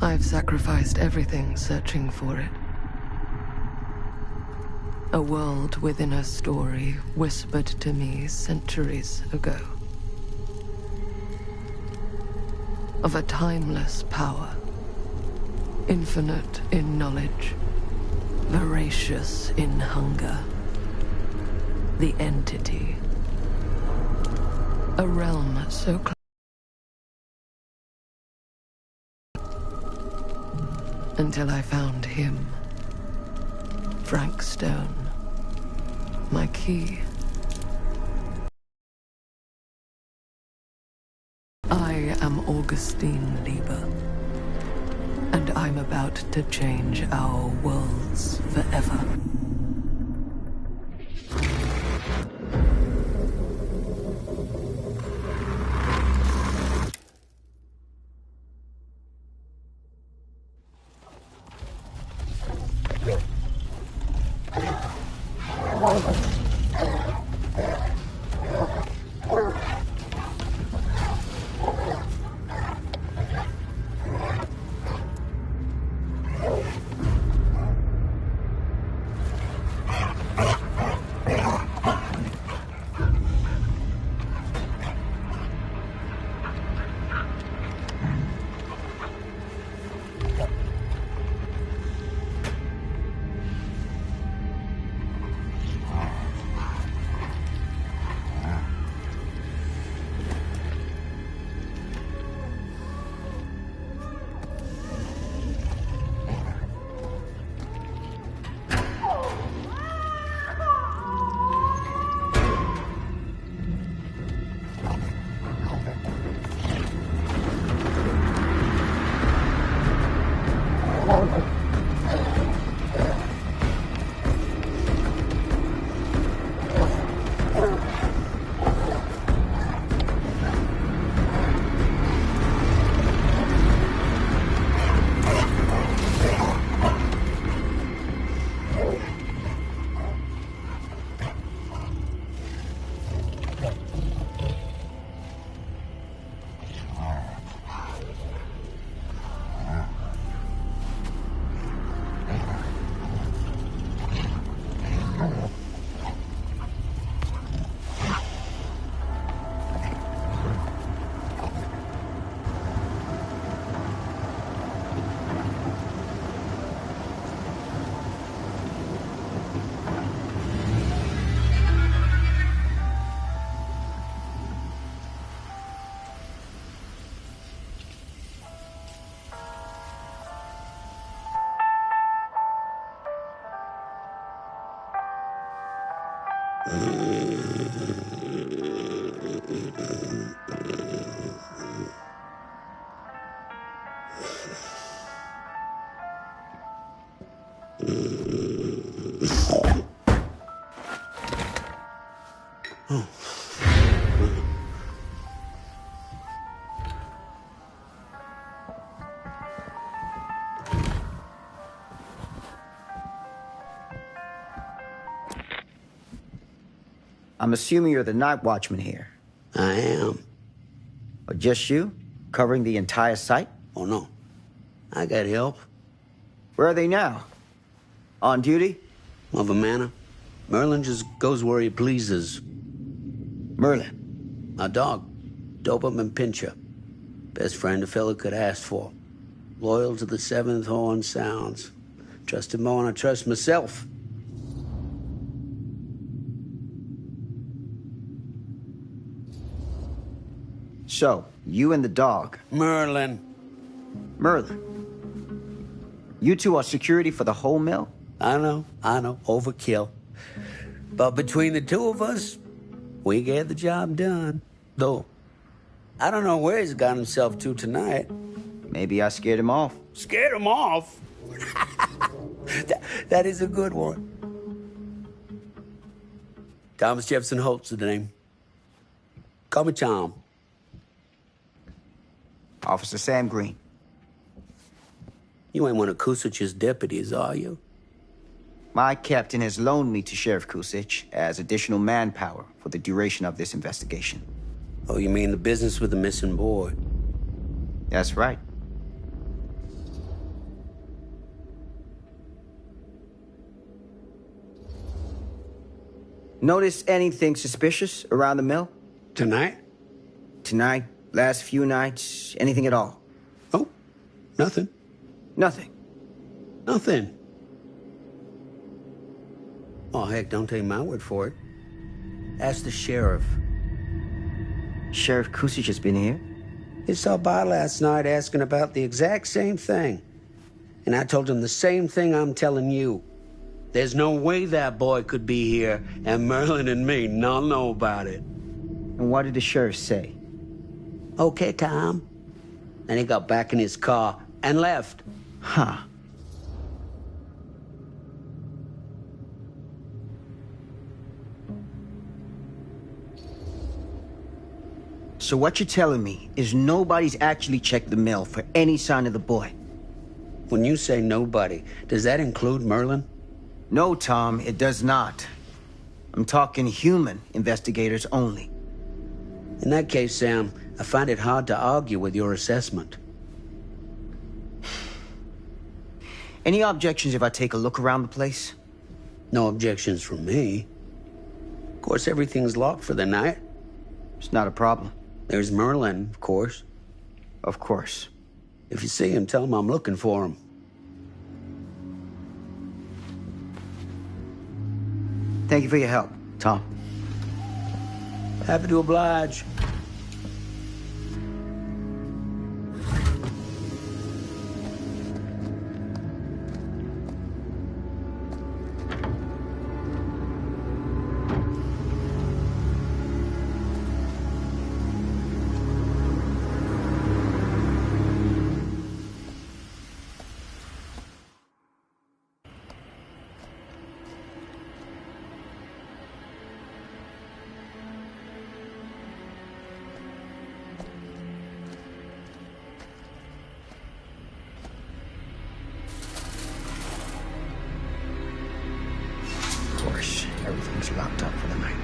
I've sacrificed everything searching for it. A world within a story whispered to me centuries ago. Of a timeless power, infinite in knowledge, voracious in hunger. The entity. A realm so close. Until I found him. Frank Stone. My key. I am Augustine Lieber. And I'm about to change our worlds forever. I'm assuming you're the night watchman here. I am. Or just you? Covering the entire site? Oh, no. I got help. Where are they now? On duty? Of a manner. Merlin just goes where he pleases. Merlin? A dog. Doberman Pinscher. Best friend a fella could ask for. Loyal to the seventh horn sounds. Trust him more than I trust myself. So, you and the dog. Merlin. Merlin. You two are security for the whole mill? I know. Overkill. But between the two of us, we get the job done. Though, I don't know where he's got himself to tonight. Maybe I scared him off. Scared him off? that is a good one. Thomas Jefferson Holt's the name. Call me Tom. Officer Sam Green. You ain't one of Kusich's deputies, are you? My captain has loaned me to Sheriff Kusich as additional manpower for the duration of this investigation. Oh, you mean the business with the missing boy? That's right. Notice anything suspicious around the mill? Tonight? Tonight? Last few nights? Anything at all? Oh, nothing. Nothing. Nothing. Oh, heck, don't take my word for it. Ask the sheriff. Sheriff Kusich has been here? He stopped by last night asking about the exact same thing. And I told him the same thing I'm telling you. There's no way that boy could be here, and Merlin and me not know about it. And what did the sheriff say? Okay, Tom. Then he got back in his car and left. Huh. So what you're telling me is nobody's actually checked the mill for any sign of the boy? When you say nobody, does that include Merlin? No, Tom, it does not. I'm talking human investigators only. In that case, Sam, I find it hard to argue with your assessment. Any objections if I take a look around the place? No objections from me. Of course, everything's locked for the night. It's not a problem. There's Merlin, of course. Of course. If you see him, tell him I'm looking for him. Thank you for your help, Tom. Happy to oblige. Of course, everything's locked up for the night.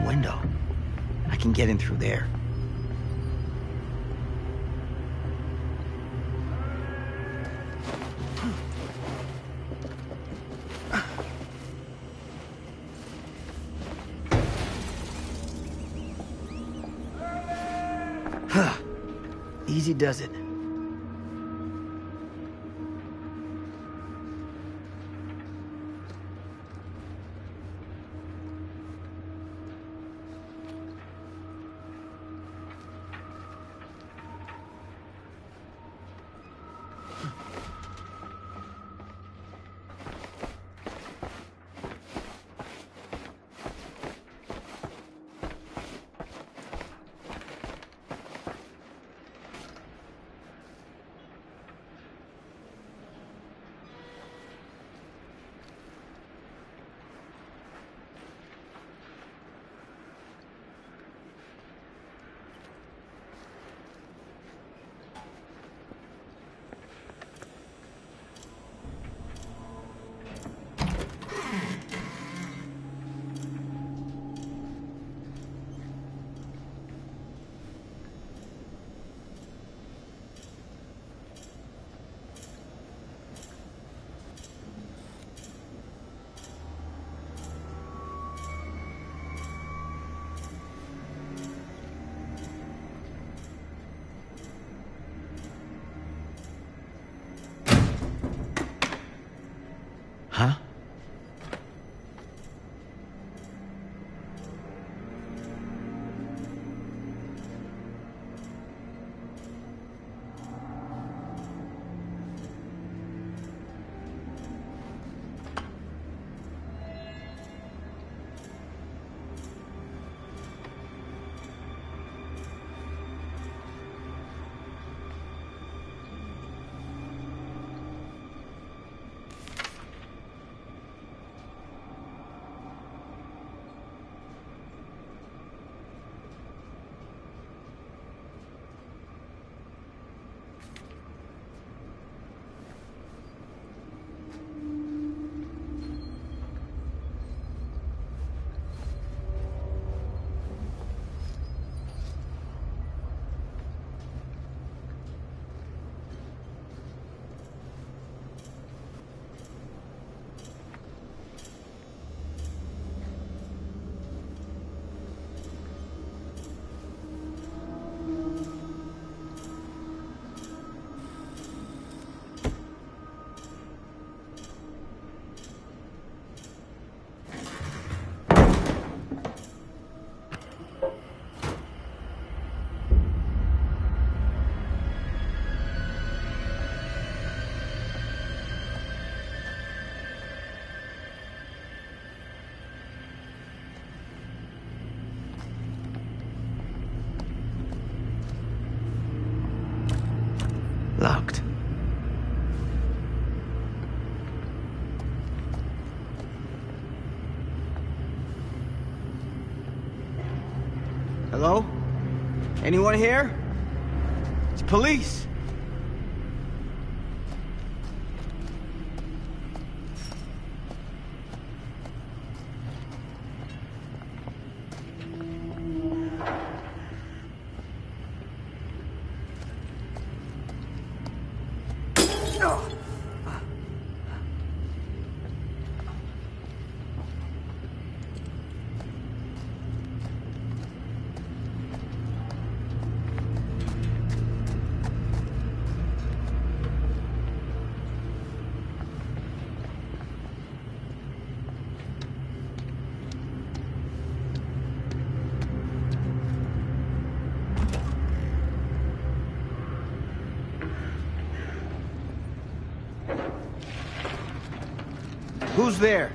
Window. I can get in through there. Easy does it. Huh? Locked. Hello? Anyone here? It's police. Who's there?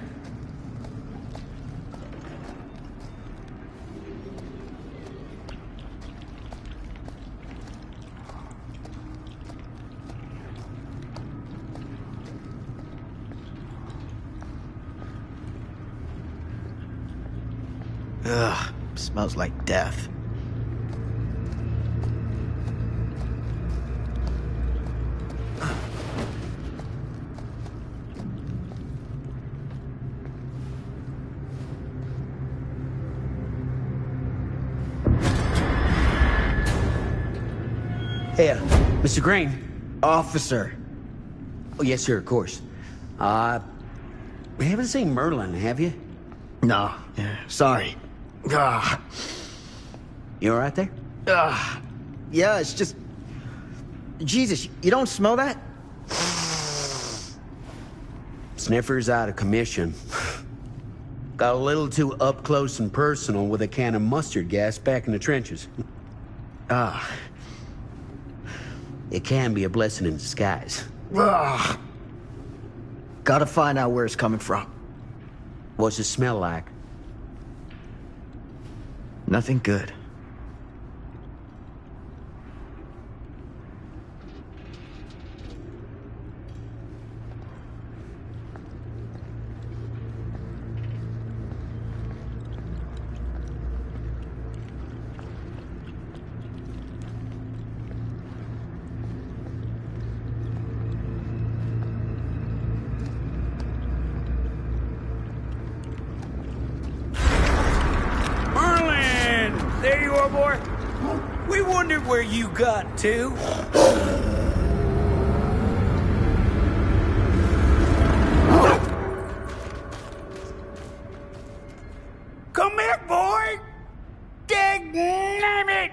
Ugh, smells like death. Hey, Mr. Green. Officer. Oh, yes, sir, of course. We haven't seen Merlin, have you? No, sorry. Ah, You all right there? yeah, it's just... Jesus, you don't smell that? Sniffer's out of commission. Got a little too up close and personal with a can of mustard gas back in the trenches. It can be a blessing in disguise. Ugh. Gotta find out where it's coming from. What's it smell like? Nothing good. There you are, boy. We wondered where you got to. Come here, boy. Dang it.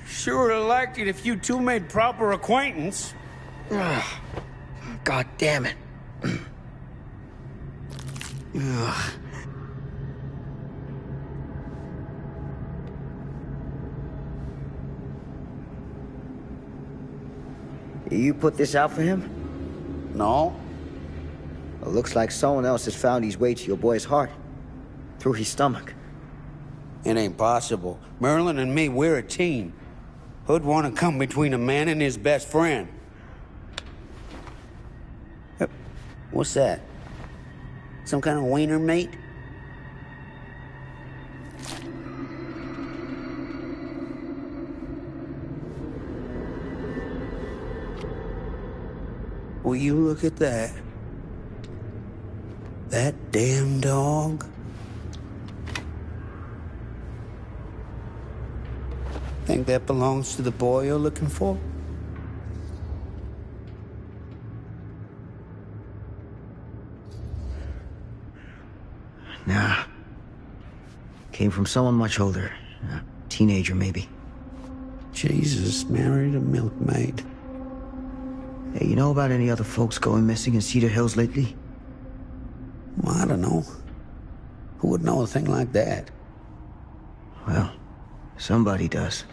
Sure would have liked it if you two made proper acquaintance. God damn it. Ugh. You put this out for him? No? Well, looks like someone else has found his way to your boy's heart. Through his stomach. It ain't possible. Merlin and me, we're a team. Who'd want to come between a man and his best friend? What's that? Some kind of wiener mate? Will you look at that? That damn dog? Think that belongs to the boy you're looking for? Nah. Came from someone much older. A teenager, maybe. Jesus married a milkmaid. Hey, you know about any other folks going missing in Cedar Hills lately? Well, I don't know. Who would know a thing like that? Well, somebody does.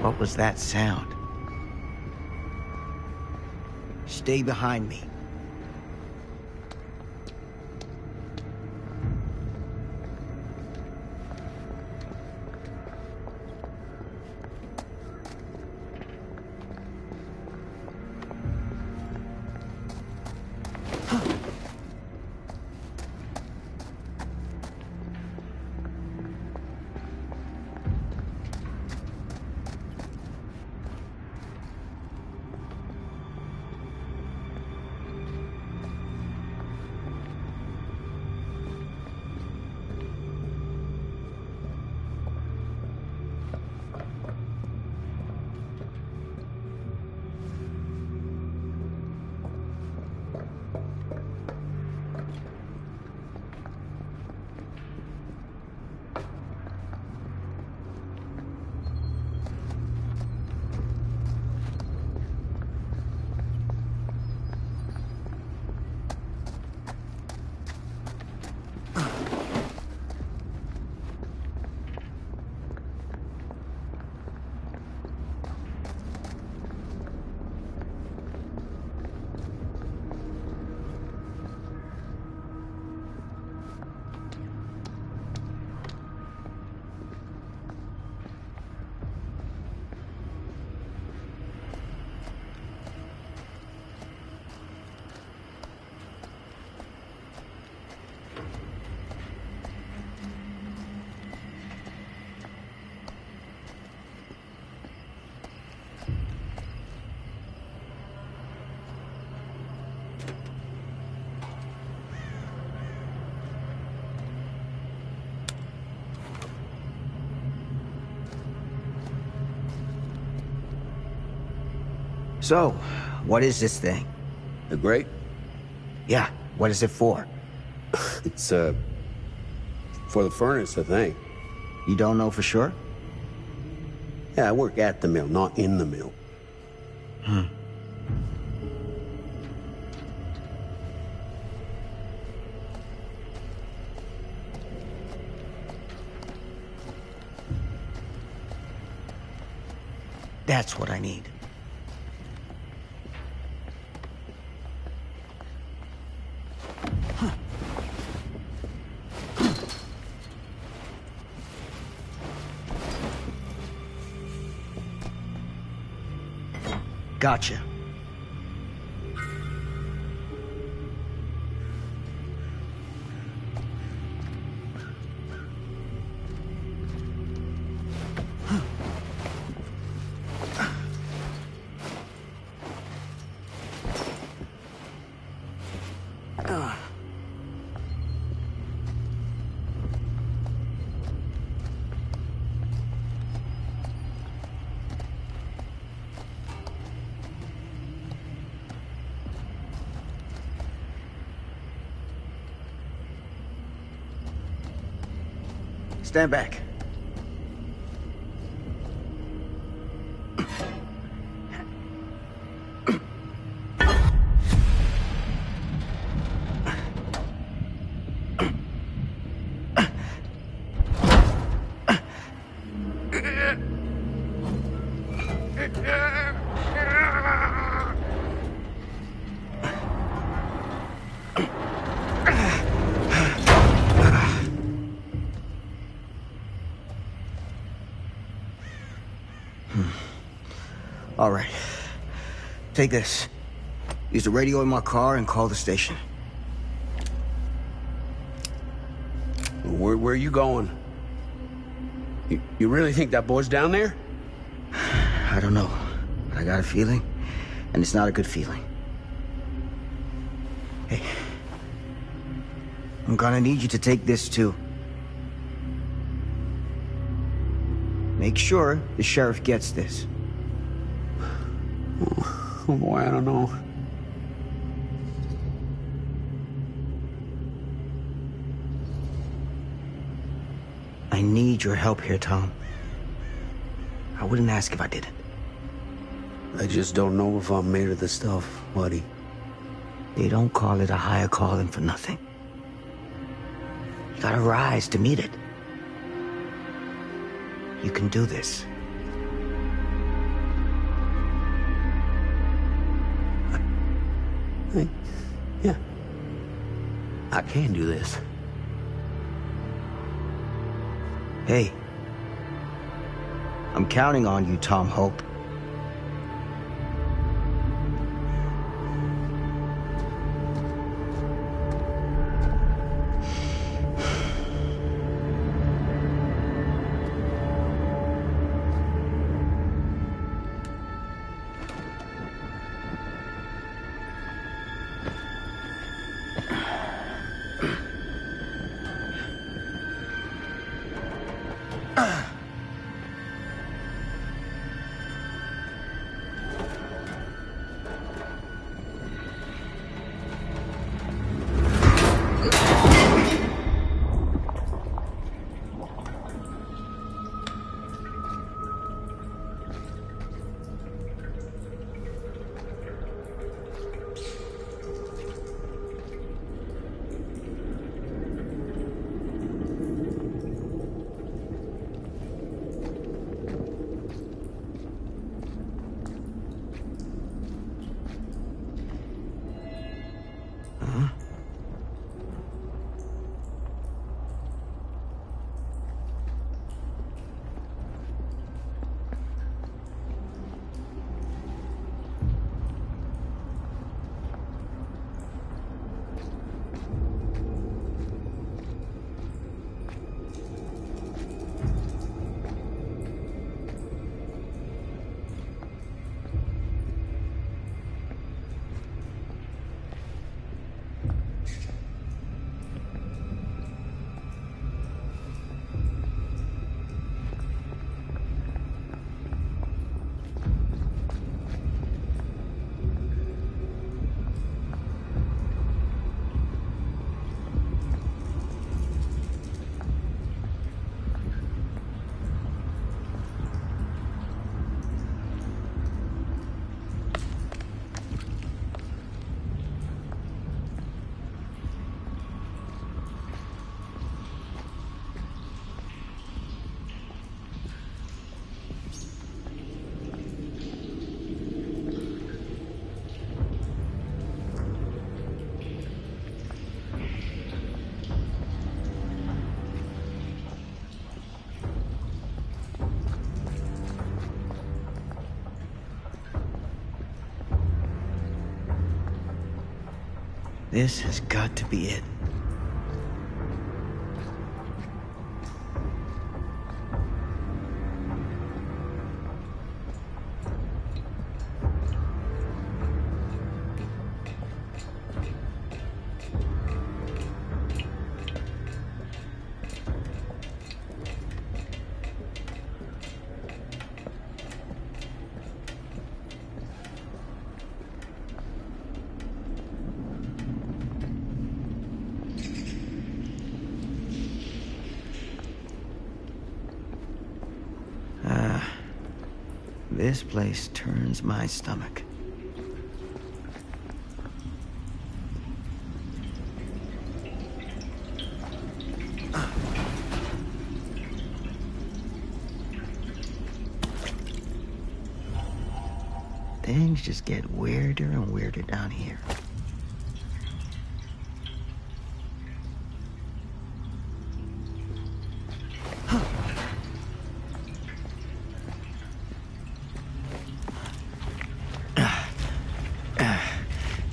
What was that sound? Stay behind me. So, what is this thing? The grate? Yeah, what is it for? It's, for the furnace, I think. You don't know for sure? Yeah, I work at the mill, not in the mill. That's what I need. Gotcha. stand back. All right. Take this. Use the radio in my car and call the station. Where are you going? You really think that boy's down there? I don't know. But I got a feeling, and it's not a good feeling. Hey. I'm gonna need you to take this too. Make sure the sheriff gets this. Oh boy, I don't know. I need your help here, Tom. I wouldn't ask if I didn't. I just don't know if I'm made of the stuff, buddy. They don't call it a higher calling for nothing. You gotta rise to meet it. You can do this. Yeah. I can do this. Hey. I'm counting on you, Tom Hope. This has got to be it. This place turns my stomach. Things just get weirder and weirder down here.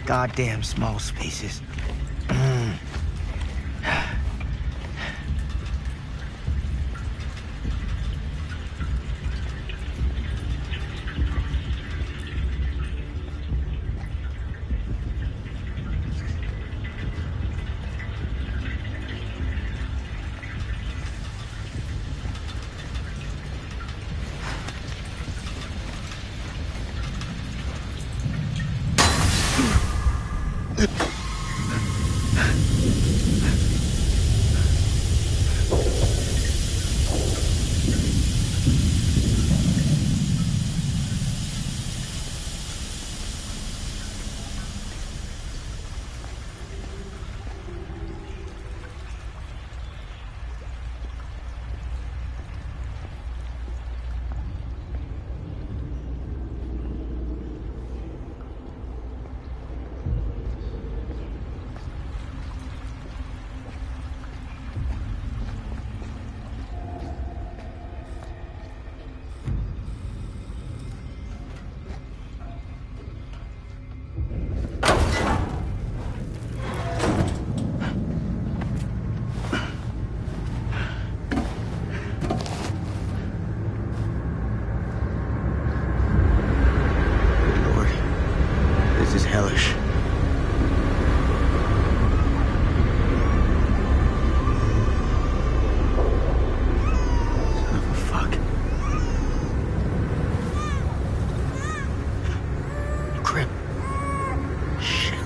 Goddamn small spaces. Hellish. Son of a fuck. Crap. Shit.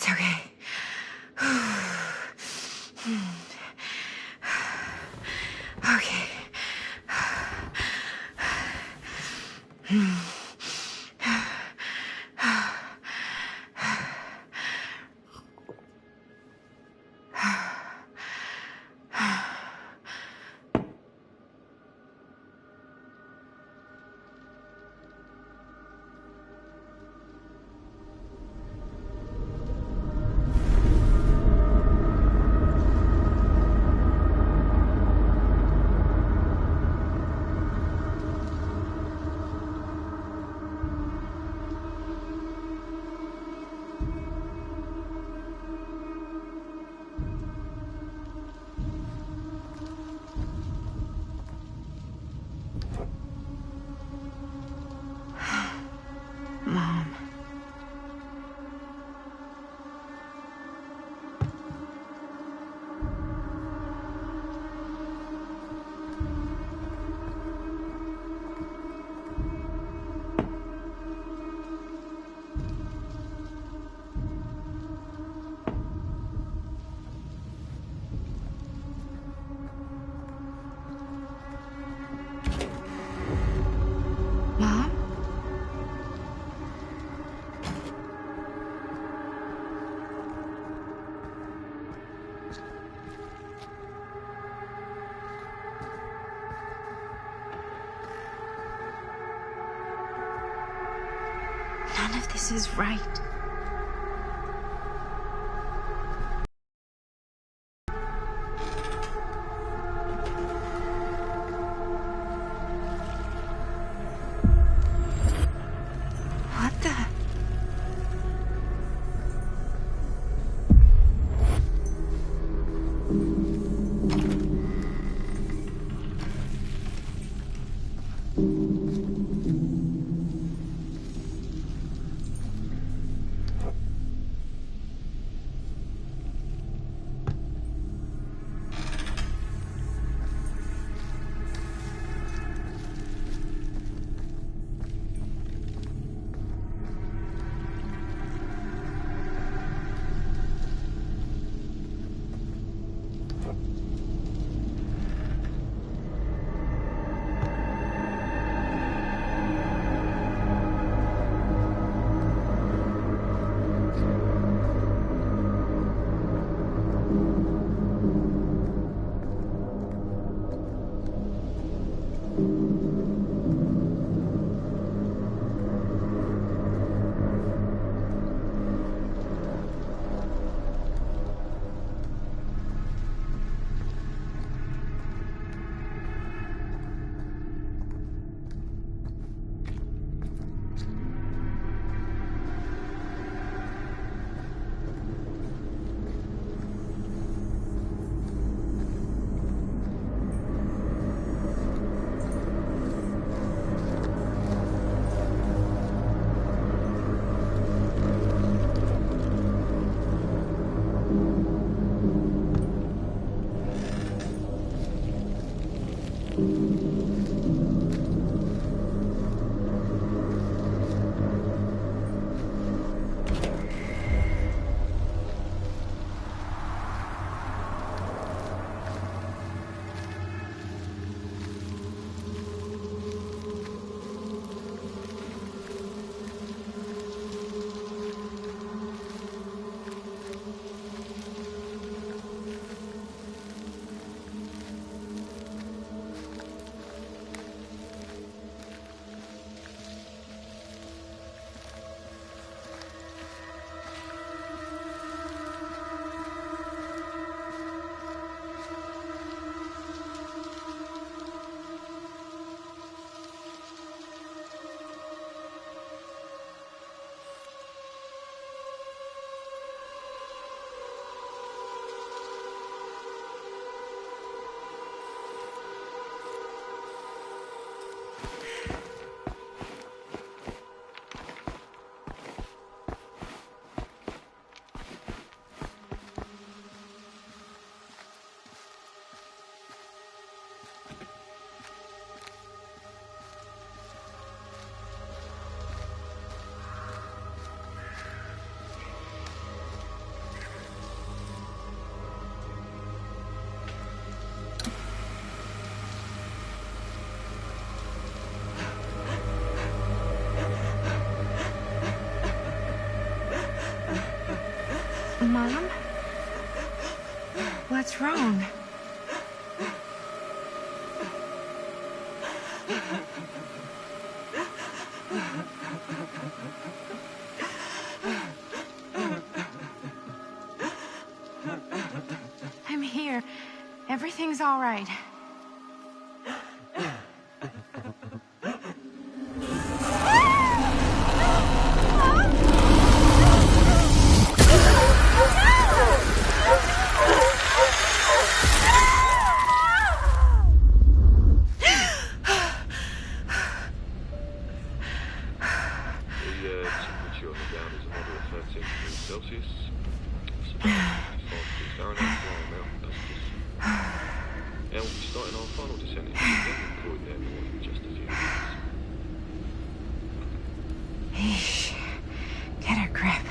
It's okay. Okay. Mom. Mom? None of this is right. What the? Mom? What's wrong? I'm here. Everything's all right. Temperature on the ground is a moderate 13 degrees Celsius. Fahrenheit, mountain passages. Now we'll be starting our final descent into the desert void therefore in just a few minutes. Eesh. Get a grip.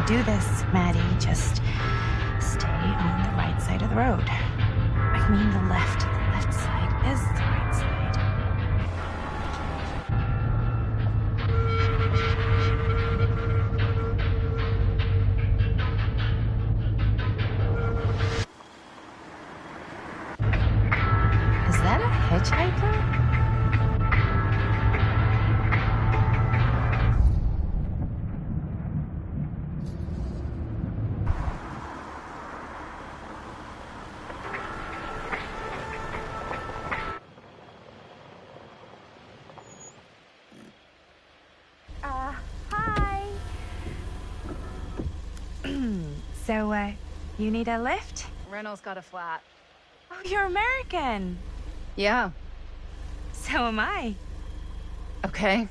Do this, Maddie. Just stay on the right side of the road. I mean the left. The left side is the right side. Is that a hitchhiker? Hi. So, you need a lift? Reynolds got a flat. Oh, you're American. Yeah. So am I. Okay.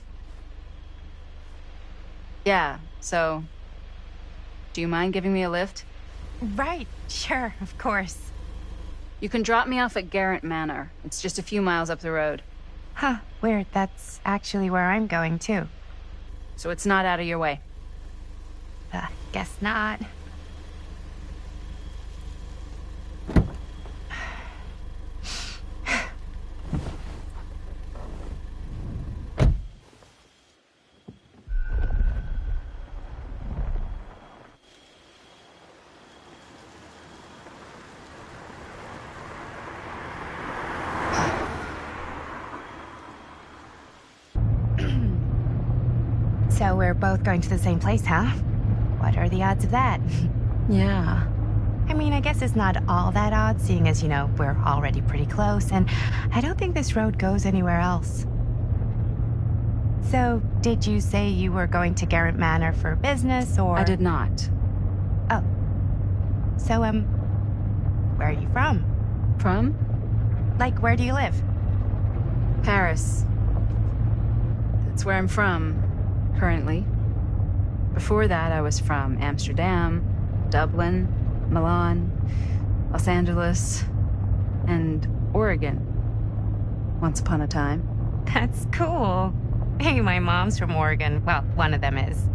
Yeah, so... Do you mind giving me a lift? Right, sure, of course. You can drop me off at Garrett Manor. It's just a few miles up the road. Huh, weird. That's actually where I'm going, too. So it's not out of your way. Guess not. So we're both going to the same place, huh? What are the odds of that? Yeah. I mean, I guess it's not all that odd, seeing as, you know, we're already pretty close, and I don't think this road goes anywhere else. So, did you say you were going to Garrett Manor for business, or...? I did not. Oh. So, where are you from? From? Like, where do you live? Paris. That's where I'm from, currently. Before that, I was from Amsterdam, Dublin, Milan, Los Angeles, and Oregon. Once upon a time. That's cool. Hey, my mom's from Oregon. Well, one of them is.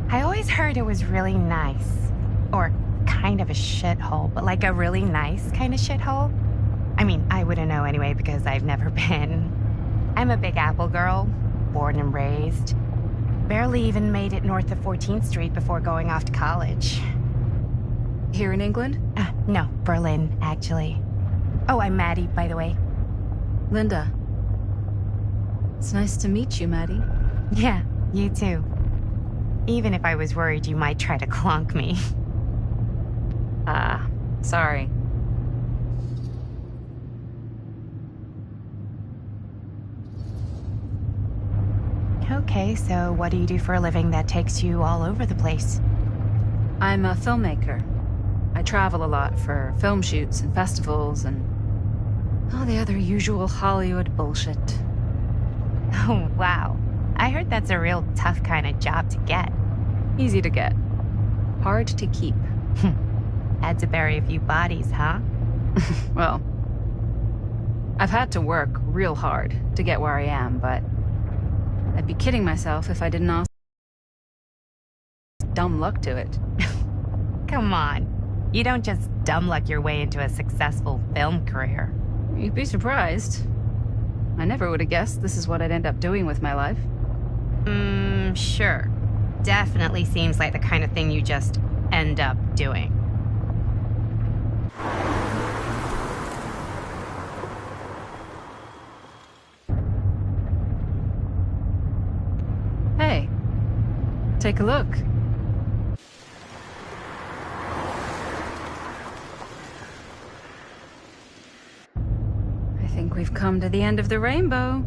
I always heard it was really nice. Or kind of a shithole, but like a really nice kind of shithole. I mean, I wouldn't know anyway because I've never been. I'm a Big Apple girl, born and raised. Barely even made it north of 14th Street before going off to college. Here in England? No, Berlin, actually. Oh, I'm Maddie, by the way. Linda. It's nice to meet you, Maddie. Yeah, you too. Even if I was worried you might try to clonk me. Sorry. Okay, so what do you do for a living that takes you all over the place? I'm a filmmaker. I travel a lot for film shoots and festivals and all the other usual Hollywood bullshit. Oh, wow. I heard that's a real tough kind of job to get. Easy to get. Hard to keep. Had to bury a few bodies, huh? Well, I've had to work real hard to get where I am, but I'd be kidding myself if I didn't also dumb luck to it. Come on. You don't just dumb luck your way into a successful film career. You'd be surprised. I never would have guessed this is what I'd end up doing with my life. Sure. Definitely seems like the kind of thing you just end up doing. Hey, take a look. I think we've come to the end of the rainbow.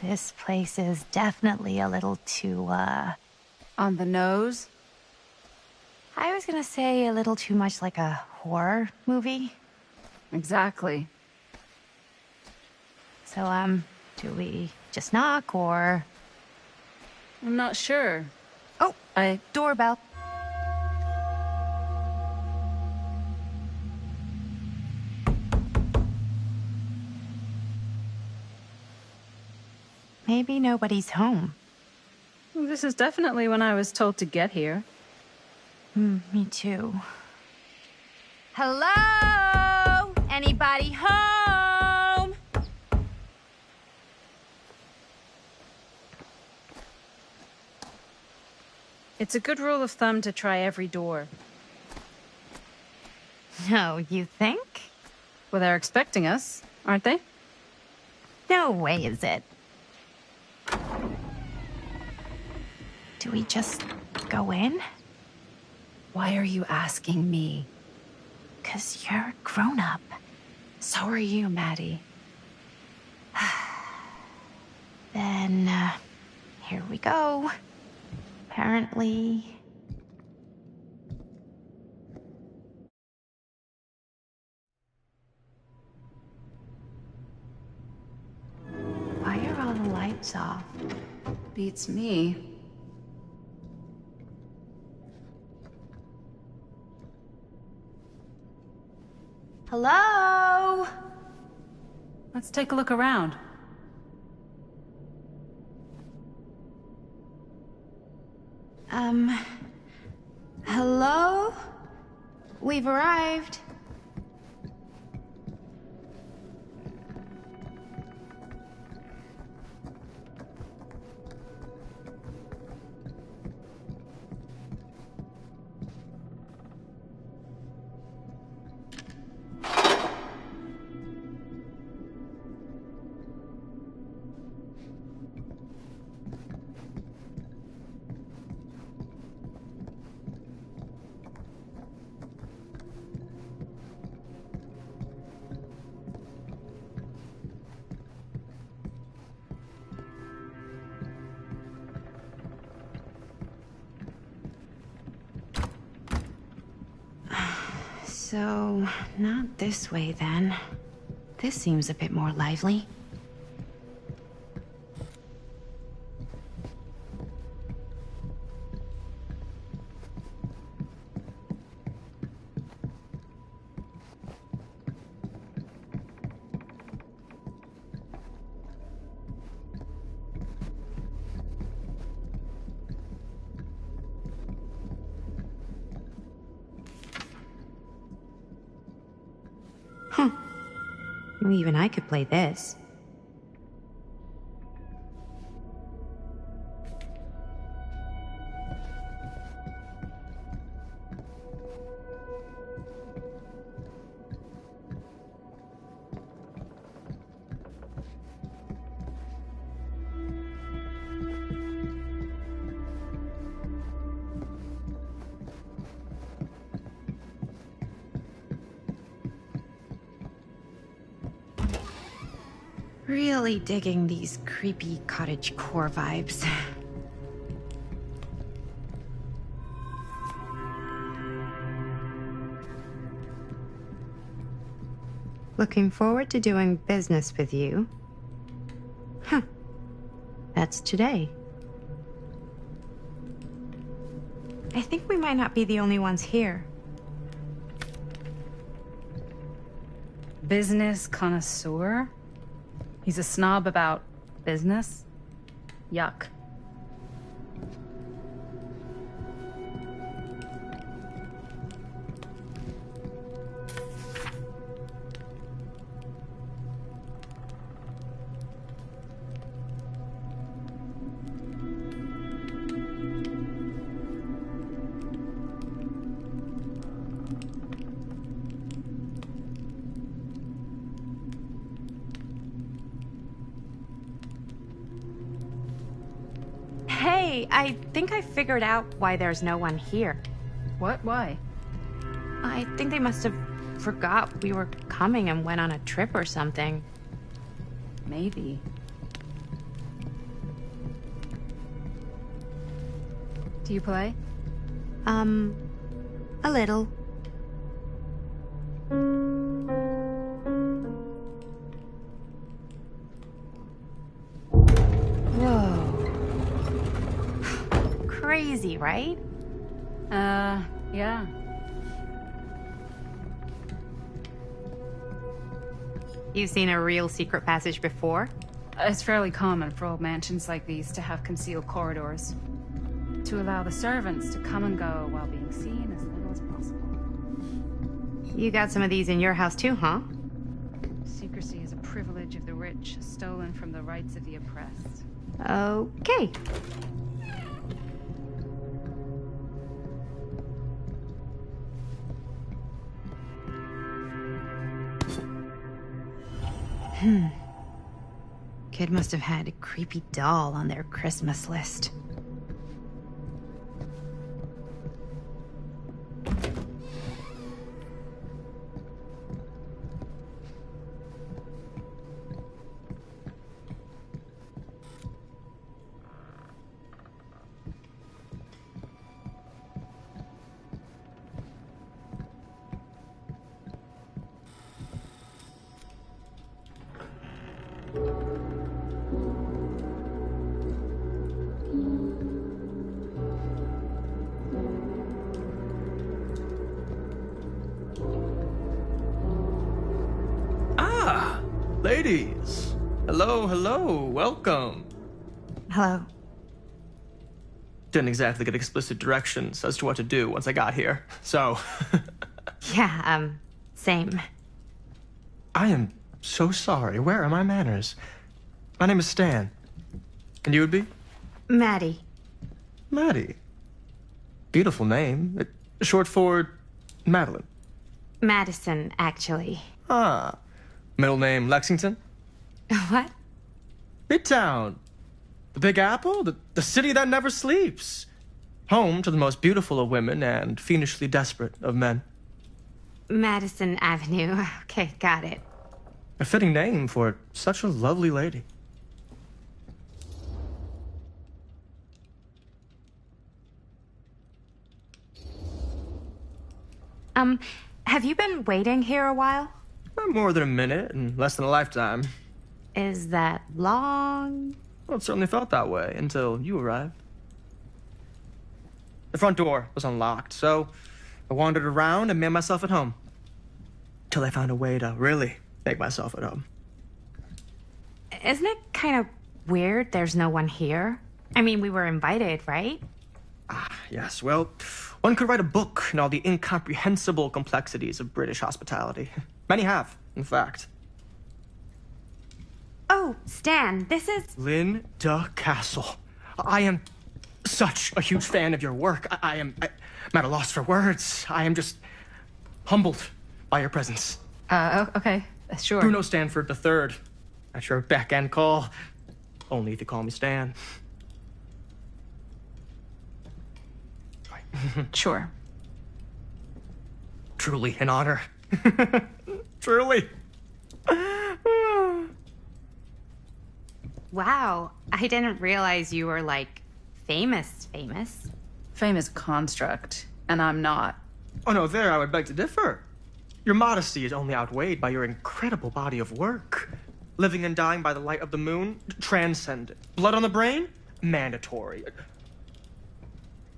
This place is definitely a little too, On the nose? I was gonna say a little too much like a horror movie. Exactly. So, do we just knock or... I'm not sure. Oh, doorbell. Maybe nobody's home. This is definitely when I was told to get here. Me too. Hello? Anybody home? It's a good rule of thumb to try every door. No, you think? Well, they're expecting us, aren't they? No way is it. Do we just go in? Why are you asking me? 'Cause you're grown up. So are you, Maddie. Then, here we go. Apparently... Why are all the lights off? Beats me. Hello? Let's take a look around. Hello? We've arrived. So, not this way then. This seems a bit more lively. Huh. Even I could play this. Really digging these creepy cottagecore vibes. Looking forward to doing business with you. Huh. That's today. I think we might not be the only ones here. Business connoisseur? He's a snob about business? Yuck. Hey, I think I figured out why there's no one here. What? Why? I think they must have forgot we were coming and went on a trip or something. Maybe. Do you play? A little. Whoa. Crazy, right? Yeah. You've seen a real secret passage before? It's fairly common for old mansions like these to have concealed corridors. To allow the servants to come and go while being seen as little as possible. You got some of these in your house too, huh? Secrecy is a privilege of the rich, stolen from the rights of the oppressed. Okay. Kid must have had a creepy doll on their Christmas list. Ladies, hello, welcome. Hello. Didn't exactly get explicit directions as to what to do once I got here, so... Yeah, same. I am so sorry. Where are my manners? My name is Stan. And you would be? Maddie. Maddie. Beautiful name. Short for Madeline. Madison, actually. Ah. Middle name Lexington? What? Midtown. The Big Apple? The city that never sleeps. Home to the most beautiful of women and fiendishly desperate of men. Madison Avenue. Okay, got it. A fitting name for such a lovely lady. Have you been waiting here a while? Not more than a minute and less than a lifetime. Is that long? Well, it certainly felt that way until you arrived. The front door was unlocked, so I wandered around and made myself at home. Till I found a way to really make myself at home. Isn't it kind of weird there's no one here? I mean, we were invited, right? Yes, well, one could write a book in all the incomprehensible complexities of British hospitality. Many have, in fact. Oh, Stan, this is... Linda Castle. I am such a huge fan of your work. I'm at a loss for words. I am just humbled by your presence. Okay, sure. Bruno Stanford III. At your beck and call. Only if you call me Stan. Sure. Truly an honor. Truly. Wow, I didn't realize you were, like, famous. Fame is a construct, and I'm not. Oh no, there I would beg to differ. Your modesty is only outweighed by your incredible body of work. Living and dying by the light of the moon, transcendent. Blood on the brain, mandatory.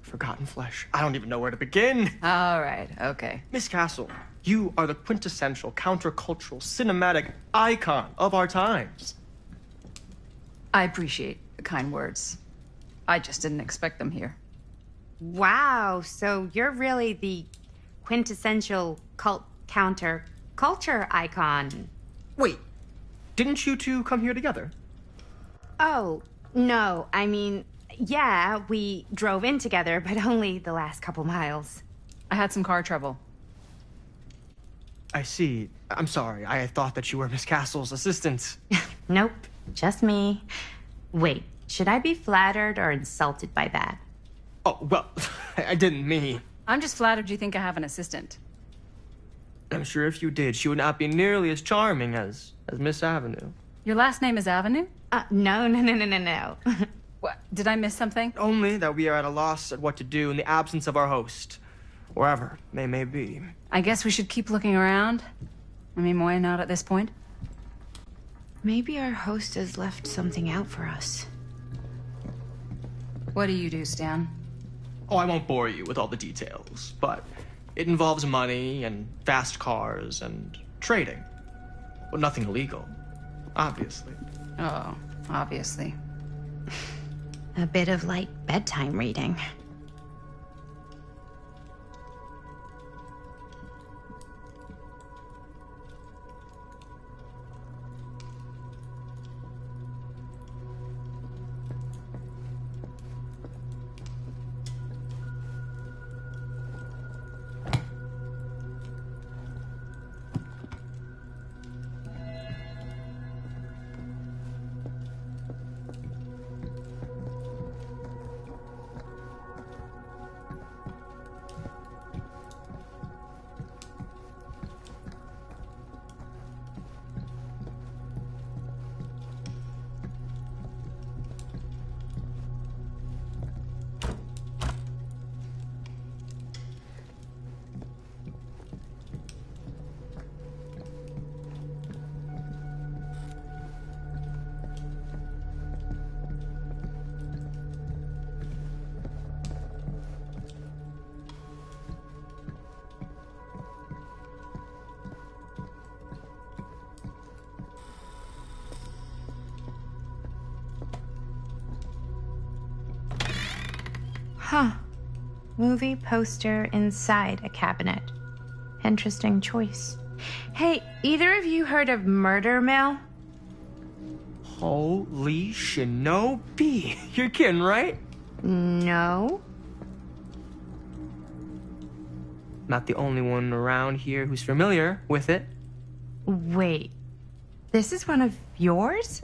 Forgotten flesh. I don't even know where to begin. All right, okay. Miss Castle, you are the quintessential countercultural cinematic icon of our times. I appreciate the kind words. I just didn't expect them here. Wow, so you're really the quintessential counter-culture icon. Wait, didn't you two come here together? Oh, no, I mean, yeah, we drove in together, but only the last couple miles. I had some car trouble. I see. I'm sorry. I thought that you were Miss Castle's assistant. Nope, just me. Wait, should I be flattered or insulted by that? Oh, well, I didn't mean. I'm just flattered you think I have an assistant. I'm sure if you did, she would not be nearly as charming as Miss Avenue. Your last name is Avenue? No. What? Did I miss something? Only that we are at a loss at what to do in the absence of our host, wherever they may be. I guess we should keep looking around. I mean, why not at this point? Maybe our host has left something out for us. What do you do, Stan? Oh, I won't bore you with all the details, but it involves money and fast cars and trading. Well, nothing illegal, obviously. Oh, obviously. A bit of light bedtime reading. Huh. Movie poster inside a cabinet. Interesting choice. Hey, either of you heard of Murder Mill? Holy shinobi. You're kidding, right? No. Not the only one around here who's familiar with it. Wait. This is one of yours?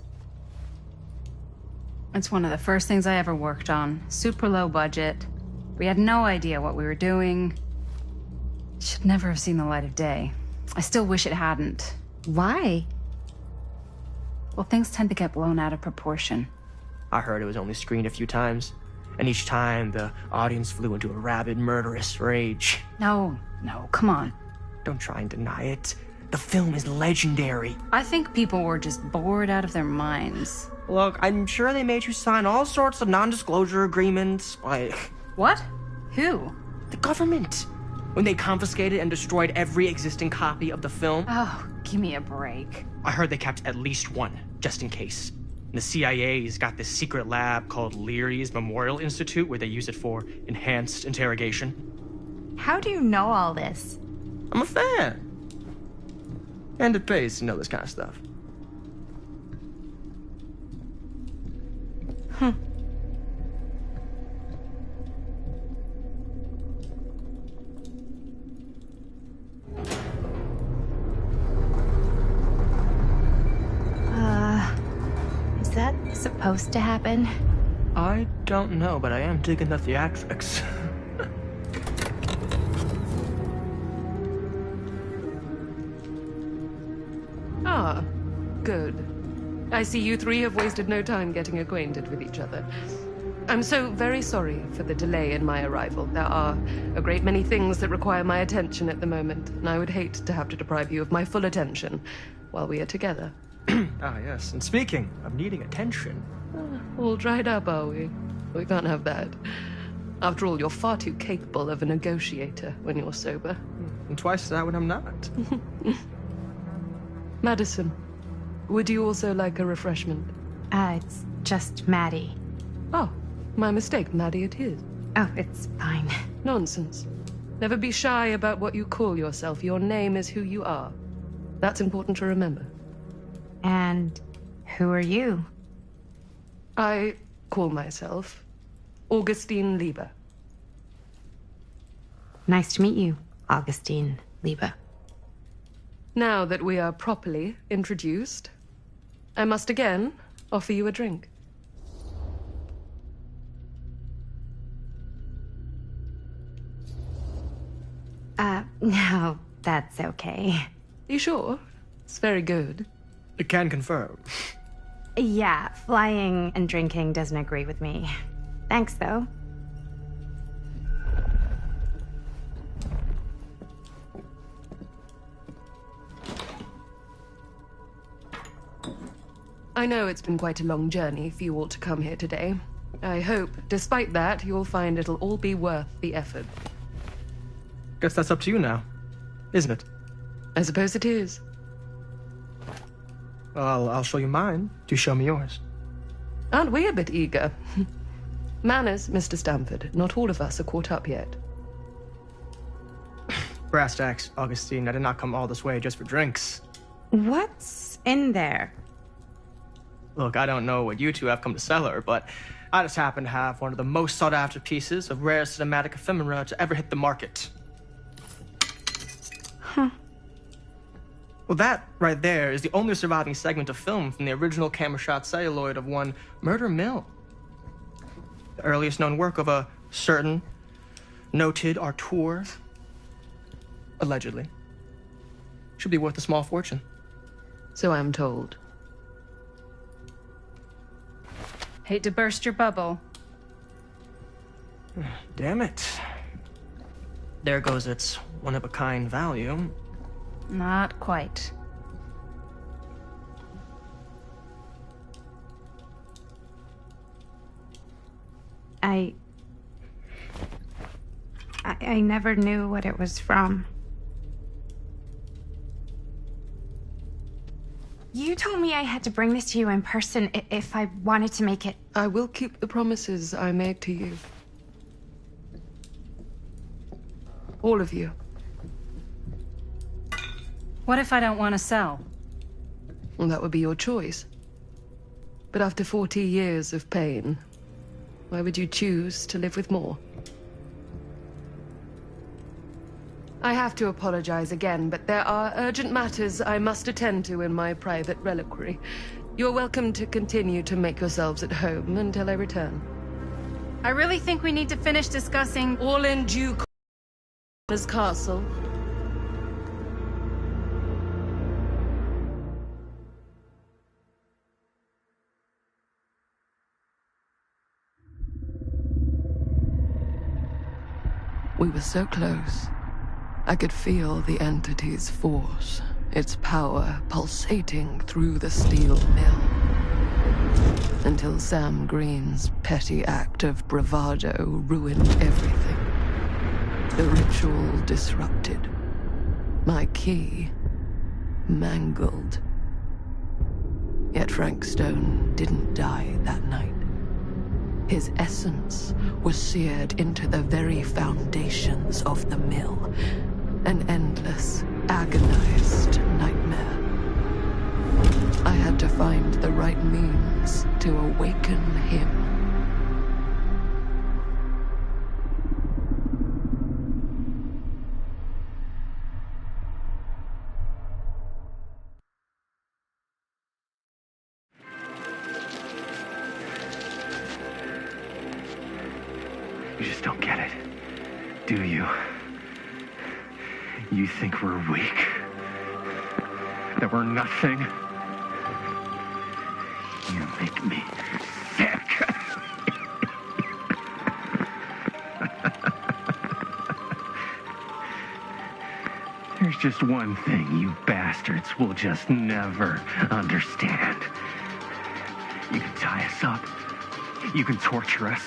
It's one of the first things I ever worked on. Super low budget. We had no idea what we were doing. Should never have seen the light of day. I still wish it hadn't. Why? Well, things tend to get blown out of proportion. I heard it was only screened a few times, and each time the audience flew into a rabid, murderous rage. No, come on. Don't try and deny it. The film is legendary. I think people were just bored out of their minds. Look, I'm sure they made you sign all sorts of non-disclosure agreements, like... What? Who? The government. When they confiscated and destroyed every existing copy of the film. Oh, give me a break. I heard they kept at least one, just in case. And the CIA's got this secret lab called Leary's Memorial Institute where they use it for enhanced interrogation. How do you know all this? I'm a fan. And it pays to know this kind of stuff. Is that supposed to happen? I don't know, but I am digging the theatrics. Ah, good. I see you three have wasted no time getting acquainted with each other. I'm so very sorry for the delay in my arrival. There are a great many things that require my attention at the moment, and I would hate to have to deprive you of my full attention while we are together. Ah, yes. And speaking of needing attention... All dried up, are we? We can't have that. After all, you're far too capable of a negotiator when you're sober. And twice that when I'm not. Madison, would you also like a refreshment? It's just Maddie. Oh, my mistake. Maddie it is. Oh, it's fine. Nonsense. Never be shy about what you call yourself. Your name is who you are. That's important to remember. And who are you? I call myself Augustine Lieber. Nice to meet you, Augustine Lieber. Now that we are properly introduced, I must again offer you a drink. No, that's okay. You sure? It's very good. I can confirm. Yeah, flying and drinking doesn't agree with me. Thanks, though. I know it's been quite a long journey for you all to come here today. I hope, despite that, you'll find it'll all be worth the effort. Guess that's up to you now, isn't it? I suppose it is. Well, I'll show you mine. Do show me yours. Aren't we a bit eager? Manners, Mr. Stamford. Not all of us are caught up yet. Brass tacks, Augustine. I did not come all this way just for drinks. What's in there? Look, I don't know what you two have come to cellar, but I just happen to have one of the most sought-after pieces of rare cinematic ephemera to ever hit the market. Huh. Well, that right there is the only surviving segment of film from the original camera shot celluloid of one Murder Mill. The earliest known work of a certain noted auteur, allegedly. Should be worth a small fortune. So I'm told. Hate to burst your bubble. Damn it. There goes its one-of-a-kind value. Not quite. I never knew what it was from. You told me I had to bring this to you in person if I wanted to make it. I will keep the promises I made to you. All of you. What if I don't want to sell? Well, that would be your choice. But after 40 years of pain, why would you choose to live with more? I have to apologize again, but there are urgent matters I must attend to in my private reliquary. You're welcome to continue to make yourselves at home until I return. I really think we need to finish discussing... All in due course, Castle. We were so close. I could feel the entity's force, its power pulsating through the steel mill. Until Sam Green's petty act of bravado ruined everything. The ritual disrupted. My key mangled. Yet Frank Stone didn't die that night. His essence was seared into the very foundations of the mill. An endless, agonized nightmare. I had to find the right means to awaken him. You just don't get it, do you? You think we're weak? That we're nothing? You make me sick. There's just one thing you bastards will just never understand. You can tie us up. You can torture us.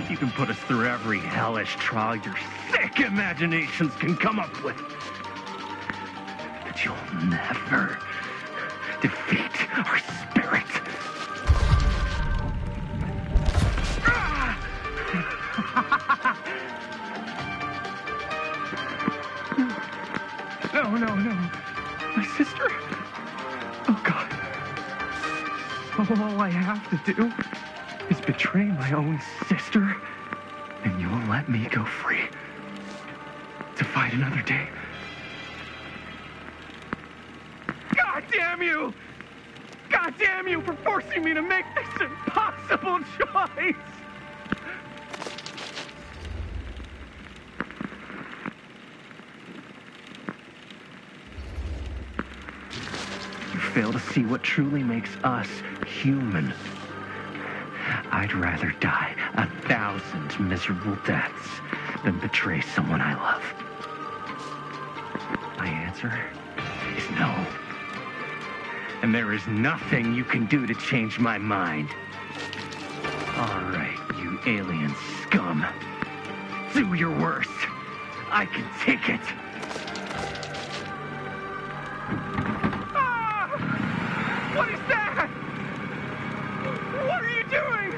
You can put us through every hellish trial your sick imaginations can come up with. But you'll never defeat our spirit. No. My sister? Oh, God. All I have to do is betray my own sister, and you'll let me go free to fight another day. God damn you! God damn you for forcing me to make this impossible choice! You fail to see what truly makes us human. I'd rather die 1,000 miserable deaths than betray someone I love. My answer is no. And there is nothing you can do to change my mind. All right, you alien scum. Do your worst. I can take it. Ah! What is that? What are you doing?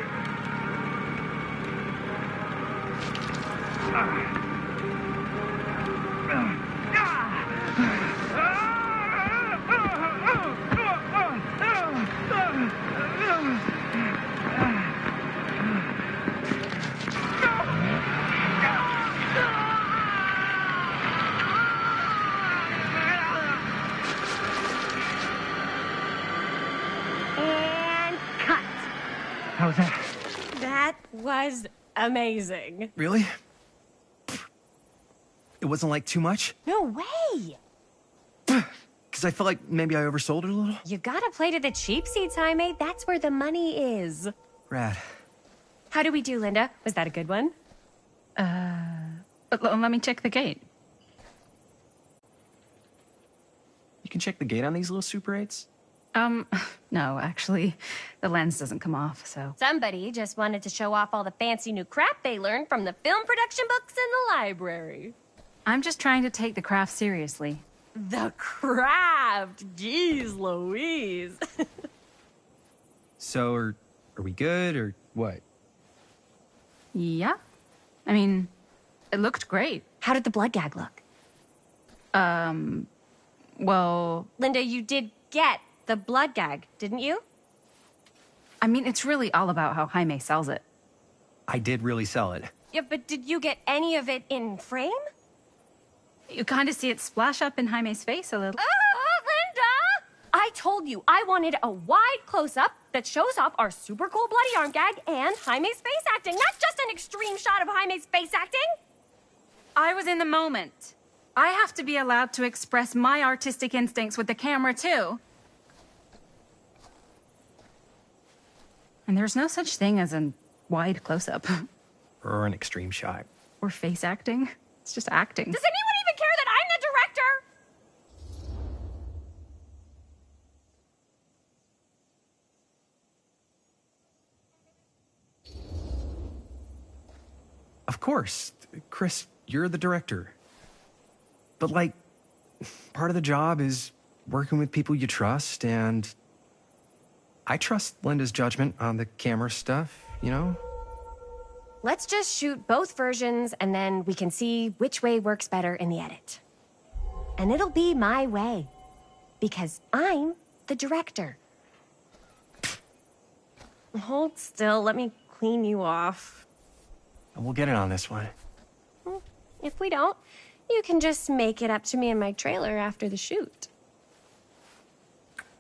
And cut. How's that? That was amazing. Really? It wasn't like too much? No way. Because I felt like maybe I oversold it a little? You gotta play to the cheap seats, Jaime. That's where the money is. Rad. How did we do, Linda? Was that a good one? Let me check the gate. You can check the gate on these little Super 8s? No, actually, the lens doesn't come off, so. Somebody just wanted to show off all the fancy new crap they learned from the film production books in the library. I'm just trying to take the craft seriously. The craft! Jeez Louise. So, are we good, or what? Yeah. I mean, it looked great. How did the blood gag look? Well, Linda, you did get the blood gag, didn't you? I mean, it's really all about how Jaime sells it. I did really sell it. Yeah, but did you get any of it in frame? You kind of see it splash up in Jaime's face a little. Linda! I told you I wanted a wide close-up that shows off our super cool bloody arm gag and Jaime's face acting, not just an extreme shot of Jaime's face acting. I was in the moment. I have to be allowed to express my artistic instincts with the camera, too. And there's no such thing as a wide close-up. Or an extreme shot. Or face acting. It's just acting. Does anyone even care that I'm the director? Of course. Chris, you're the director. But, like, part of the job is working with people you trust, and I trust Linda's judgment on the camera stuff, you know? Let's just shoot both versions, and then we can see which way works better in the edit. And it'll be my way. Because I'm the director. Hold still, let me clean you off. We'll get it on this one. If we don't, you can just make it up to me in my trailer after the shoot.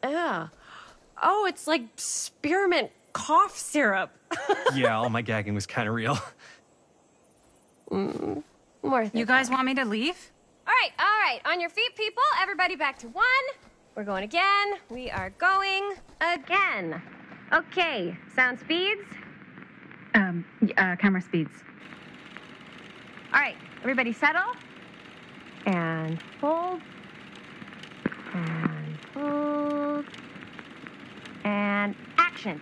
Ugh. Oh, it's like spearmint cough syrup. Yeah, all my gagging was kind of real. Worth it. You guys want me to leave? All right. On your feet, people. Everybody back to one. We're going again. We are going again. Okay, sound speeds. Camera speeds. All right, everybody settle. And hold. And hold. And action.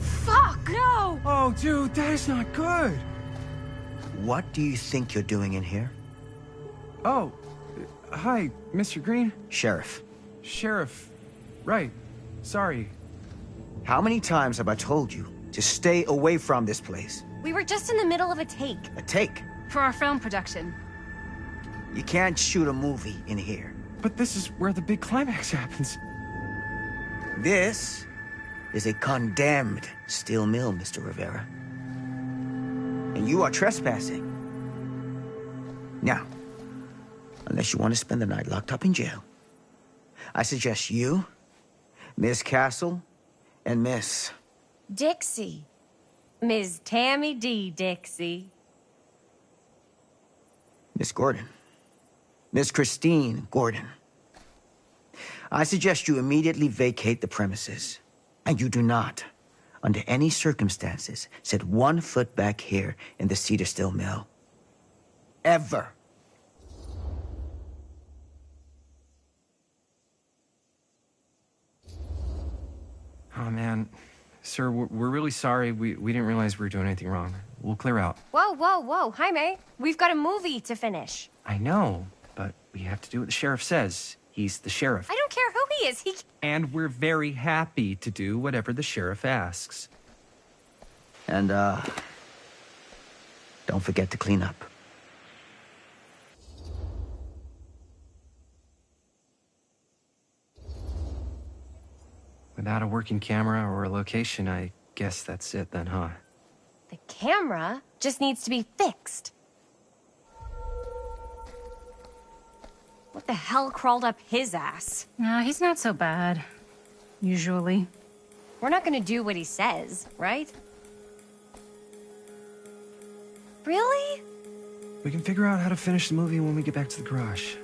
Fuck! No! Oh, dude, that is not good. What do you think you're doing in here? Oh, hi, Mr. Green. Sheriff. Sheriff. Right. Sorry. How many times have I told you to stay away from this place? We were just in the middle of a take. A take? For our film production. You can't shoot a movie in here. But this is where the big climax happens. This is a condemned steel mill, Mr. Rivera. And you are trespassing. Now, unless you want to spend the night locked up in jail, I suggest you, Miss Castle, and Miss... Dixie. Ms. Tammy D. Dixie. Miss Gordon. Miss Christine Gordon. I suggest you immediately vacate the premises. And you do not, under any circumstances, set 1 foot back here in the Cedar Steel Mill. Ever. Oh, man. Sir, we're really sorry. We didn't realize we were doing anything wrong. We'll clear out. Whoa. Jaime, we've got a movie to finish. I know, but we have to do what the sheriff says. He's the sheriff. I don't care who he is. And we're very happy to do whatever the sheriff asks. And, don't forget to clean up. Without a working camera or a location, I guess that's it then, huh? The camera just needs to be fixed. What the hell crawled up his ass? He's not so bad. Usually. We're not gonna do what he says, right? Really? We can figure out how to finish the movie when we get back to the garage.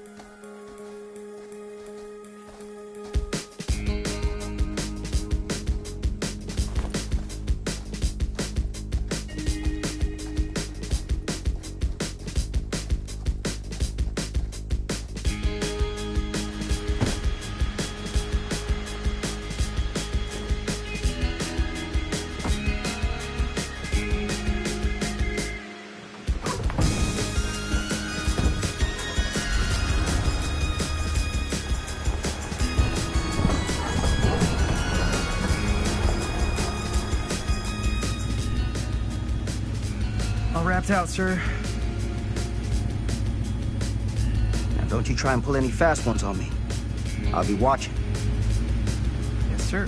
All wrapped out, sir. Now, don't you try and pull any fast ones on me. I'll be watching. Yes, sir.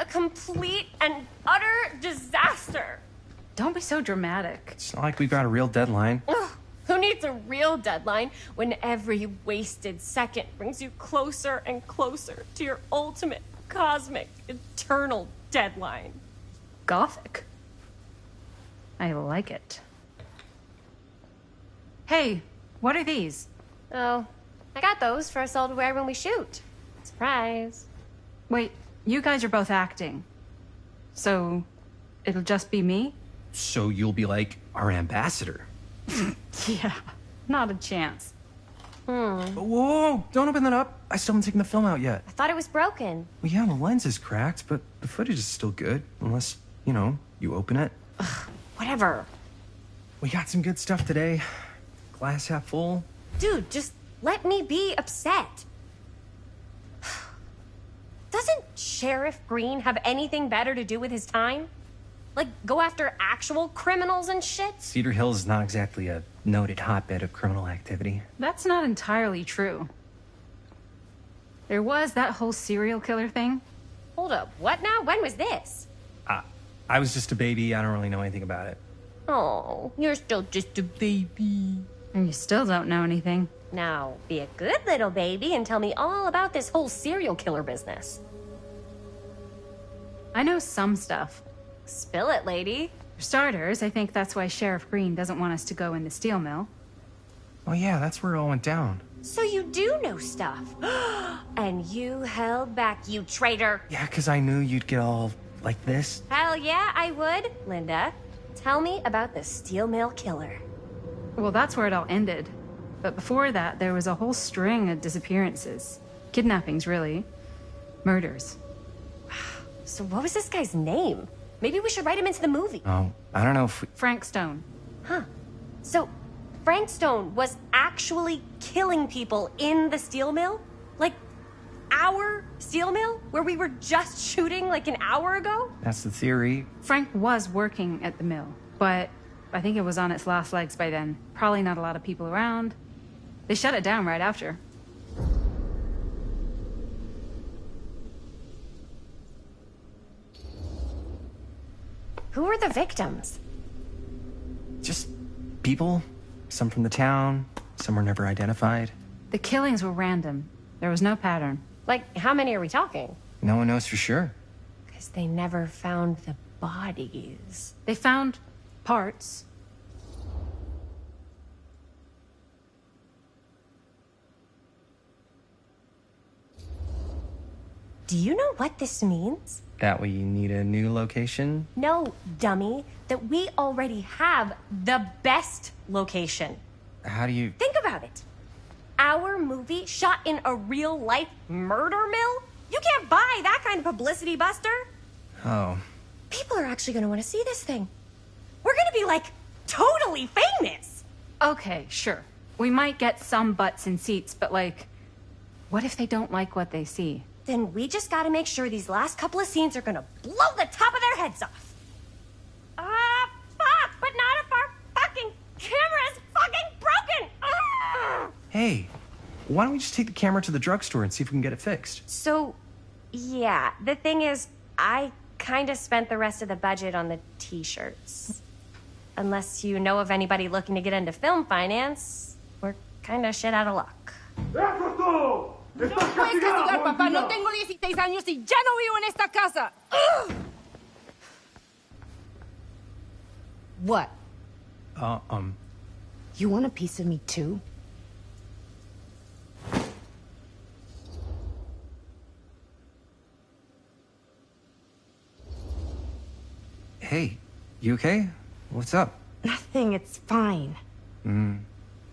a complete and utter disaster. Don't be so dramatic. It's not like we've got a real deadline. Ugh, who needs a real deadline when every wasted second brings you closer and closer to your ultimate, cosmic, eternal deadline? Gothic. I like it. Hey, what are these? Oh, I got those for us all to wear when we shoot. Surprise. Wait, you guys are both acting. So, it'll just be me? So you'll be like our ambassador. Yeah, not a chance. Whoa, don't open that up. I still haven't taken the film out yet. I thought it was broken. Well, yeah, the lens is cracked, but the footage is still good. Unless, you open it. Whatever. We got some good stuff today. Glass half full. Dude, just let me be upset. Doesn't Sheriff Green have anything better to do with his time? Like, go after actual criminals and shit? Cedar Hills is not exactly a noted hotbed of criminal activity. That's not entirely true. There was that whole serial killer thing. Hold up, what now? When was this? I was just a baby. I don't really know anything about it. Oh, you're still just a baby. And you still don't know anything. Now, be a good little baby and tell me all about this whole serial killer business. I know some stuff. Spill it, lady. For starters, I think that's why Sheriff Green doesn't want us to go in the steel mill. Oh yeah, that's where it all went down. So you do know stuff. And you held back, you traitor. Yeah, because I knew you'd get all like this. Hell yeah, I would. Linda, tell me about the steel mill killer. Well, that's where it all ended. But before that, there was a whole string of disappearances. Kidnappings, really. Murders. So what was this guy's name? Maybe we should write him into the movie. Oh, I don't know if we... Frank Stone. Huh. So, Frank Stone was actually killing people in the steel mill? Like, our steel mill? Where we were just shooting like an hour ago? That's the theory. Frank was working at the mill, but I think it was on its last legs by then. Probably not a lot of people around. They shut it down right after. Who were the victims? Just people. Some from the town. Some were never identified. The killings were random. There was no pattern. Like, how many are we talking? No one knows for sure. Because they never found the bodies. They found parts. Do you know what this means? That we need a new location? No, dummy. That we already have the best location. How do you... Think about it. Our movie shot in a real-life murder mill? You can't buy that kind of publicity, Buster. Oh. People are actually going to want to see this thing. We're going to be, like, totally famous. Okay, sure. We might get some butts in seats, but, like, what if they don't like what they see? Then we just got to make sure these last couple of scenes are going to blow the top of their heads off. Fuck, but not if our fucking camera's fucking broken. Hey, why don't we just take the camera to the drugstore and see if we can get it fixed? So, yeah, the thing is, I kind of spent the rest of the budget on the t-shirts. Unless you know of anybody looking to get into film finance, we're kind of shit out of luck. No puedes castigar, papá. No tengo 16 años y ya no vivo en esta casa. What? You want a piece of me too? Hey, you okay? What's up? Nothing, it's fine.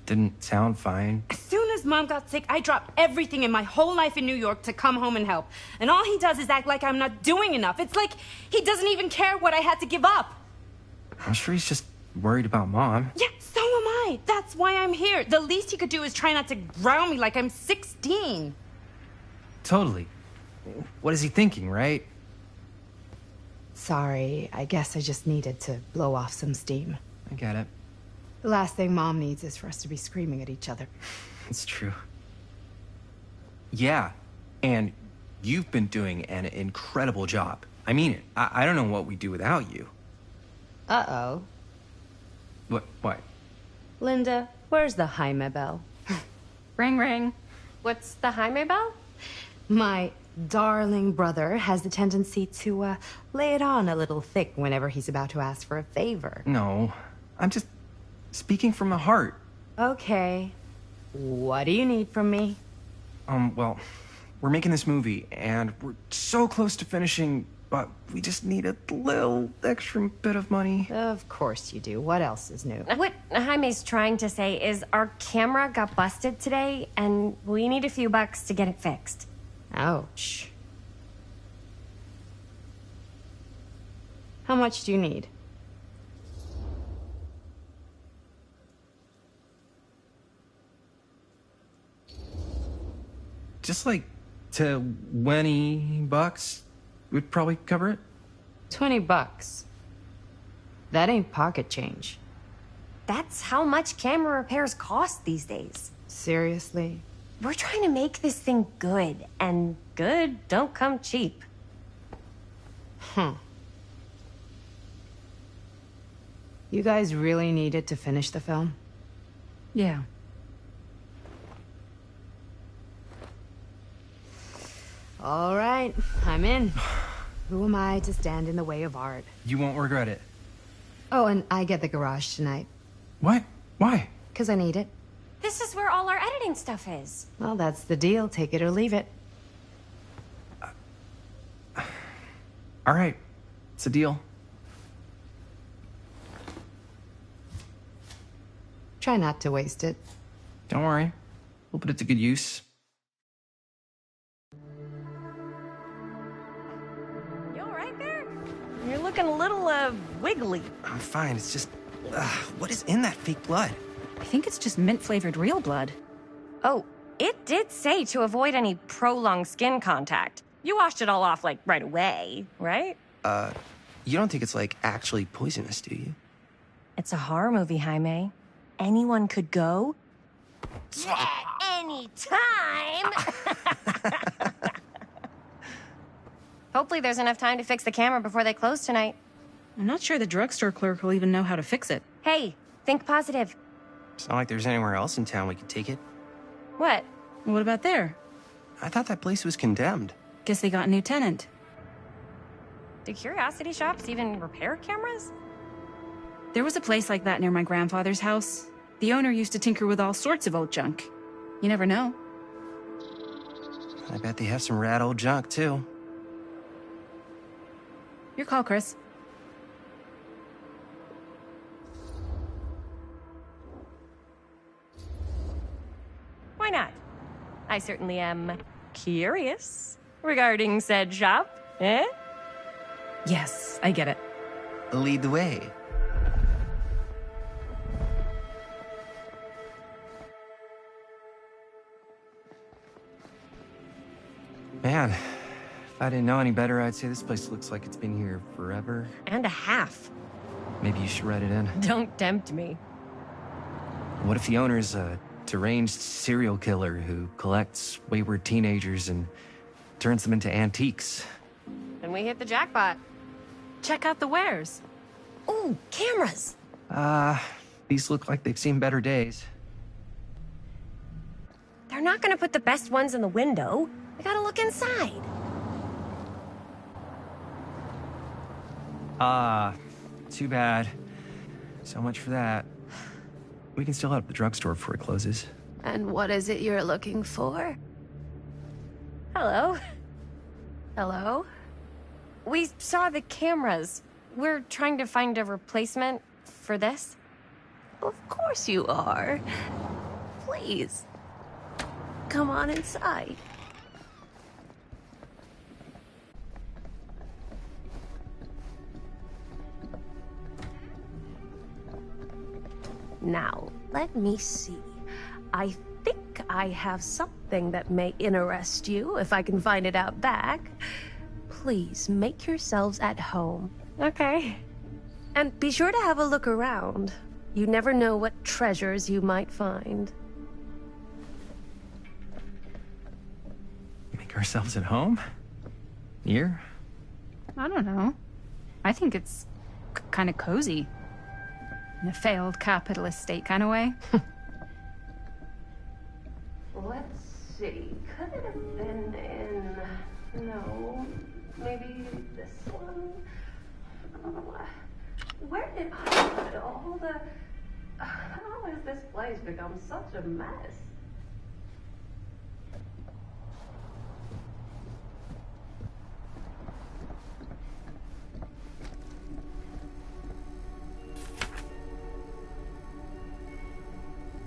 Didn't sound fine. As soon as Mom got sick, I dropped everything in my whole life in New York to come home and help. And all he does is act like I'm not doing enough. It's like he doesn't even care what I had to give up. I'm sure he's just worried about Mom. Yeah, so am I. That's why I'm here. The least he could do is try not to ground me like I'm 16. Totally. What is he thinking, right? Sorry, I guess I just needed to blow off some steam. I get it. The last thing Mom needs is for us to be screaming at each other. It's true. Yeah, and you've been doing an incredible job. I mean it. I don't know what we'd do without you. Uh-oh. What? Linda, where's the Jaime bell? Ring, ring. What's the Jaime bell? My darling brother has the tendency to lay it on a little thick whenever he's about to ask for a favor. No, I'm just speaking from the heart. Okay. What do you need from me? Well, we're making this movie, and we're so close to finishing, but we just need a little extra bit of money. Of course you do. What else is new? What Jaime's trying to say is our camera got busted today, and we need a few bucks to get it fixed. Ouch. How much do you need? Just like $20 would probably cover it. $20. That ain't pocket change. That's how much camera repairs cost these days. Seriously? We're trying to make this thing good, and good don't come cheap. You guys really need it to finish the film? Yeah. All right, I'm in. Who am I to stand in the way of art? You won't regret it. Oh, and I get the garage tonight. What? Why? 'Cause I need it. This is where all our editing stuff is. Well, that's the deal. Take it or leave it. All right, it's a deal. Try not to waste it. Don't worry. We'll put it to good use. You all right there? You're looking a little, wiggly. I'm fine. It's just... what is in that fake blood? I think it's just mint-flavored real blood. Oh, it did say to avoid any prolonged skin contact. You washed it all off, like, right away, right? You don't think it's, like, actually poisonous, do you? It's a horror movie, Jaime. Anyone could go. Yeah, anytime! Hopefully there's enough time to fix the camera before they close tonight. I'm not sure the drugstore clerk will even know how to fix it. Hey, think positive. It's not like there's anywhere else in town we could take it. What? What about there? I thought that place was condemned. Guess they got a new tenant. Do curiosity shops even repair cameras? There was a place like that near my grandfather's house. The owner used to tinker with all sorts of old junk. You never know. I bet they have some rad old junk, too. Your call, Chris. Why not? I certainly am curious regarding said shop, eh? Yes, I get it. Lead the way. Man, if I didn't know any better, I'd say this place looks like it's been here forever. And a half. Maybe you should write it in. Don't tempt me. What if the owner's a deranged serial killer who collects wayward teenagers and turns them into antiques? Then we hit the jackpot. Check out the wares. Ooh, cameras. These look like they've seen better days. They're not gonna put the best ones in the window. We gotta look inside. Too bad. So much for that. We can still hit up the drugstore before it closes. And what is it you're looking for? Hello. Hello? We saw the cameras. We're trying to find a replacement for this. Of course you are. Please. Come on inside. Now, let me see. I think I have something that may interest you, if I can find it out back. Please make yourselves at home. Okay. And be sure to have a look around. You never know what treasures you might find. Make ourselves at home? Here? I don't know. I think it's kind of cozy. In a failed capitalist state kind of way. Let's see. Could it have been in... No. Maybe this one? Where did I put all the... How has this place become such a mess?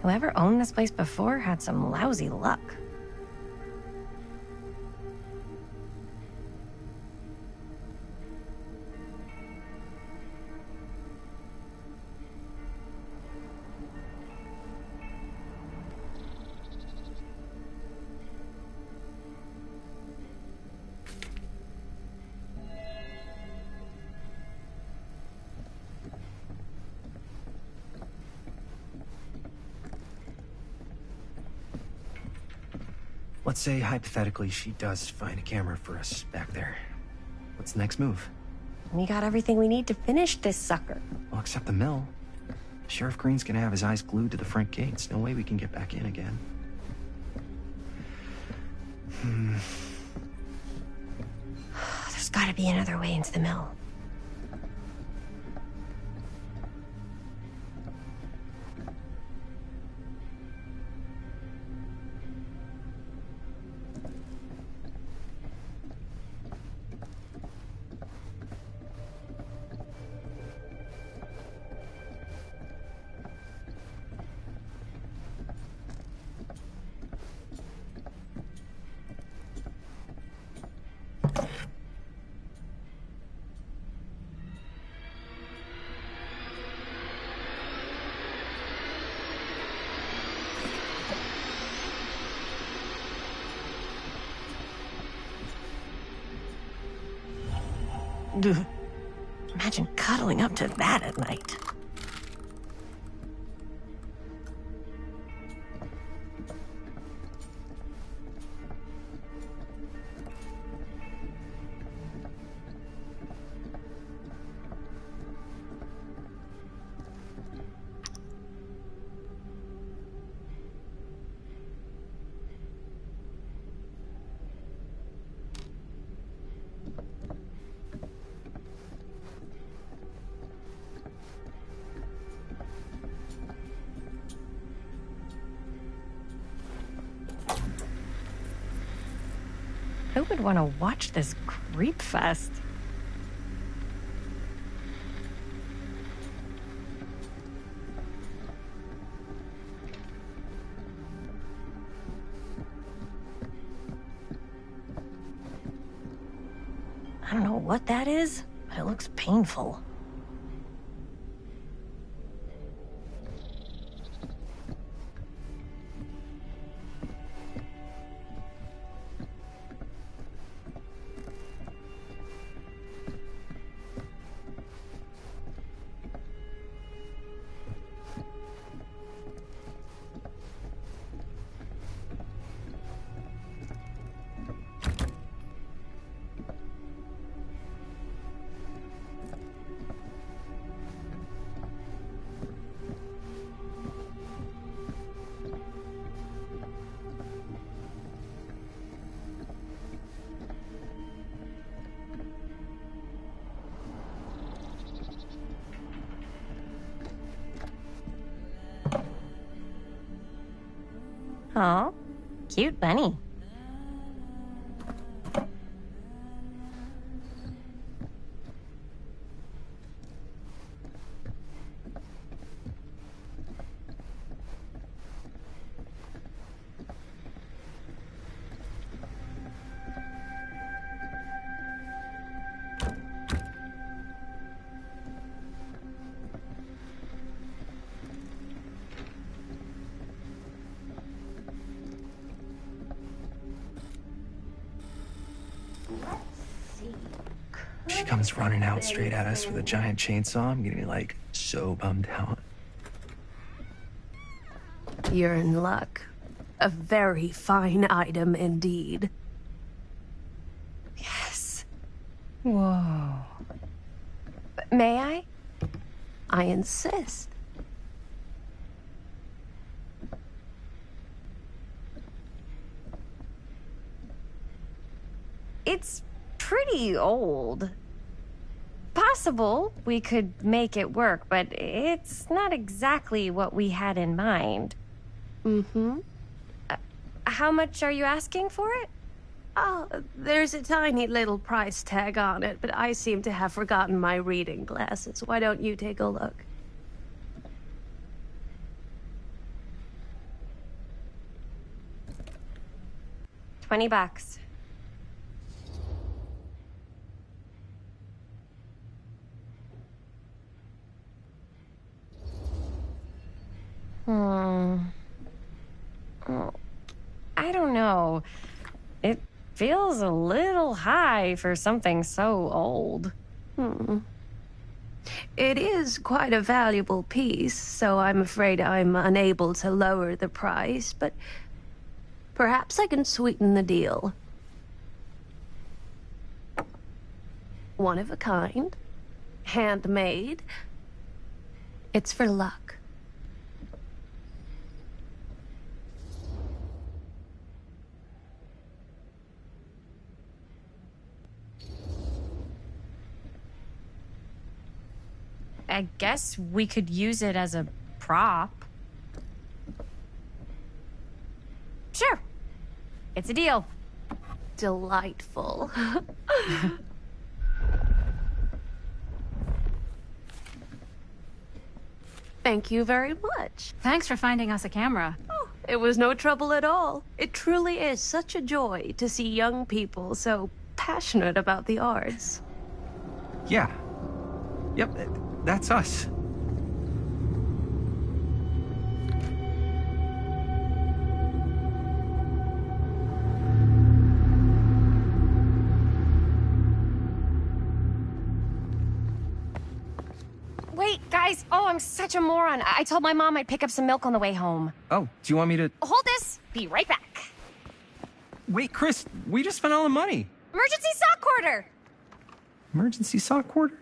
Whoever owned this place before had some lousy luck. Let's say, hypothetically, she does find a camera for us back there. What's the next move? We got everything we need to finish this sucker. Well, except the mill. Sheriff Green's gonna have his eyes glued to the front gates. No way we can get back in again. There's gotta be another way into the mill. Imagine cuddling up to that at night. Who would want to watch this creep fest? I don't know what that is, but it looks painful. Oh, cute bunny. She comes running out straight at us with a giant chainsaw. I'm gonna be like so bummed out. You're in luck. A very fine item indeed. Yes. Whoa. May I? I insist. It's pretty old. Possible we could make it work, but it's not exactly what we had in mind. Mm-hmm. How much are you asking for it? Oh, there's a tiny little price tag on it, but I seem to have forgotten my reading glasses. Why don't you take a look? $20. Oh, I don't know. It feels a little high for something so old. It is quite a valuable piece, so I'm afraid I'm unable to lower the price, but perhaps I can sweeten the deal. One of a kind, handmade. It's for luck. I guess we could use it as a prop. Sure. It's a deal. Delightful. Thank you very much. Thanks for finding us a camera. Oh, it was no trouble at all. It truly is such a joy to see young people so passionate about the arts. Yeah. Yep, that's us. Wait, guys. Oh, I'm such a moron. I told my mom I'd pick up some milk on the way home. Oh, do you want me to... Hold this. Be right back. Wait, Chris, we just spent all the money. Emergency sock order. Emergency sock order?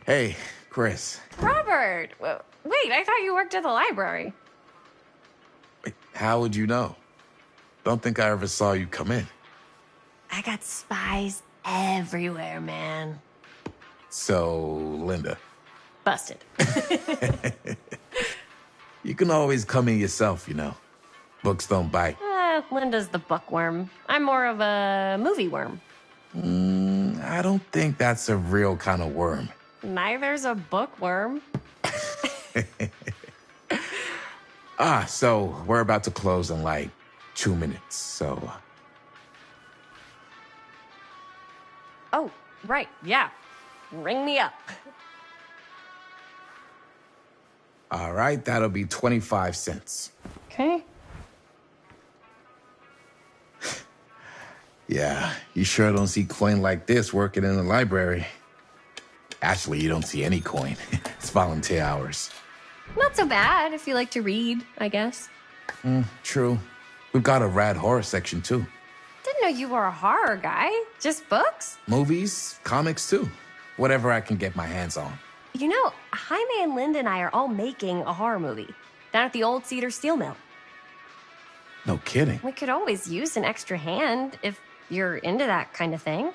Hey, Chris. Robert! Wait, I thought you worked at the library. How would you know? Don't think I ever saw you come in. I got spies everywhere, man. So, Linda. Busted. You can always come in yourself, you know. Books don't bite. Linda's the bookworm. I'm more of a movie worm. I don't think that's a real kind of worm. Neither's a bookworm. So we're about to close in like 2 minutes, so... Oh, right, yeah. Ring me up. All right, that'll be 25 cents. Okay. Yeah, you sure don't see coin like this working in the library. Actually, you don't see any coin. It's volunteer hours. Not so bad if you like to read, I guess. True. We've got a rad horror section, too. Didn't know you were a horror guy. Just books? Movies, comics, too. Whatever I can get my hands on. You know, Jaime and Linda and I are all making a horror movie down at the old Cedar Steel Mill. No kidding. We could always use an extra hand if you're into that kind of thing.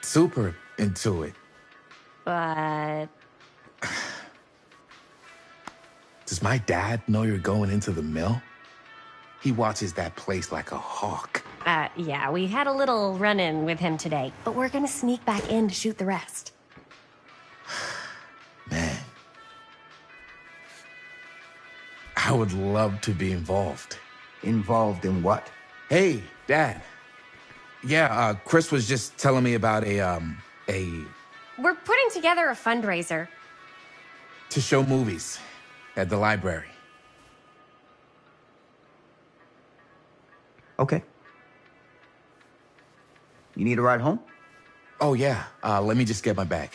Super into it. But... Does my dad know you're going into the mill? He watches that place like a hawk. Yeah, we had a little run-in with him today, but we're gonna sneak back in to shoot the rest. Man. I would love to be involved. Involved in what? Hey, Dad. Yeah, Chris was just telling me about We're putting together a fundraiser. to show movies at the library. Okay. You need a ride home? Oh, yeah. Let me just get my bag.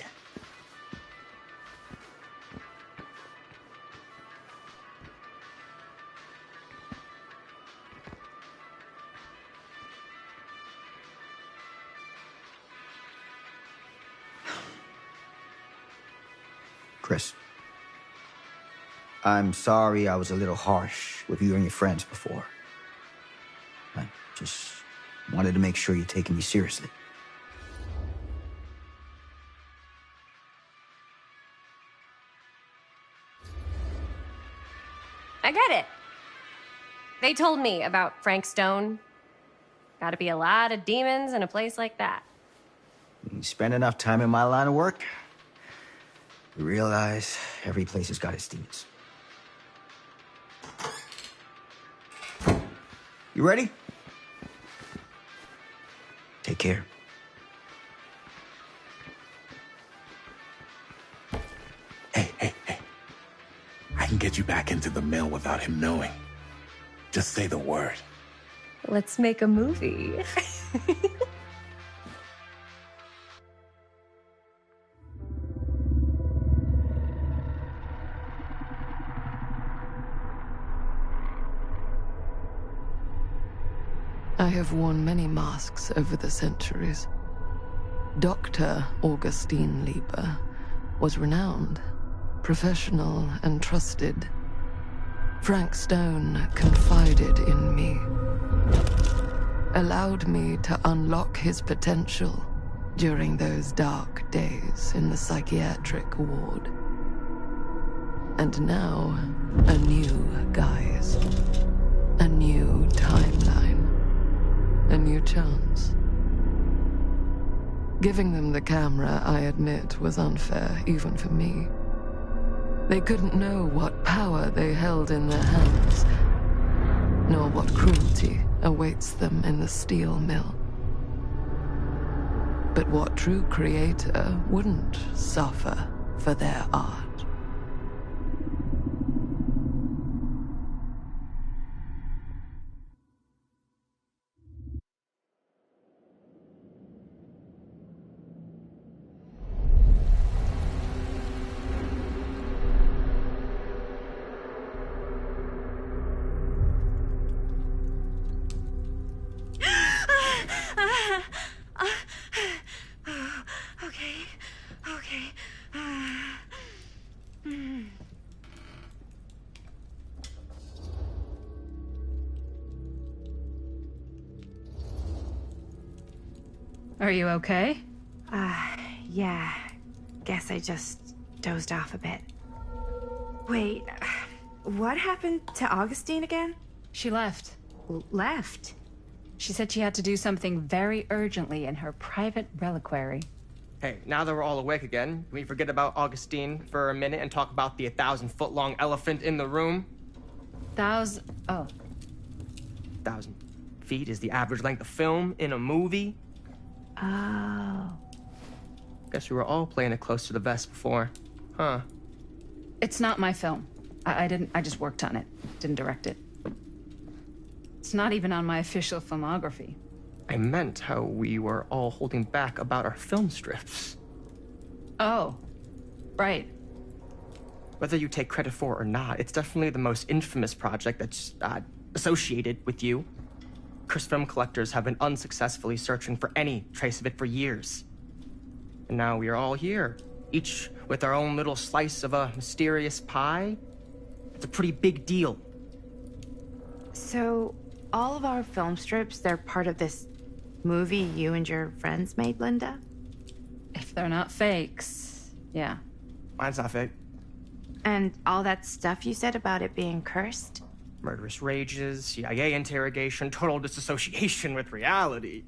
Chris, I'm sorry I was a little harsh with you and your friends before. I just wanted to make sure you're taking me seriously. I get it. They told me about Frank Stone. Gotta be a lot of demons in a place like that. You spend enough time in my line of work, you realize every place has got its demons. You ready? Take care. Hey. I can get you back into the mill without him knowing. Just say the word. Let's make a movie. I have worn many masks over the centuries. Dr. Augustine Lieber was renowned, professional, and trusted. Frank Stone confided in me, allowed me to unlock his potential during those dark days in the psychiatric ward. And now, a new guise, a new timeline. A new chance. Giving them the camera, I admit, was unfair, even for me. They couldn't know what power they held in their hands, nor what cruelty awaits them in the steel mill. But what true creator wouldn't suffer for their art? Okay. Are you okay? Yeah. Guess I just dozed off a bit. Wait, what happened to Augustine again? She left. Left? She said she had to do something very urgently in her private reliquary. Hey, now that we're all awake again, can we forget about Augustine for a minute and talk about the 1,000-foot-long elephant in the room? 1,000 feet is the average length of film in a movie. Oh. Guess we were all playing it close to the vest before. Huh. It's not my film. I just worked on it. Didn't direct it. It's not even on my official filmography. I meant how we were all holding back about our film strips. Oh. Right. Whether you take credit for it or not, it's definitely the most infamous project that's associated with you. Cursed film collectors have been unsuccessfully searching for any trace of it for years. And now we are all here, each with our own little slice of a mysterious pie. It's a pretty big deal. So, all of our film strips, they're part of this movie you and your friends made, Linda? If they're not fakes, yeah. Mine's not fake. And all that stuff you said about it being cursed? Murderous rages, CIA interrogation, total disassociation with reality.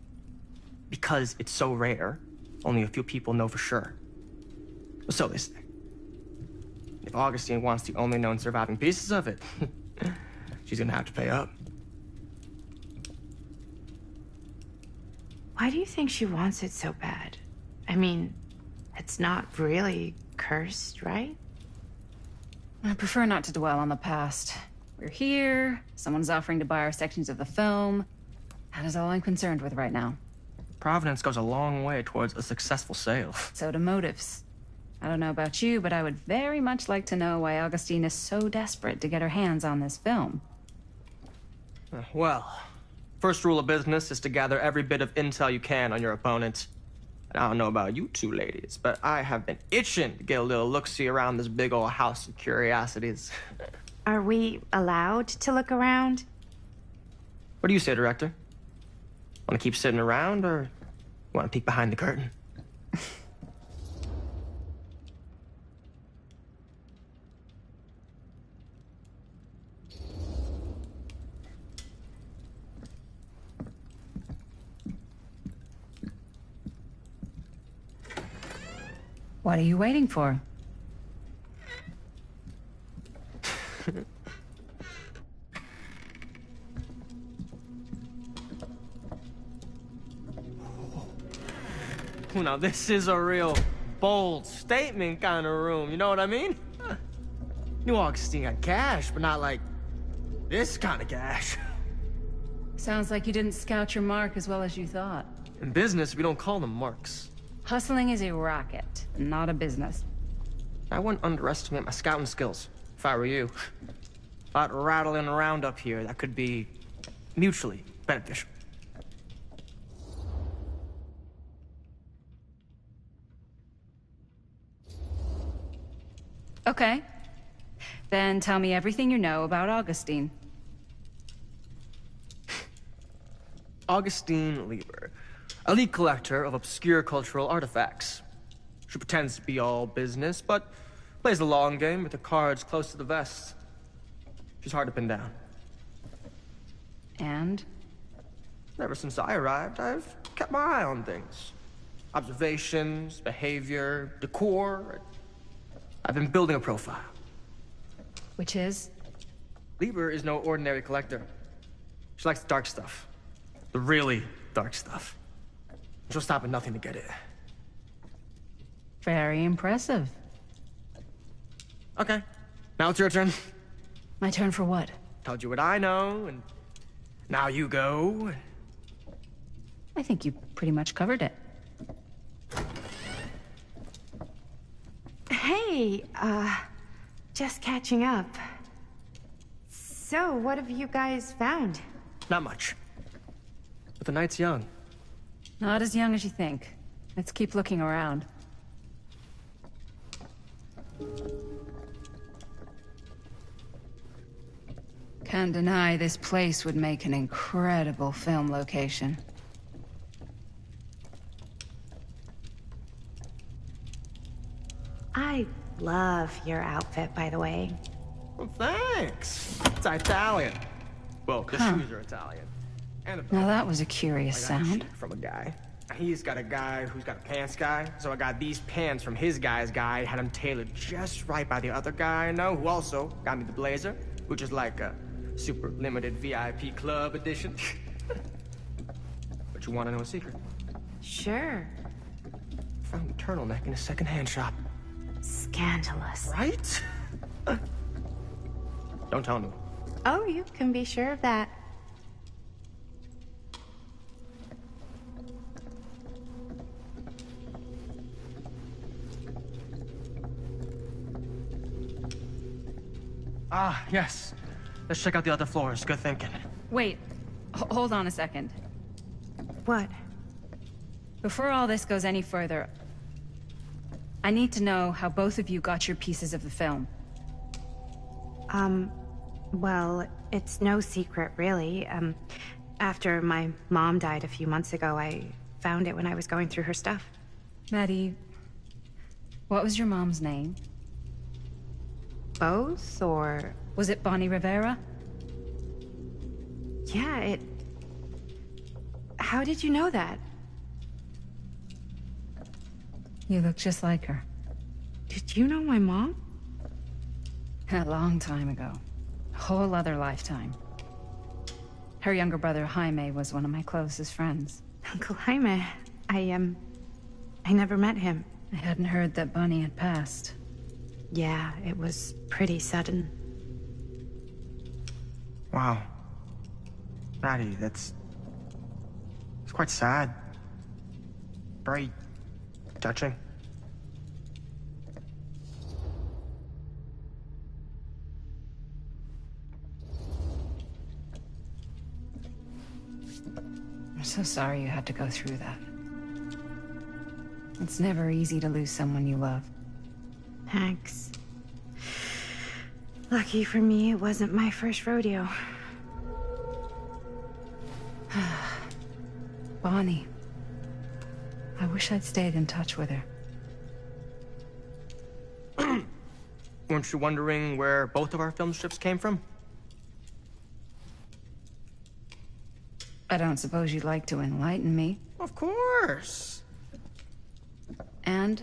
Because it's so rare, only a few people know for sure. So they say. If Augustine wants the only known surviving pieces of it, she's gonna have to pay up. Why do you think she wants it so bad? I mean, it's not really cursed, right? I prefer not to dwell on the past. We're here, someone's offering to buy our sections of the film. That is all I'm concerned with right now. Providence goes a long way towards a successful sale. So do motives. I don't know about you, but I would very much like to know why Augustine is so desperate to get her hands on this film. Well, first rule of business is to gather every bit of intel you can on your opponent. And I don't know about you two ladies, but I have been itching to get a little look-see around this big old house of curiosities. Are we allowed to look around? What do you say, Director? Want to keep sitting around, or want to peek behind the curtain? What are you waiting for? Now, this is a real bold statement kind of room, you know what I mean? New Augustine got cash, but not like this kind of cash. Sounds like you didn't scout your mark as well as you thought. In business, we don't call them marks. Hustling is a racket, not a business. I wouldn't underestimate my scouting skills, if I were you. A lot rattling around up here that could be mutually beneficial. Okay. Then tell me everything you know about Augustine. Augustine Lieber, elite collector of obscure cultural artifacts. She pretends to be all business, but plays the long game with the cards close to the vest. She's hard to pin down. And? Ever since I arrived, I've kept my eye on things. Observations, behavior, decor. I've been building a profile. Which is? Lieber is no ordinary collector. She likes the dark stuff. The really dark stuff. She'll stop at nothing to get it. Very impressive. Okay, now it's your turn. My turn for what? Told you what I know, and now you go. I think you pretty much covered it. Hey, just catching up. So, what have you guys found? Not much. But the night's young. Not as young as you think. Let's keep looking around. Can't deny this place would make an incredible film location. I love your outfit, by the way. Well, thanks. It's Italian. Well, the shoes are Italian. And the Now that was a curious I got a sound. sheet from a guy. He's got a guy who's got a pants guy, so I got these pants from his guy's guy, had them tailored just right by the other guy I know, who also got me the blazer, which is like a super limited VIP club edition. But you want to know a secret? Sure. Found a turtleneck in a secondhand shop. Scandalous. Right? Don't tell anyone. Oh, you can be sure of that. Ah, yes. Let's check out the other floors. Good thinking. Wait, hold on a second. What? Before all this goes any further, I need to know how both of you got your pieces of the film. Well, it's no secret, really. After my mom died a few months ago, I found it when I was going through her stuff. Maddie, what was your mom's name? Both, or... Was it Bonnie Rivera? Yeah, How did you know that? You look just like her. Did you know my mom? A long time ago. A whole other lifetime. Her younger brother, Jaime, was one of my closest friends. Uncle Jaime, I never met him. I hadn't heard that Bonnie had passed. Yeah, it was pretty sudden. Wow. Maddie, it's quite sad. Very touching. I'm so sorry you had to go through that. It's never easy to lose someone you love. Thanks. Lucky for me, it wasn't my first rodeo. Bonnie. I wish I'd stayed in touch with her. Weren't you wondering where both of our film strips came from? I don't suppose you'd like to enlighten me. Of course. And?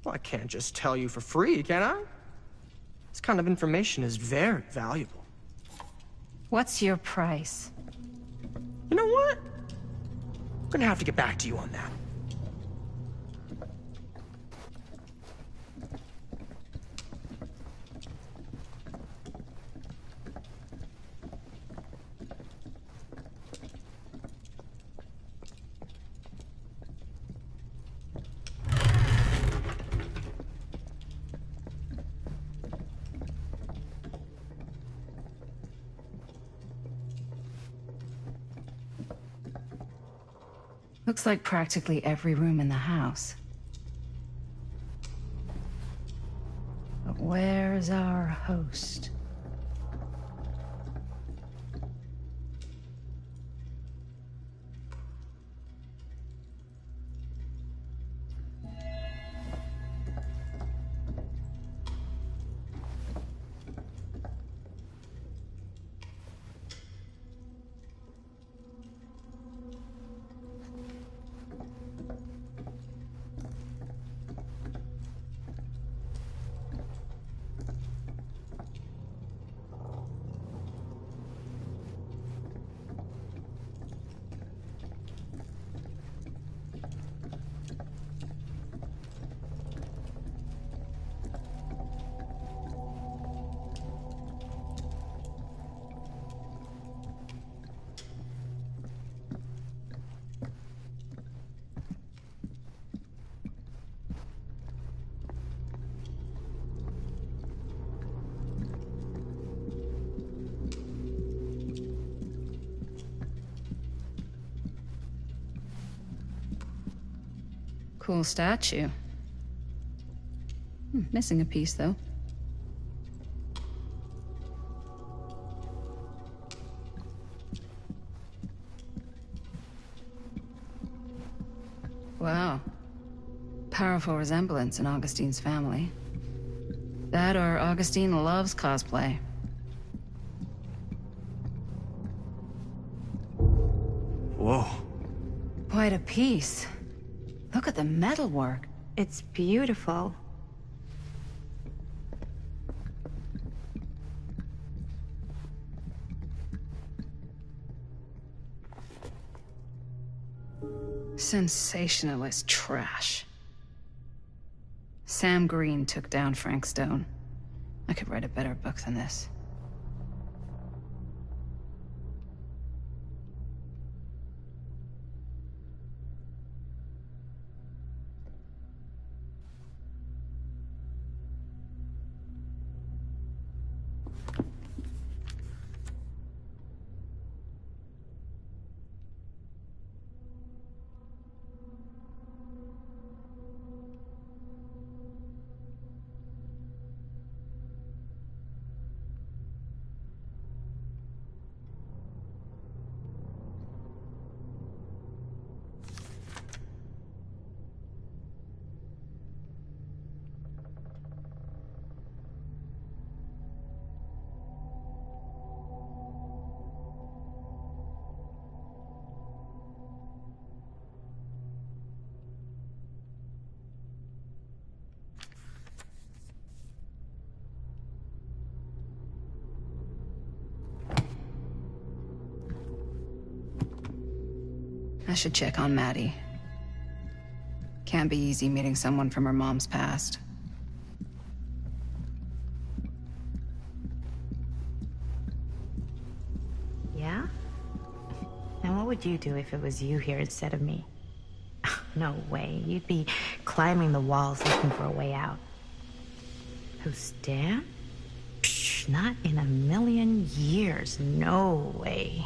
Well, I can't just tell you for free, can I? This kind of information is very valuable. What's your price? You know what? I'm gonna have to get back to you on that. Looks like practically every room in the house. But where's our host? Cool statue. Missing a piece, though. Wow. powerful resemblance in Augustine's family. That or Augustine loves cosplay. Whoa. Quite a piece. Look at the metalwork. It's beautiful. Sensationalist trash. Sam Green took down Frank Stone. I could write a better book than this. I should check on Maddie. Can't be easy meeting someone from her mom's past. Yeah? And what would you do if it was you here instead of me? No way. You'd be climbing the walls looking for a way out. Who, Stan? Psh, not in a million years. No way.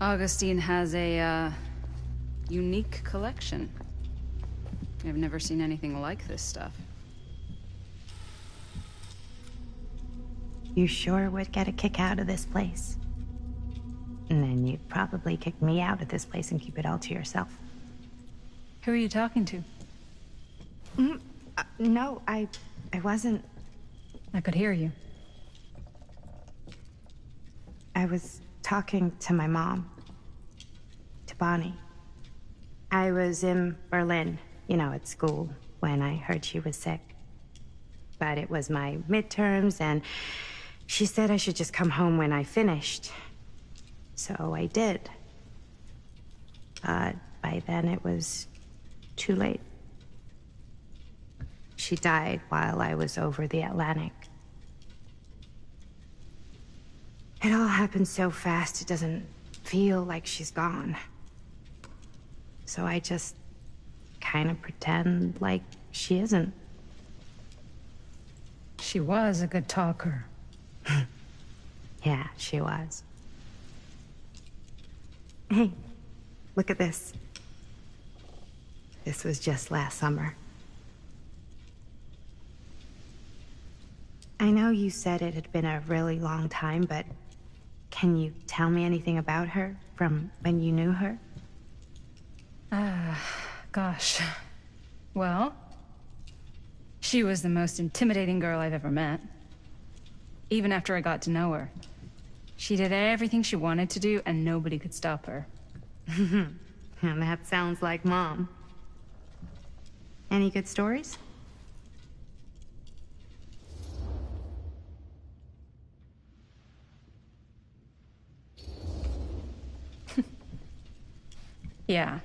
Augustine has a, unique collection. I've never seen anything like this stuff. You sure would get a kick out of this place. And then you'd probably kick me out of this place and keep it all to yourself. Who are you talking to? No, I wasn't. I could hear you. I was talking to my mom. To Bonnie. I was in Berlin, at school, when I heard she was sick. But it was my midterms, and she said I should just come home when I finished. So I did. But by then it was too late. She died while I was over the Atlantic. It all happened so fast, it doesn't feel like she's gone. So I just kind of pretend like she isn't. She was a good talker. Yeah, she was. Hey, look at this. This was just last summer. I know you said it had been a really long time, but can you tell me anything about her from when you knew her? Gosh. Well, she was the most intimidating girl I've ever met. Even after I got to know her. She did everything she wanted to do, and nobody could stop her. And that sounds like Mom. Any good stories? Yeah.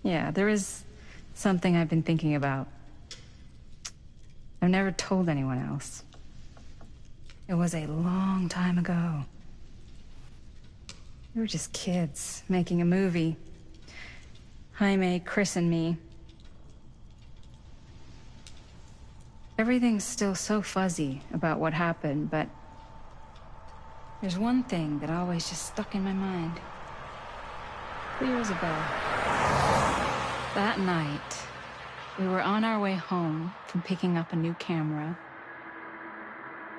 Yeah, there is something I've been thinking about. I've never told anyone else. It was a long time ago. We were just kids making a movie. Jaime, Chris, and me. Everything's still so fuzzy about what happened, but there's one thing that always just stuck in my mind. Clear as a bell. That night, we were on our way home from picking up a new camera.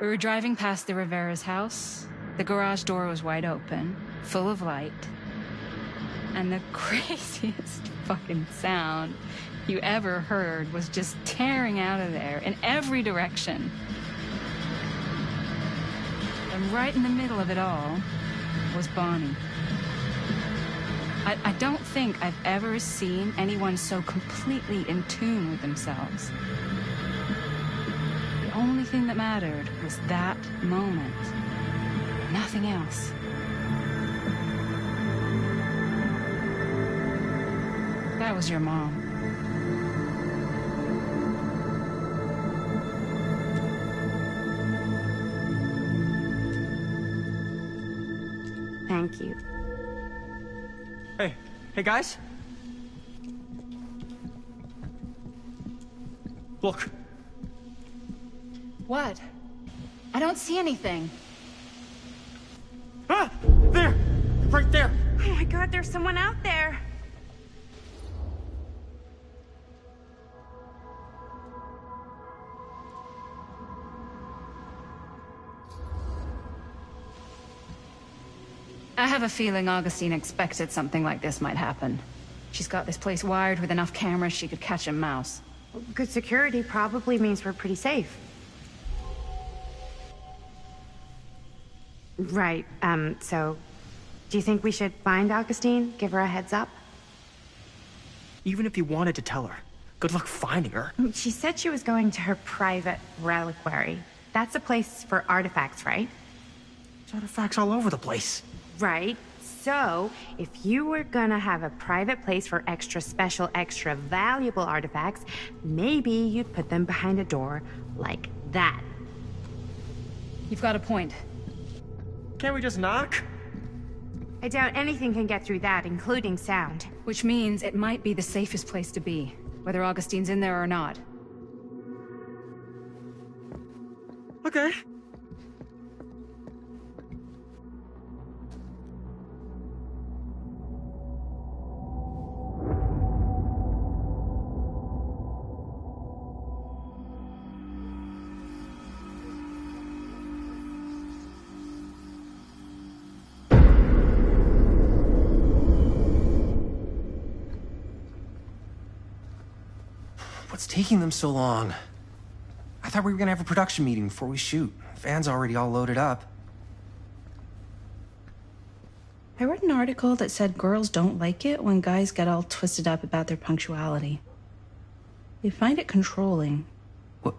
We were driving past the Rivera's house. The garage door was wide open, full of light. And the craziest fucking sound you ever heard was just tearing out of there in every direction. And right in the middle of it all was Bonnie. I don't think I've ever seen anyone so completely in tune with themselves. The only thing that mattered was that moment. Nothing else. That was your mom. Thank you. Hey guys. Look. What? I don't see anything. Ah! There! Right there! Oh my god, there's someone out there. I have a feeling Augustine expected something like this might happen. She's got this place wired with enough cameras she could catch a mouse. Good security probably means we're pretty safe. Right, so... Do you think we should find Augustine? Give her a heads up? Even if you wanted to tell her, good luck finding her. She said she was going to her private reliquary. That's a place for artifacts, right? There's artifacts all over the place. Right. So, if you were gonna have a private place for extra special, extra valuable artifacts, maybe you'd put them behind a door like that. You've got a point. Can't we just knock? I doubt anything can get through that, including sound. Which means it might be the safest place to be, whether Augustine's in there or not. Okay. What's taking them so long? I thought we were gonna have a production meeting before we shoot. Van's already all loaded up. I read an article that said girls don't like it when guys get all twisted up about their punctuality. They find it controlling. What?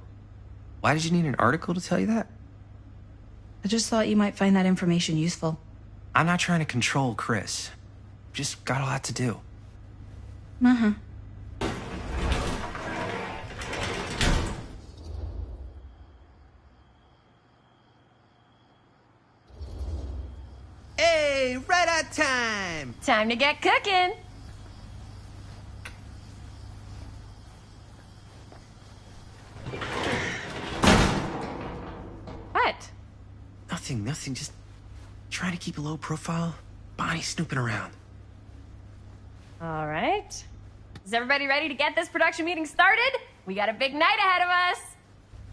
Why did you need an article to tell you that? I just thought you might find that information useful. I'm not trying to control Chris. Just got a lot to do. Uh-huh. Hey, right on time! Time to get cooking. What? Nothing. Just trying to keep a low profile. Bonnie snooping around. All right. Is everybody ready to get this production meeting started? We got a big night ahead of us.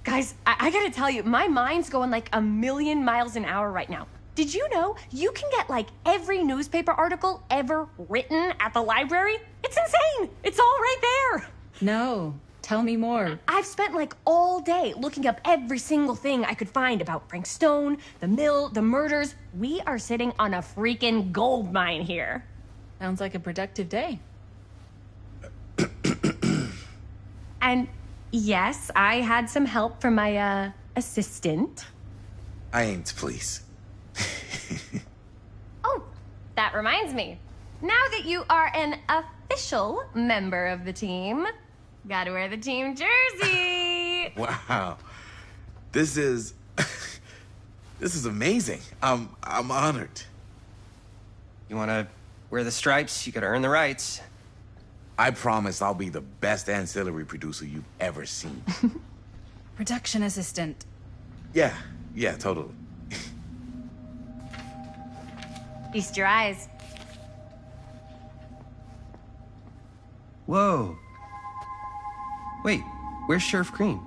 Guys, I gotta tell you, my mind's going like a million miles an hour right now. Did you know you can get like every newspaper article ever written at the library? It's insane. It's all right there. No. Tell me more. I've spent like all day looking up every single thing I could find about Frank Stone, the mill, the murders. We are sitting on a freaking gold mine here. Sounds like a productive day. And yes, I had some help from my assistant. I aim to please. Oh, that reminds me. Now that you are an official member of the team, gotta wear the team jersey. Wow. This is This is amazing. I'm honored. You want to wear the stripes? You got to earn the rights. I promise I'll be the best ancillary producer you've ever seen. Production assistant. Yeah, totally. Feast your eyes. Whoa. Wait, where's Sheriff Green?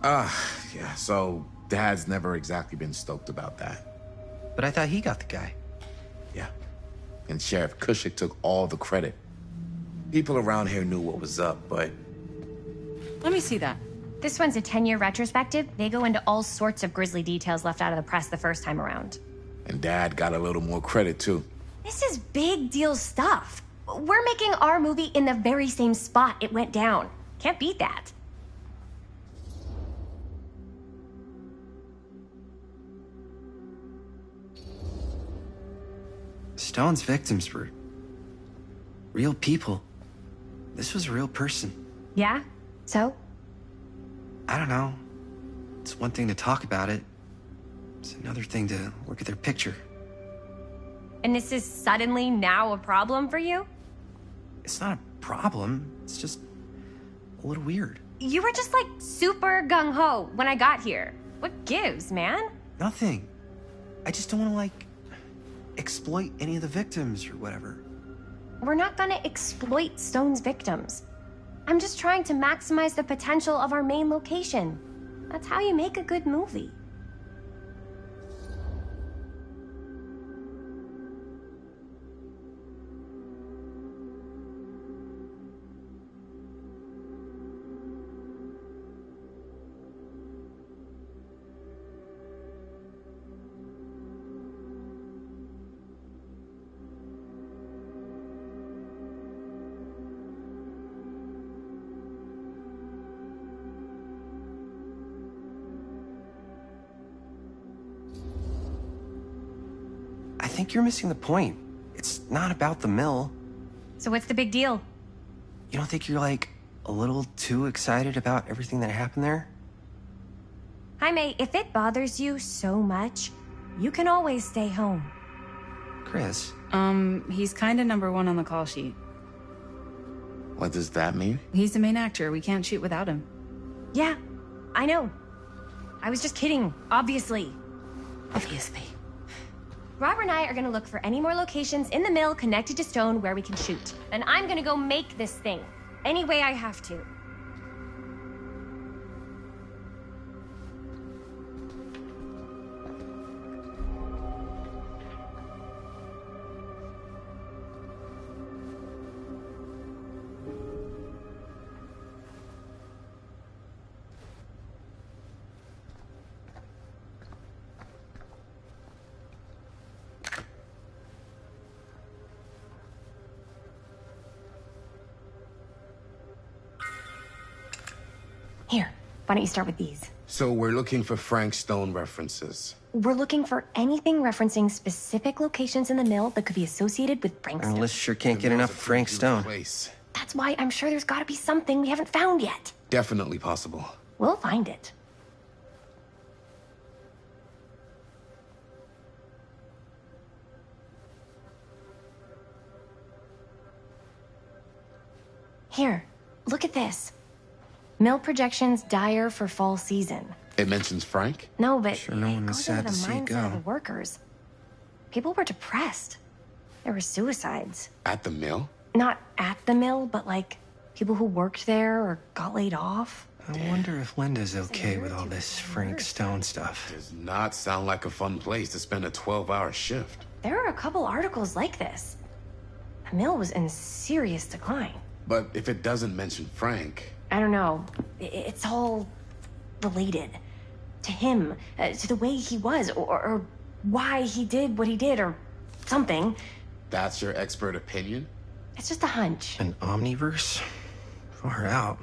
Yeah, so Dad's never exactly been stoked about that. But I thought he got the guy. Yeah. And Sheriff Cushik took all the credit. People around here knew what was up, but... Let me see that. This one's a 10-year retrospective. They go into all sorts of grisly details left out of the press the first time around. And Dad got a little more credit, too. This is big deal stuff. We're making our movie in the very same spot it went down. Can't beat that. Stone's victims were real people. This was a real person. Yeah? So? I don't know. It's one thing to talk about it. It's another thing to look at their picture. And this is suddenly now a problem for you? It's not a problem. It's just a little weird. You were just like super gung-ho when I got here. What gives, man? Nothing. I just don't want to, like, exploit any of the victims or whatever. We're not gonna exploit Stone's victims. I'm just trying to maximize the potential of our main location. That's how you make a good movie. I think you're missing the point. It's not about the mill. So what's the big deal? You don't think you're, like, a little too excited about everything that happened there? Jaime, if it bothers you so much, you can always stay home. Chris? He's kinda #1 on the call sheet. What does that mean? He's the main actor. We can't shoot without him. Yeah, I know. I was just kidding, obviously. Obviously. Robert and I are gonna look for any more locations in the mill connected to Stone where we can shoot. And I'm gonna go make this thing, any way I have to. Here, why don't you start with these? So we're looking for Frank Stone references. We're looking for anything referencing specific locations in the mill that could be associated with Frank Our Stone. list sure can't get enough of Frank Stone. That's why I'm sure there's gotta be something we haven't found yet. Definitely possible. We'll find it. Here, look at this. Mill projections dire for fall season. It mentions Frank? No, but Sure, no one was goes into sad the to see it mindset of go. the workers. People were depressed. There were suicides. At the mill? Not at the mill, but like people who worked there or got laid off. I wonder if Linda's okay with all this Frank Stone stuff. Does not sound like a fun place to spend a 12-hour shift. There are a couple articles like this. The mill was in serious decline. But if it doesn't mention Frank... I don't know. It's all related. To him, to the way he was, or why he did what he did, or something. That's your expert opinion? It's just a hunch. An omniverse? Far out.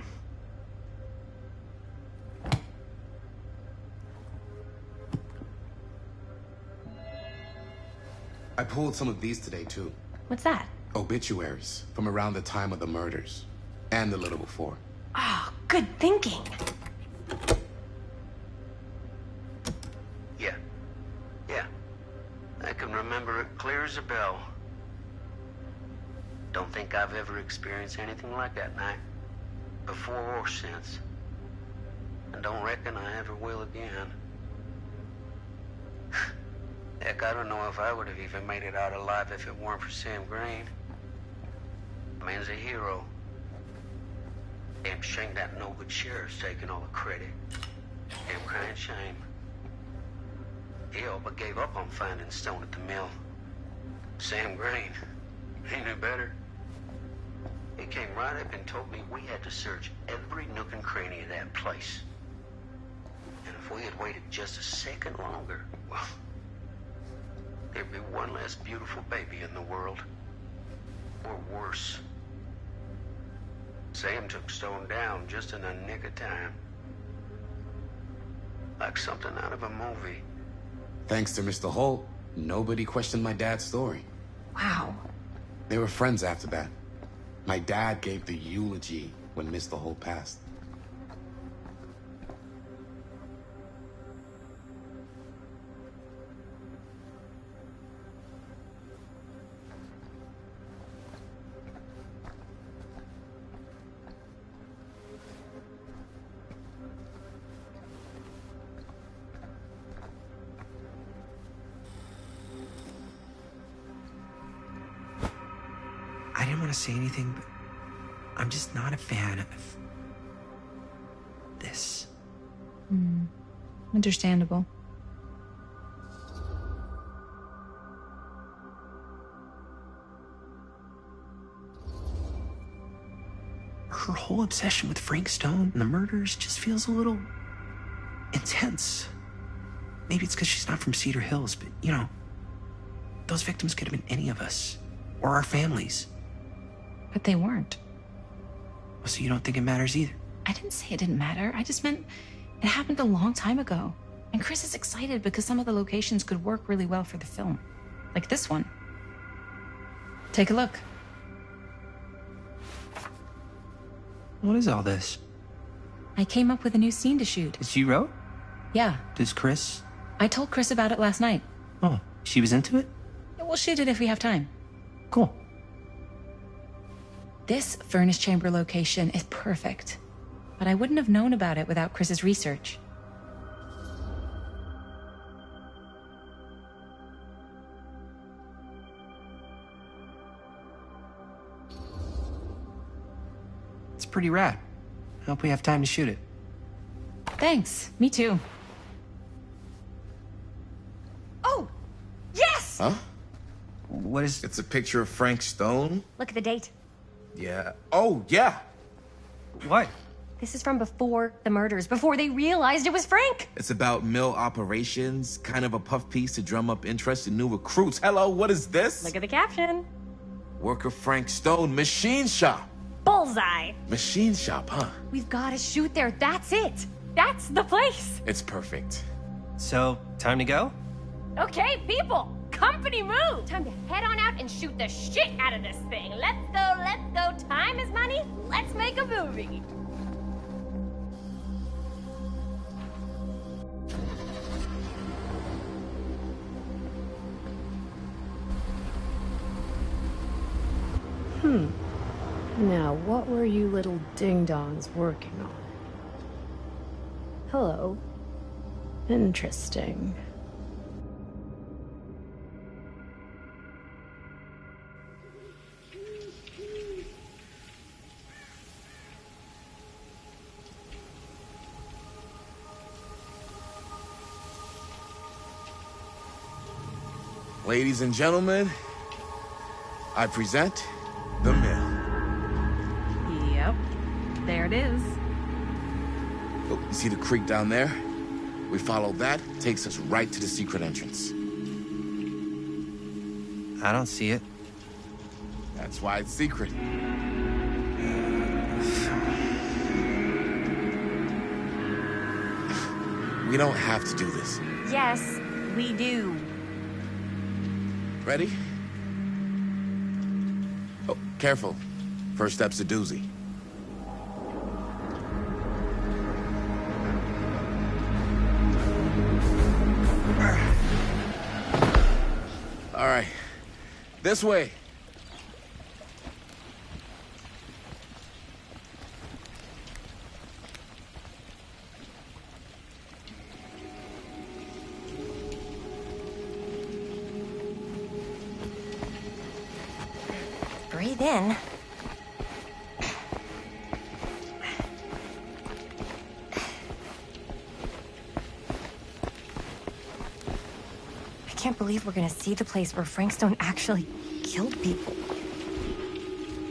I pulled some of these today, too. What's that? Obituaries from around the time of the murders. And a little before. Oh, good thinking. Yeah. rings a bell. Don't think I've ever experienced anything like that night, before or since. And don't reckon I ever will again. Heck, I don't know if I would have even made it out alive if it weren't for Sam Green. Man's a hero. Damn shame that no good sheriff's taking all the credit. Damn crying shame. He all but gave up on finding Stone at the mill. Sam Green, he knew better. He came right up and told me we had to search every nook and cranny of that place. And if we had waited just a second longer, well, there'd be one less beautiful baby in the world. Or worse. Sam took Stone down just in the nick of time. Like something out of a movie. Thanks to Mr. Holt, nobody questioned my dad's story. Wow. They were friends after that. My dad gave the eulogy when Mr. Holt passed. I didn't want to say anything, but I'm just not a fan of this. Understandable. Her whole obsession with Frank Stone and the murders just feels a little intense. Maybe it's because she's not from Cedar Hills, but you know, those victims could have been any of us or our families. But they weren't. So you don't think it matters either? I didn't say it didn't matter. I just meant it happened a long time ago. And Chris is excited because some of the locations could work really well for the film. Like this one. Take a look. What is all this? I came up with a new scene to shoot. That you wrote? Yeah. Does Chris? I told Chris about it last night. Oh, she was into it? We'll shoot it if we have time. Cool. This furnace chamber location is perfect. But I wouldn't have known about it without Chris's research. It's pretty rad. I hope we have time to shoot it. Thanks. Me too. Oh! Yes! Huh? What is... It's a picture of Frank Stone? Look at the date. Yeah. Oh, yeah. What? This is from before the murders, before they realized it was Frank. It's about mill operations, kind of a puff piece to drum up interest in new recruits. Hello, what is this? Look at the caption. Worker Frank Stone, machine shop. Bullseye. Machine shop, huh? We've got to shoot there. That's it. That's the place. It's perfect. So, time to go? Okay, people. Company move. Time to head on out and shoot the shit out of this thing. Let's go, let's go. Time is money. Let's make a movie. Now, what were you little ding-dongs working on? Hello. Interesting. Ladies and gentlemen, I present the mill. Yep. There it is. Oh, you see the creek down there? We follow that, takes us right to the secret entrance. I don't see it. That's why it's secret. We don't have to do this. Yes, we do. Ready? Oh, careful. First step's a doozy. All right. This way. Breathe in. I can't believe we're gonna see the place where Frank Stone actually killed people.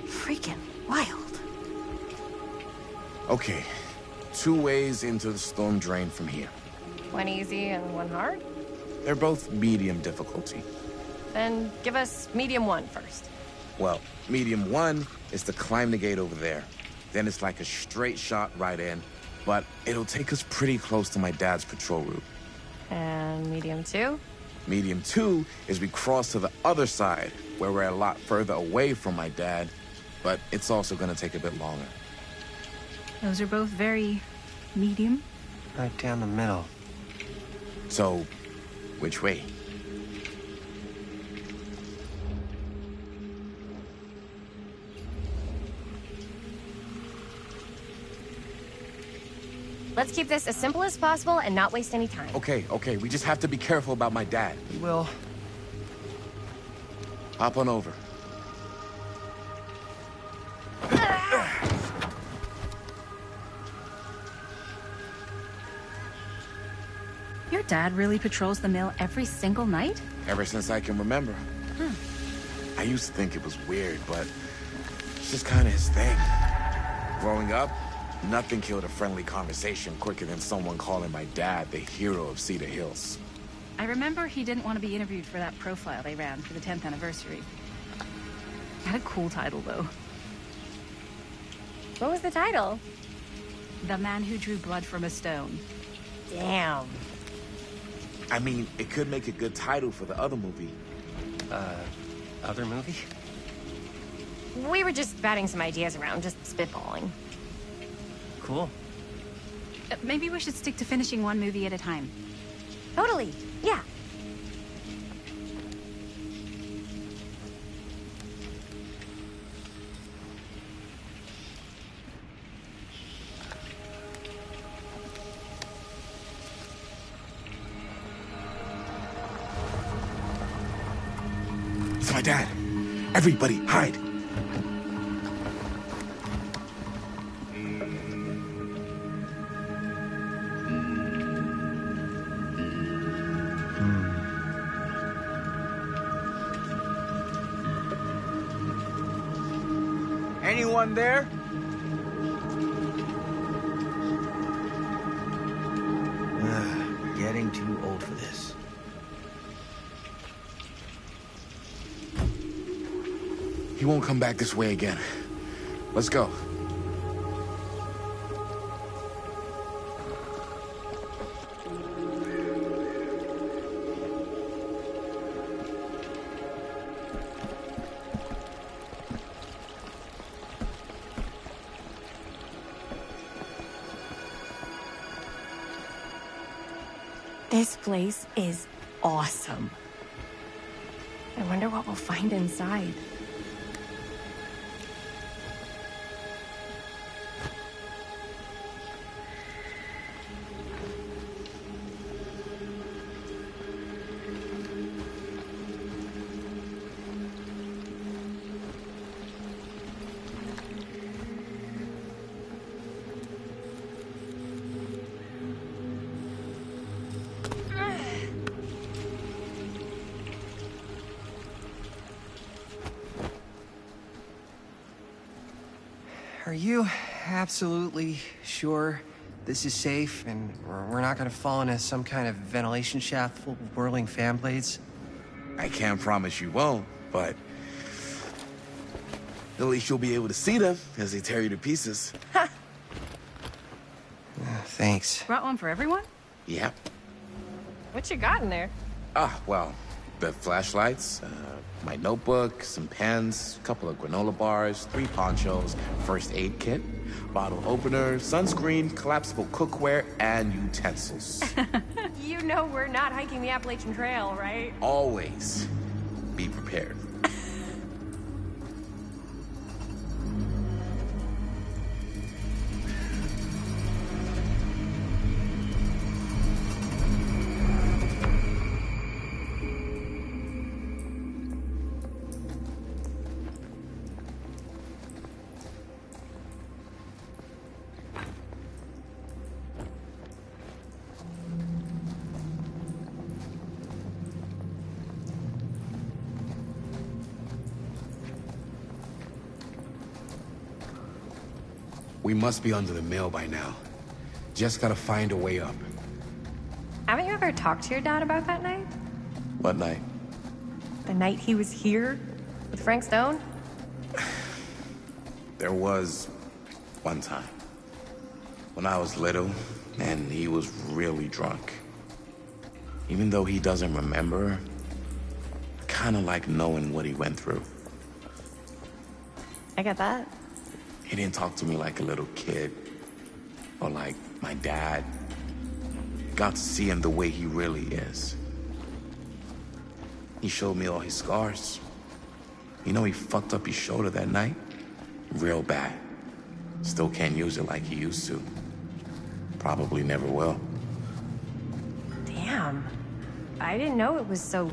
Freaking wild. Okay, 2 ways into the storm drain from here. One easy and one hard? They're both medium difficulty. Then give us medium one first. Well, medium 1 is to climb the gate over there. Then it's like a straight shot right in, but it'll take us pretty close to my dad's patrol route. And medium two? Medium 2 is we cross to the other side, where we're a lot further away from my dad, but it's also gonna take a bit longer. Those are both very medium. Right down the middle. So, which way? Let's keep this as simple as possible and not waste any time. Okay, we just have to be careful about my dad. We will. Hop on over. Your dad really patrols the mill every single night? Ever since I can remember. I used to think it was weird, but it's just kind of his thing. Growing up, nothing killed a friendly conversation quicker than someone calling my dad the hero of Cedar Hills. I remember he didn't want to be interviewed for that profile they ran for the 10th anniversary. Had a cool title, though. What was the title? The Man Who Drew Blood from a Stone. Damn. I mean, it could make a good title for the other movie. Other movie? We were just batting some ideas around, just spitballing. Cool. Maybe we should stick to finishing one movie at a time. Totally, yeah. It's my dad. Everybody, hide. Anyone there? Getting too old for this. He won't come back this way again. Let's go. This place is awesome. I wonder what we'll find inside. Are you absolutely sure this is safe and we're not gonna fall into some kind of ventilation shaft full of whirling fan blades? I can't promise you won't, but at least you'll be able to see them as they tear you to pieces. Thanks. Brought one for everyone? Yep. What you got in there? Well, the flashlights, my notebook, some pens, a couple of granola bars, 3 ponchos, first aid kit, bottle opener, sunscreen, collapsible cookware, and utensils. You know we're not hiking the Appalachian Trail, right? Always be prepared. We must be under the mill by now. Just gotta find a way up. Haven't you ever talked to your dad about that night? What night? The night he was here with Frank Stone? There was one time. When I was little, and he was really drunk. Even though he doesn't remember, I kinda like knowing what he went through. I get that. He didn't talk to me like a little kid, or like my dad. Got to see him the way he really is. He showed me all his scars. You know he fucked up his shoulder that night? Real bad. Still can't use it like he used to. Probably never will. Damn. I didn't know it was so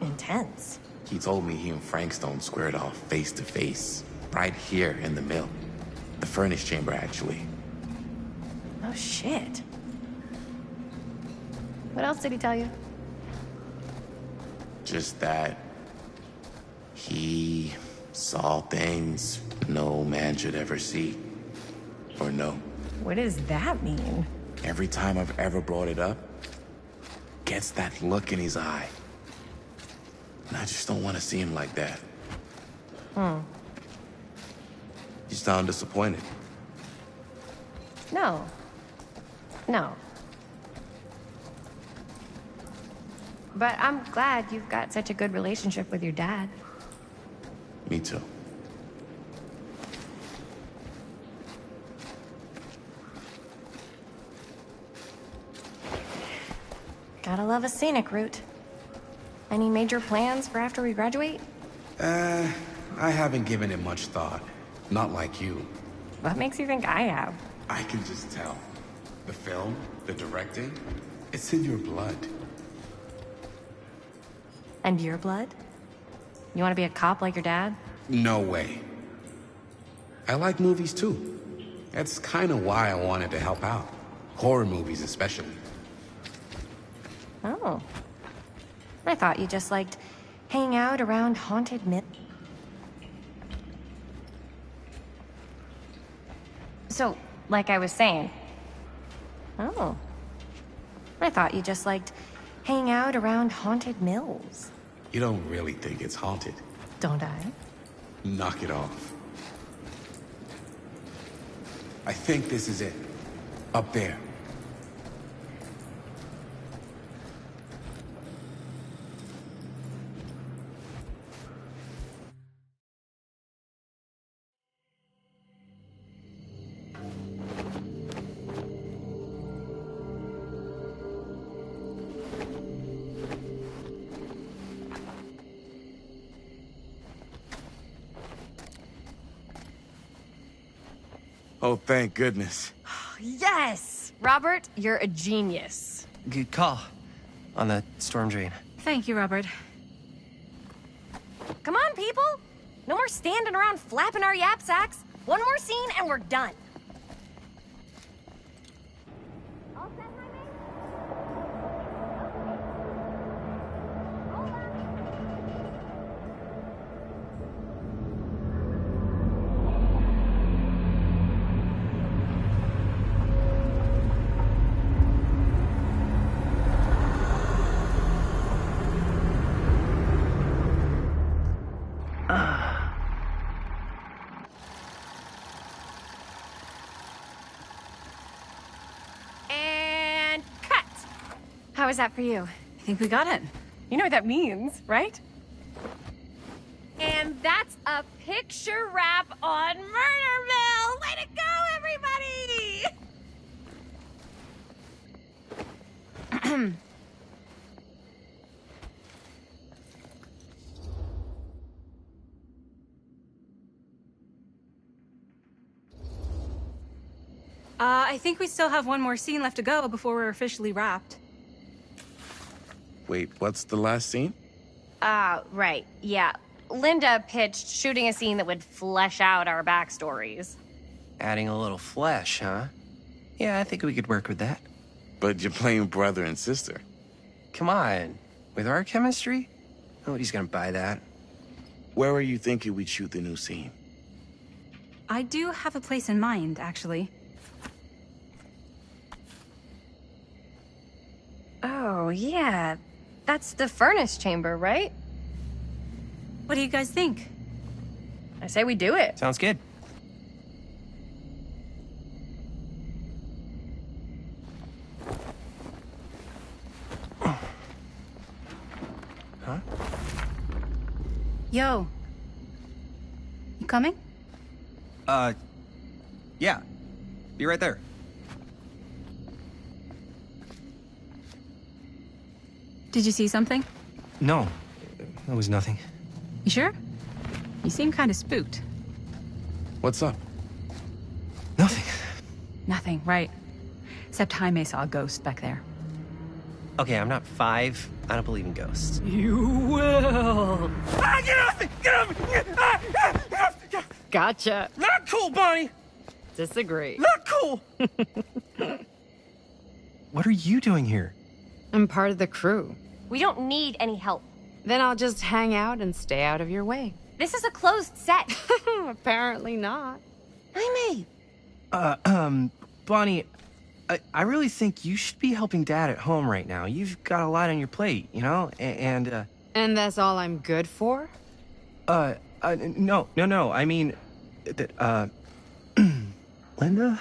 intense. He told me he and Frank Stone squared off face to face, right here in the mill. The furnace chamber, actually. Oh, shit. What else did he tell you? Just that he saw things no man should ever see or know. What does that mean? Every time I've ever brought it up, gets that look in his eye. And I just don't want to see him like that. You sound disappointed. No. No. But I'm glad you've got such a good relationship with your dad. Me too. Gotta love a scenic route. Any major plans for after we graduate? I haven't given it much thought. Not like you. What makes you think I have? I can just tell. The film, the directing, it's in your blood. And your blood? You want to be a cop like your dad? No way. I like movies too. That's kind of why I wanted to help out. Horror movies especially. Oh. I thought you just liked hanging out around haunted myth. So, like I was saying. Oh. I thought you just liked hanging out around haunted mills. You don't really think it's haunted. Don't I? Knock it off. I think this is it. Up there. Oh, thank goodness. Yes! Robert, you're a genius. Good call on the storm drain. Thank you, Robert. Come on, people! No more standing around flapping our yap sacks. One more scene and we're done. And cut! How was that for you? I think we got it. You know what that means, right? And that's a picture wrap on Murderville! Way to go, everybody! I think we still have one more scene left to go before we're officially wrapped. Wait, what's the last scene? Right, yeah. Linda pitched shooting a scene that would flesh out our backstories. Adding a little flesh, huh? Yeah, I think we could work with that. But you're playing brother and sister. Come on. With our chemistry? Nobody's gonna buy that. Where were you thinking we'd shoot the new scene? I do have a place in mind, actually. Oh, yeah. That's the furnace chamber, right? What do you guys think? I say we do it. Sounds good. Huh? Yo. You coming? Yeah. Be right there. Did you see something? No, it was nothing. You sure? You seem kind of spooked. What's up? Nothing. Nothing, right. Except Jaime saw a ghost back there. Okay, I'm not 5. I don't believe in ghosts. You will. Ah, get off me! Get off me! Get off me! Gotcha. Not cool, Bonnie! Disagree. Not cool! What are you doing here? I'm part of the crew. We don't need any help. Then I'll just hang out and stay out of your way. This is a closed set. Apparently not. Jaime! Bonnie, I really think you should be helping Dad at home right now. You've got a lot on your plate, you know? And that's all I'm good for? No. I mean, Linda?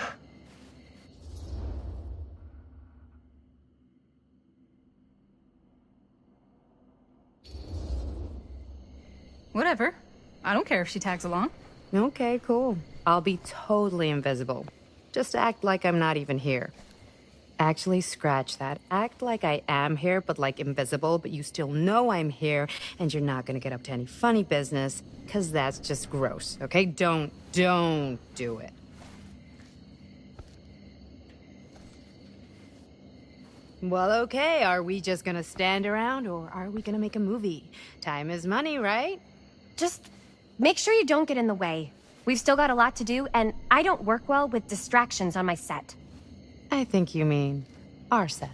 Whatever. I don't care if she tags along. Okay, cool. I'll be totally invisible. Just act like I'm not even here. Actually, scratch that. Act like I am here, but like invisible, but you still know I'm here, and you're not gonna get up to any funny business, because that's just gross, okay? Don't do it. Well, okay, are we just gonna stand around, or are we gonna make a movie? Time is money, right? Just make sure you don't get in the way. We've still got a lot to do, and I don't work well with distractions on my set. I think you mean our set.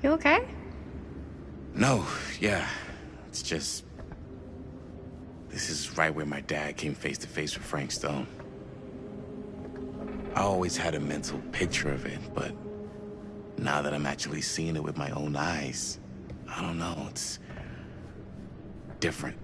You okay? No, yeah. It's just... This is right where my dad came face to face with Frank Stone. I always had a mental picture of it, but now that I'm actually seeing it with my own eyes, I don't know, it's different.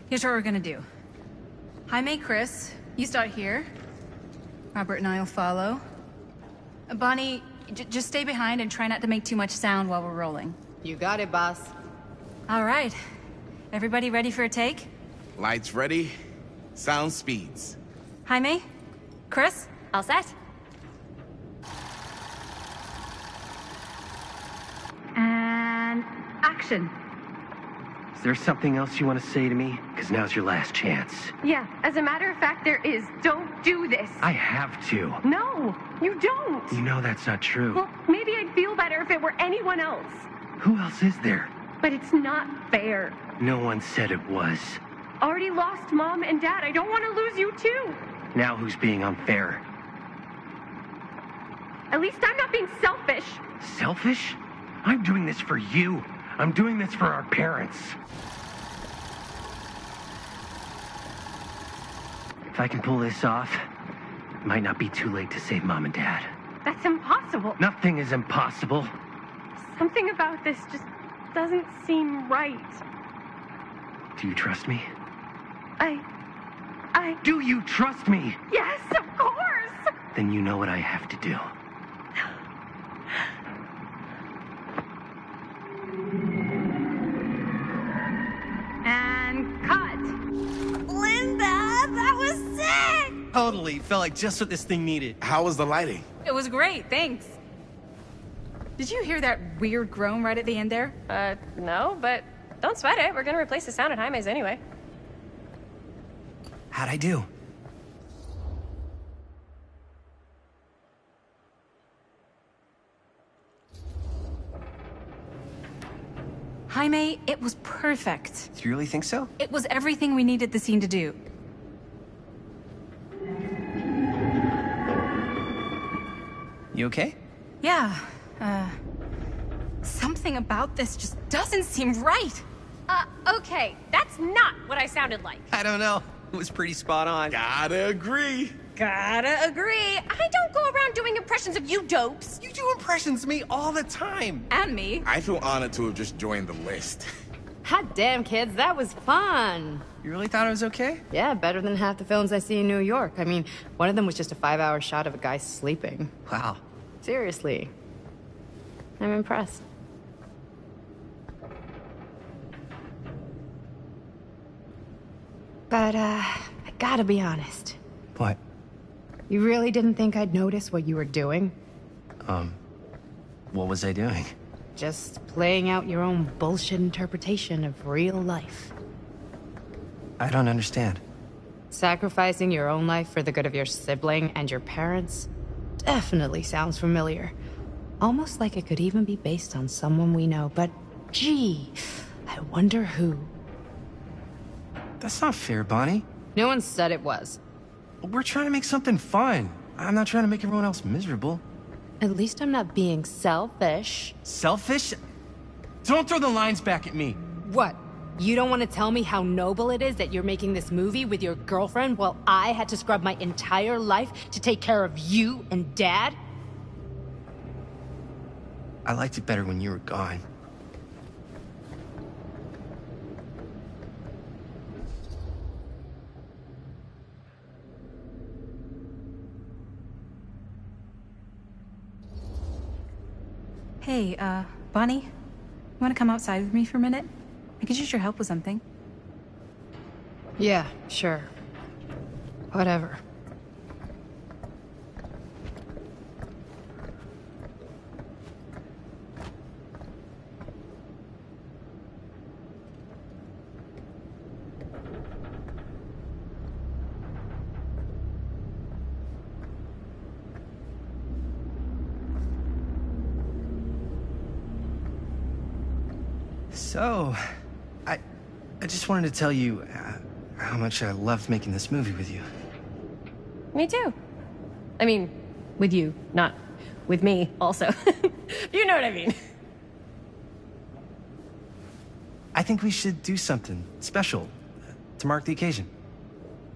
Here's what we're gonna do. Jaime, Chris, you start here. Robert and I will follow. Bonnie, just stay behind and try not to make too much sound while we're rolling. You got it, boss. All right. Everybody ready for a take? Lights ready, sound speeds. Jaime? Chris? All set? And action. Is there something else you want to say to me? Because now's your last chance. Yeah, as a matter of fact, there is. Don't do this. I have to. No, you don't. You know that's not true. Well, maybe I'd feel better if it were anyone else. Who else is there? But it's not fair. No one said it was. Already lost Mom and Dad. I don't want to lose you too. Now who's being unfair? At least I'm not being selfish. Selfish? I'm doing this for you. I'm doing this for our parents. If I can pull this off, it might not be too late to save Mom and Dad. That's impossible. Nothing is impossible. Something about this just doesn't seem right. Do you trust me? I... Do you trust me? Yes, of course! Then you know what I have to do. And cut. Linda, that was sick! Totally. Felt like just what this thing needed. How was the lighting? It was great, thanks. Did you hear that weird groan right at the end there? No, but don't sweat it. We're gonna replace the sound at Jaime's anyway. How'd I do? Jaime, it was perfect. Do you really think so? It was everything we needed the scene to do. You okay? Yeah, something about this just doesn't seem right. Okay, that's not what I sounded like. I don't know. It was pretty spot on. Gotta agree. Gotta agree. I don't go around doing impressions of you dopes. You do impressions of me all the time. And me. I feel honored to have just joined the list. Hot damn, kids, that was fun. You really thought it was okay? Yeah, better than half the films I see in New York. I mean, one of them was just a 5-hour shot of a guy sleeping. Wow. Seriously. I'm impressed. But, I gotta be honest. What? You really didn't think I'd notice what you were doing? What was I doing? Just playing out your own bullshit interpretation of real life. I don't understand. Sacrificing your own life for the good of your sibling and your parents definitely sounds familiar. Almost like it could even be based on someone we know, but gee, I wonder who. That's not fair, Bonnie. No one said it was. We're trying to make something fun. I'm not trying to make everyone else miserable. At least I'm not being selfish. Selfish? Don't throw the lines back at me. What? You don't want to tell me how noble it is that you're making this movie with your girlfriend while I had to scrub my entire life to take care of you and Dad? I liked it better when you were gone. Hey, Bonnie, you want to come outside with me for a minute? I could use your help with something. Yeah, sure. Whatever. So, I just wanted to tell you how much I loved making this movie with you. Me too. I mean, with you, not with me, also. You know what I mean. I think we should do something special to mark the occasion.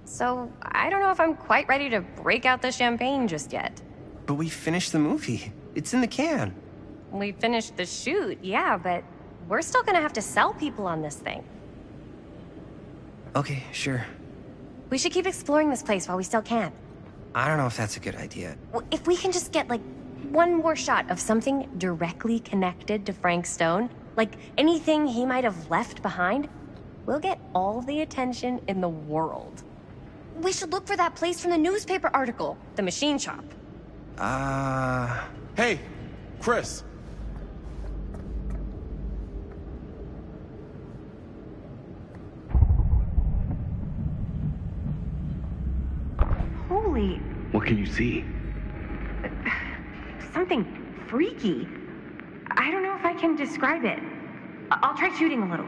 So, I don't know if I'm quite ready to break out the champagne just yet. But we finished the movie. It's in the can. We finished the shoot, yeah, but we're still gonna have to sell people on this thing. Okay, sure. We should keep exploring this place while we still can. I don't know if that's a good idea. If we can just get, like, one more shot of something directly connected to Frank Stone, like anything he might have left behind, we'll get all the attention in the world. We should look for that place from the newspaper article, the machine shop. Hey, Chris. Holy, What can you see? something freaky. I don't know if I can describe it. I'll try shooting a little.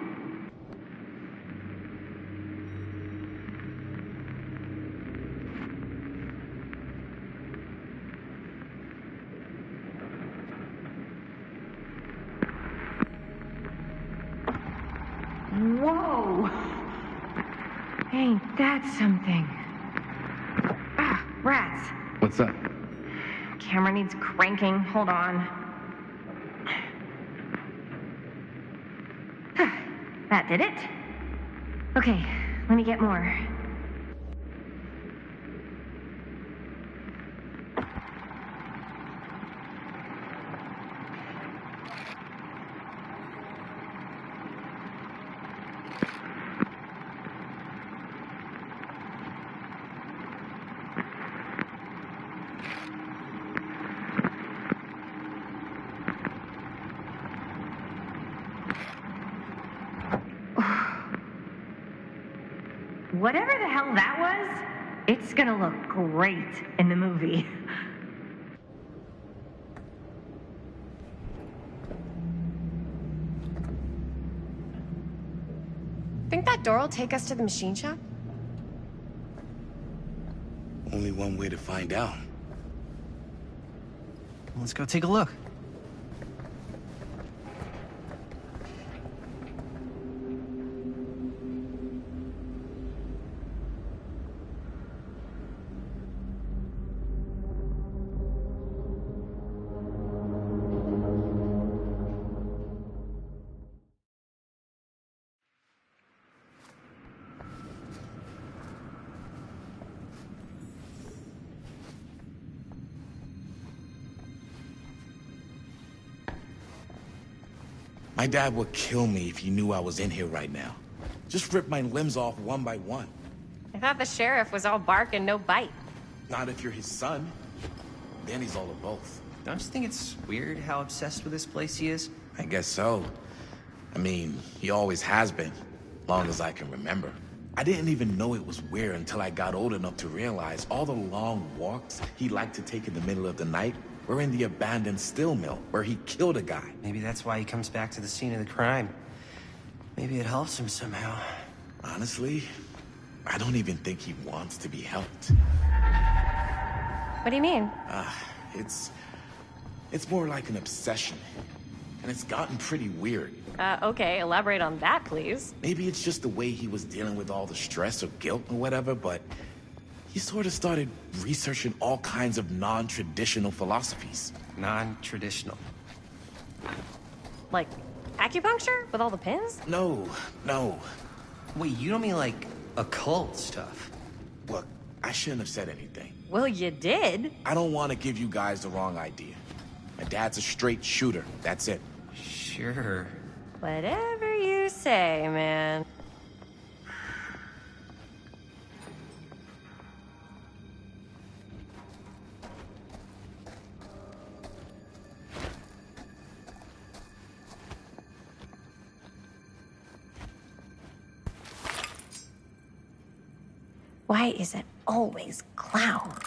Whoa! Ain't that something? Ah, rats. What's up? Camera needs cranking. Hold on. That did it. Okay, let me get more. Whatever the hell that was, it's gonna look great in the movie. Think that door will take us to the machine shop? Only one way to find out. Let's go take a look. My dad would kill me if he knew I was in here right now. Just rip my limbs off one by one. I thought the sheriff was all bark and no bite. Not if you're his son. Then he's all of both. Don't you think it's weird how obsessed with this place he is? I guess so. I mean, he always has been, long as I can remember. I didn't even know it was weird until I got old enough to realize all the long walks he liked to take in the middle of the night were in the abandoned steel mill where he killed a guy. Maybe that's why he comes back to the scene of the crime. Maybe it helps him somehow. Honestly, I don't even think he wants to be helped. What do you mean? It's more like an obsession. And it's gotten pretty weird. Okay, elaborate on that, please. Maybe it's just the way he was dealing with all the stress or guilt or whatever, but he sort of started researching all kinds of non-traditional philosophies. Non-traditional? Like acupuncture with all the pins? No. Wait, you don't mean like occult stuff? Look, I shouldn't have said anything. Well, you did. I don't want to give you guys the wrong idea. My dad's a straight shooter, that's it. Sure. Whatever you say, man. Why is it always clowns?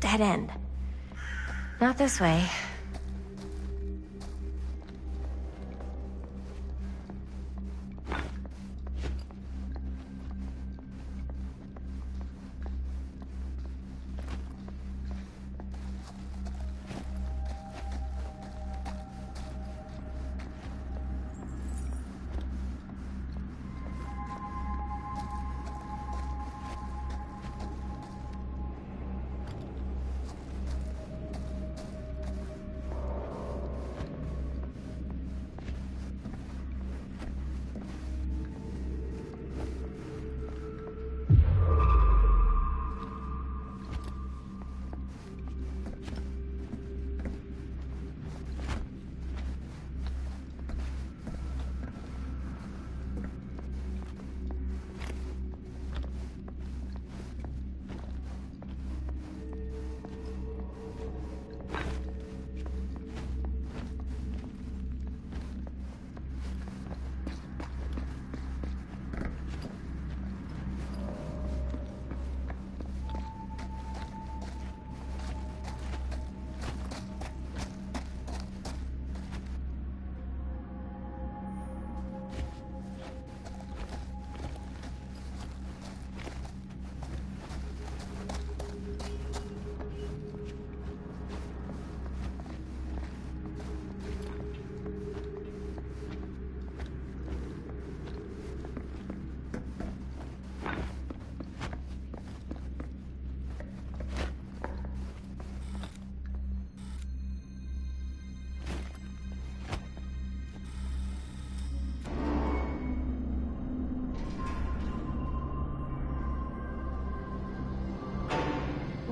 Dead end. Not this way.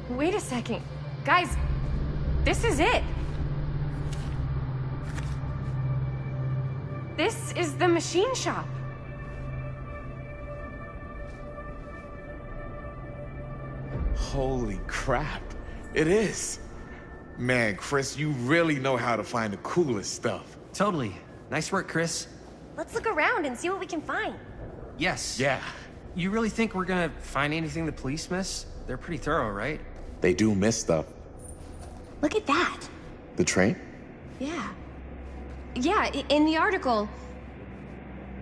Wait a second. Guys, this is it. This is the machine shop. Holy crap. It is. Man, Chris, you really know how to find the coolest stuff. Totally. Nice work, Chris. Let's look around and see what we can find. Yes. Yeah. You really think we're gonna find anything the police miss? They're pretty thorough, right? They do miss stuff. Look at that. The train? Yeah. Yeah, in the article,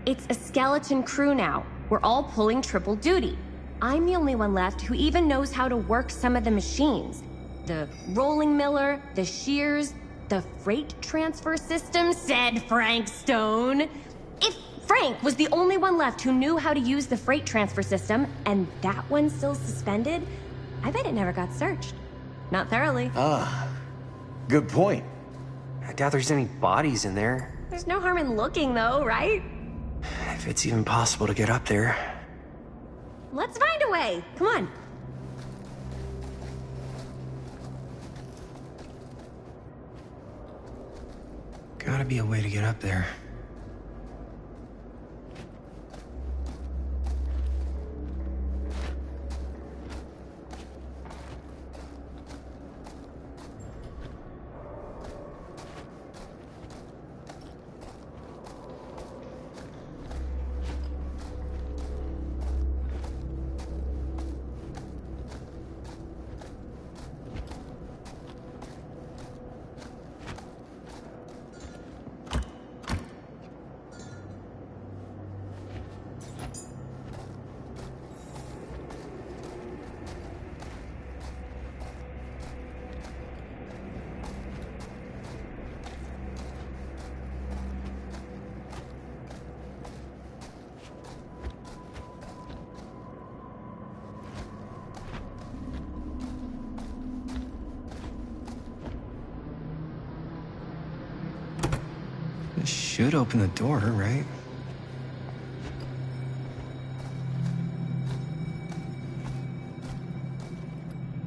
it's a skeleton crew now. We're all pulling triple duty. I'm the only one left who even knows how to work some of the machines. The rolling miller, the shears, the freight transfer system, said Frank Stone. If Frank was the only one left who knew how to use the freight transfer system, and that one's still suspended, I bet it never got searched. Not thoroughly. Ah, good point. I doubt there's any bodies in there. There's no harm in looking, though, right? If it's even possible to get up there. Let's find a way. Come on. Gotta be a way to get up there. This should open the door, right?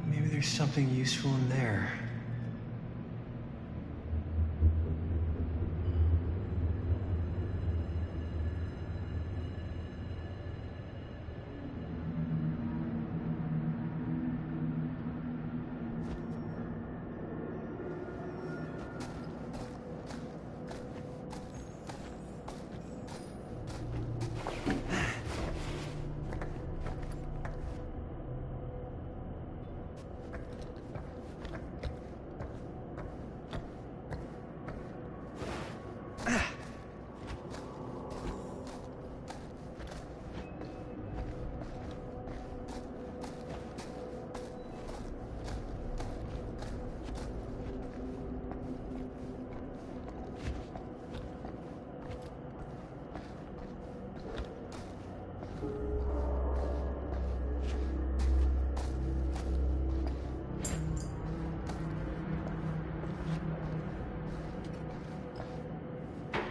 Maybe there's something useful in there.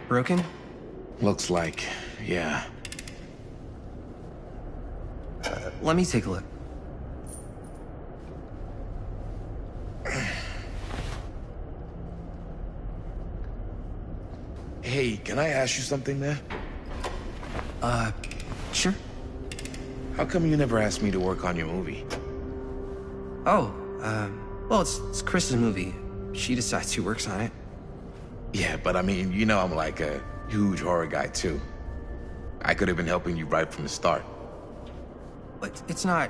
Broken? Looks like, yeah. Let me take a look. Hey, can I ask you something, man? Sure. How come you never asked me to work on your movie? Oh, well, it's Chris's movie. She decides who works on it. Yeah, but I mean, you know I'm like a huge horror guy, too. I could have been helping you right from the start. But it's not...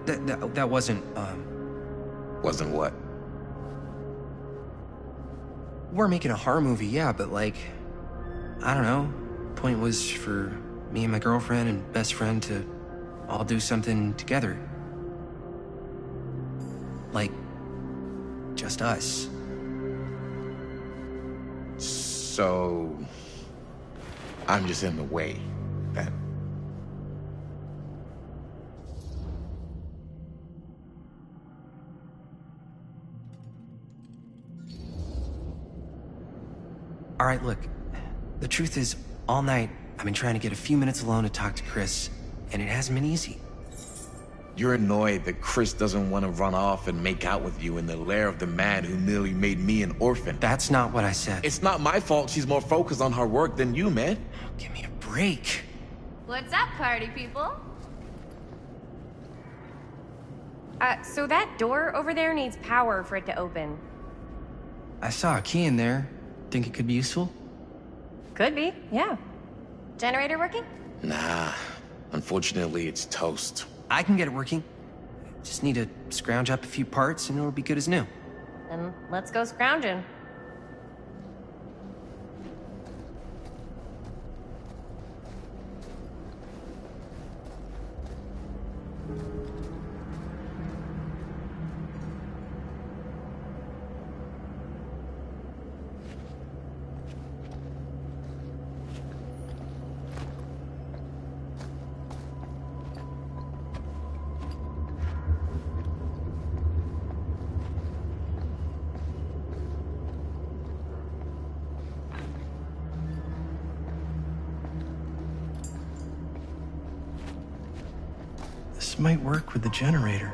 That wasn't, Wasn't what? We're making a horror movie, yeah, but like... I don't know. Point was for me and my girlfriend and best friend to all do something together. Like... just us. So... I'm just in the way, then. All right, look. The truth is, all night, I've been trying to get a few minutes alone to talk to Chris, and it hasn't been easy. You're annoyed that Chris doesn't want to run off and make out with you in the lair of the man who nearly made me an orphan. That's not what I said. It's not my fault she's more focused on her work than you, man. Give me a break. What's up, party people? So that door over there needs power for it to open. I saw a key in there. Think it could be useful? Could be, yeah. Generator working? Nah. Unfortunately, it's toast. I can get it working. Just need to scrounge up a few parts and it'll be good as new. Then let's go scrounging. This might work with the generator.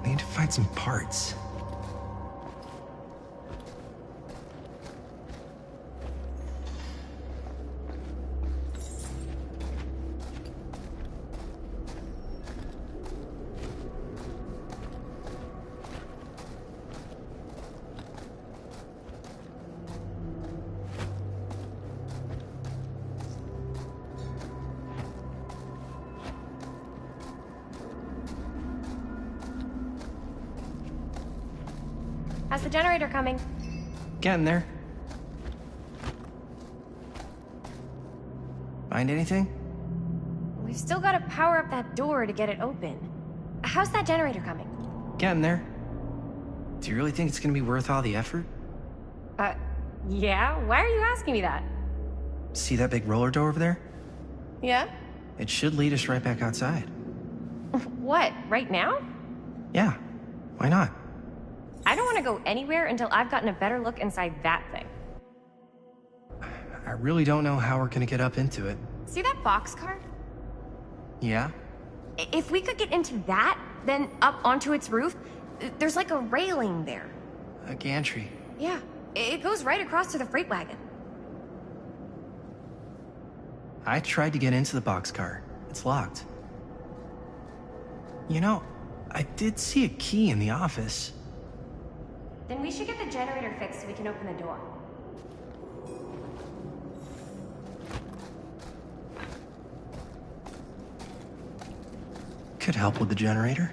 Need to find some parts. How's the generator coming? Getting there. Find anything? We've still got to power up that door to get it open. How's that generator coming? Getting there. Do you really think it's gonna be worth all the effort? Yeah? Why are you asking me that? See that big roller door over there? Yeah? It should lead us right back outside. What, right now? Yeah, why not? I don't want to go anywhere until I've gotten a better look inside that thing. I really don't know how we're gonna get up into it. See that boxcar? Yeah? If we could get into that, then up onto its roof, there's like a railing there. A gantry. Yeah, it goes right across to the freight wagon. I tried to get into the boxcar. It's locked. You know, I did see a key in the office. Then we should get the generator fixed so we can open the door. Could help with the generator.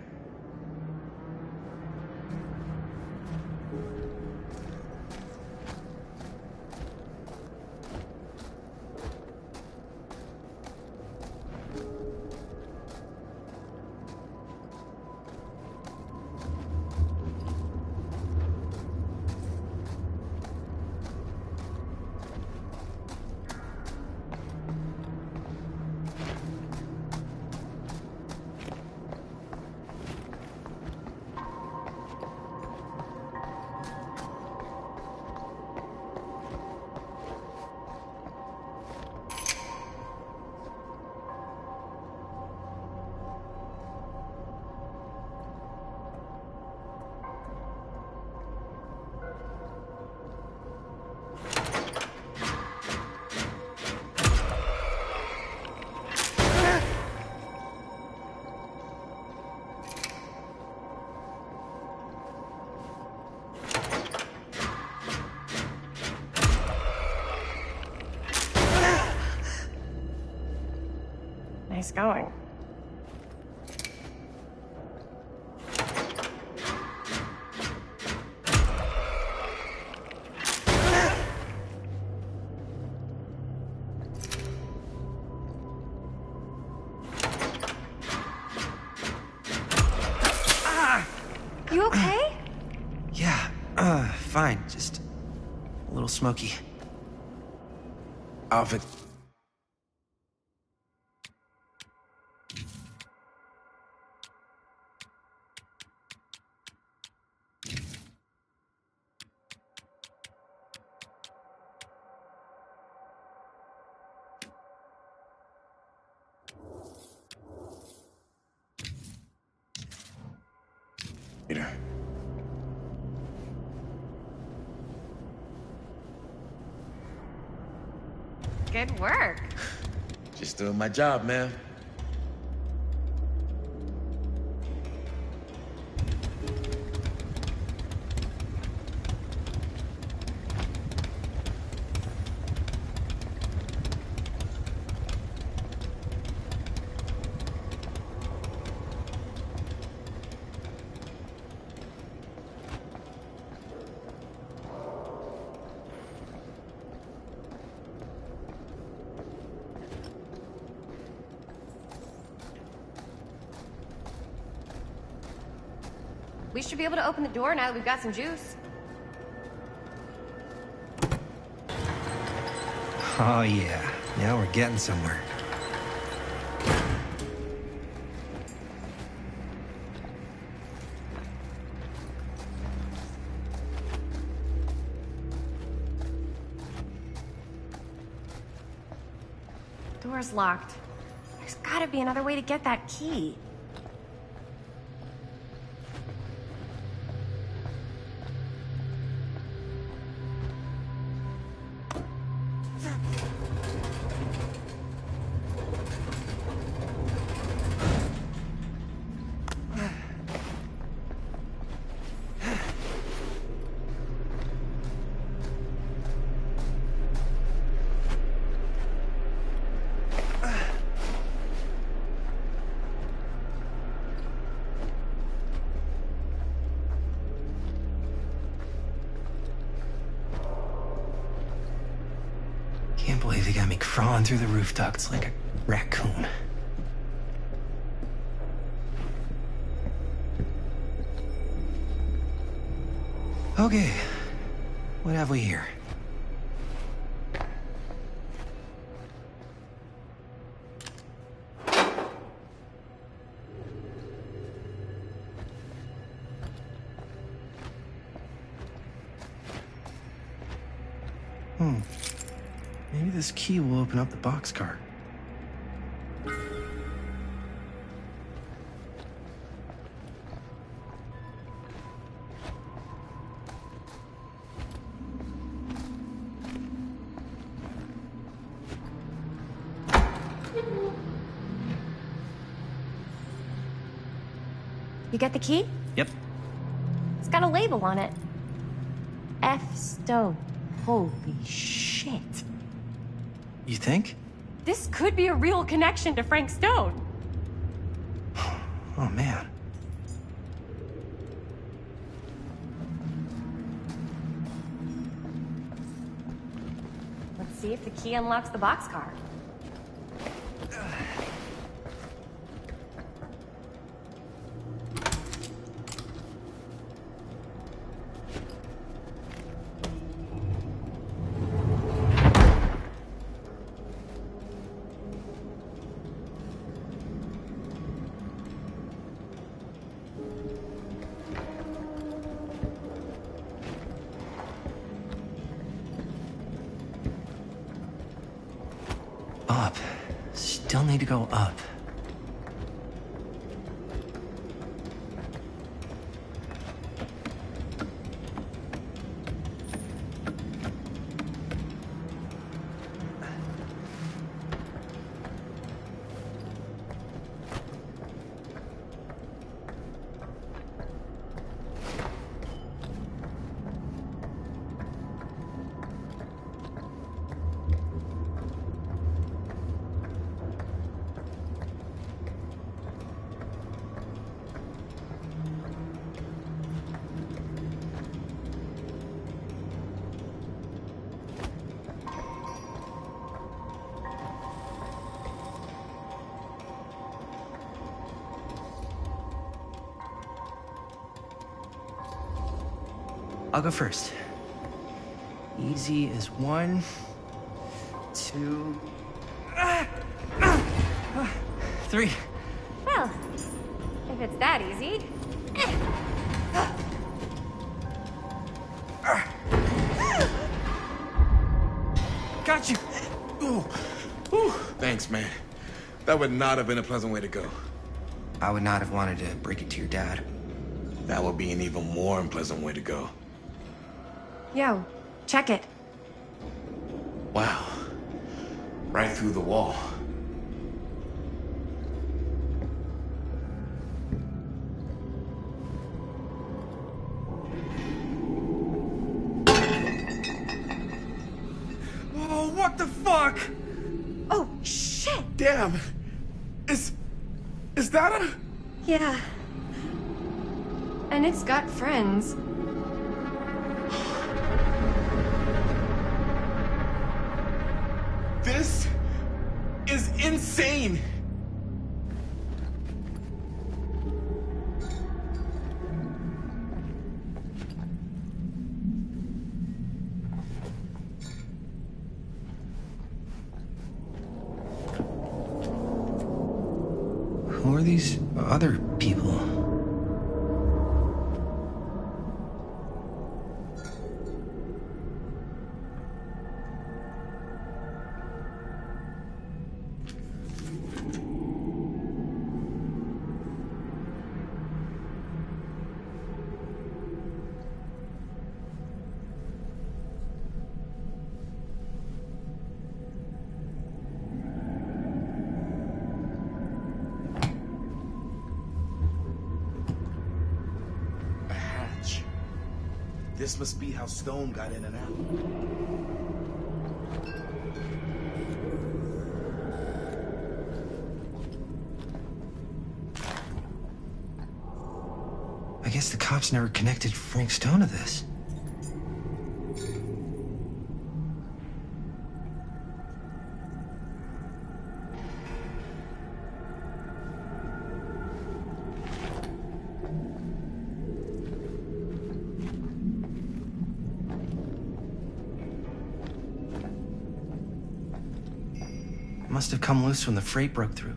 Nice going. You okay? Yeah, fine. Just a little smoky. Alfred. Peter. Good work. Just doing my job, man. We should be able to open the door now that we've got some juice. Oh, yeah. Now we're getting somewhere. Door's locked. There's gotta be another way to get that key. Can't believe they got me crawling through the roof ducts like a raccoon. Okay, what have we here? Maybe this key will open up the boxcar. You get the key? Yep. It's got a label on it. F. Stone. Holy shit. You think? This could be a real connection to Frank Stone. Oh, man. Let's see if the key unlocks the boxcar. Up. Still need to go up. I'll go first. Easy as 1, 2, 3. Well, if it's that easy. Got you! Ooh. Ooh. Thanks, man. That would not have been a pleasant way to go. I would not have wanted to break it to your dad. That would be an even more unpleasant way to go. Yo, check it. Wow. Right through the wall. Oh, what the fuck? Oh, shit! Damn! Is that a... Yeah. And it's got friends. This is insane! Who are these other people? This must be how Stone got in and out. I guess the cops never connected Frank Stone to this. Must have come loose when the freight broke through.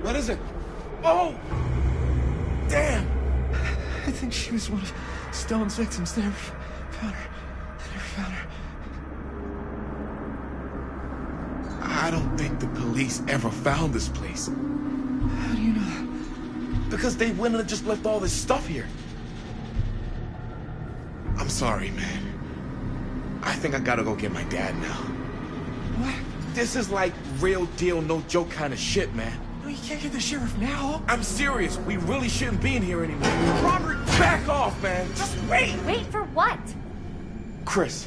What is it? Oh! Damn! I think she was one of Stone's victims. They never found her. They never found her. I don't think the police ever found this place. How do you know that? Because they wouldn't have just left all this stuff here. I'm sorry, man. I think I gotta go get my dad now. What? This is like real deal, no joke kind of shit, man. No, you can't get the sheriff now. I'm serious. We really shouldn't be in here anymore. Robert, back off, man. Just wait. Wait for what? Chris,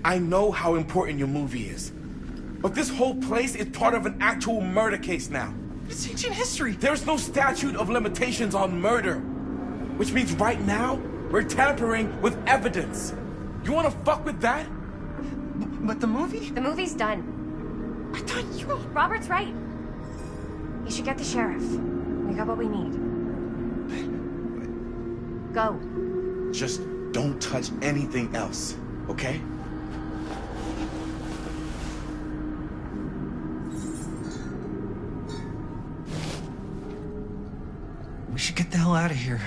I know how important your movie is. But this whole place is part of an actual murder case now. It's ancient history. There's no statute of limitations on murder. Which means right now, we're tampering with evidence. You wanna fuck with that? But the movie? The movie's done. I thought you... Robert's right. You should get the sheriff. We got what we need. Go. Just don't touch anything else, okay? We should get the hell out of here.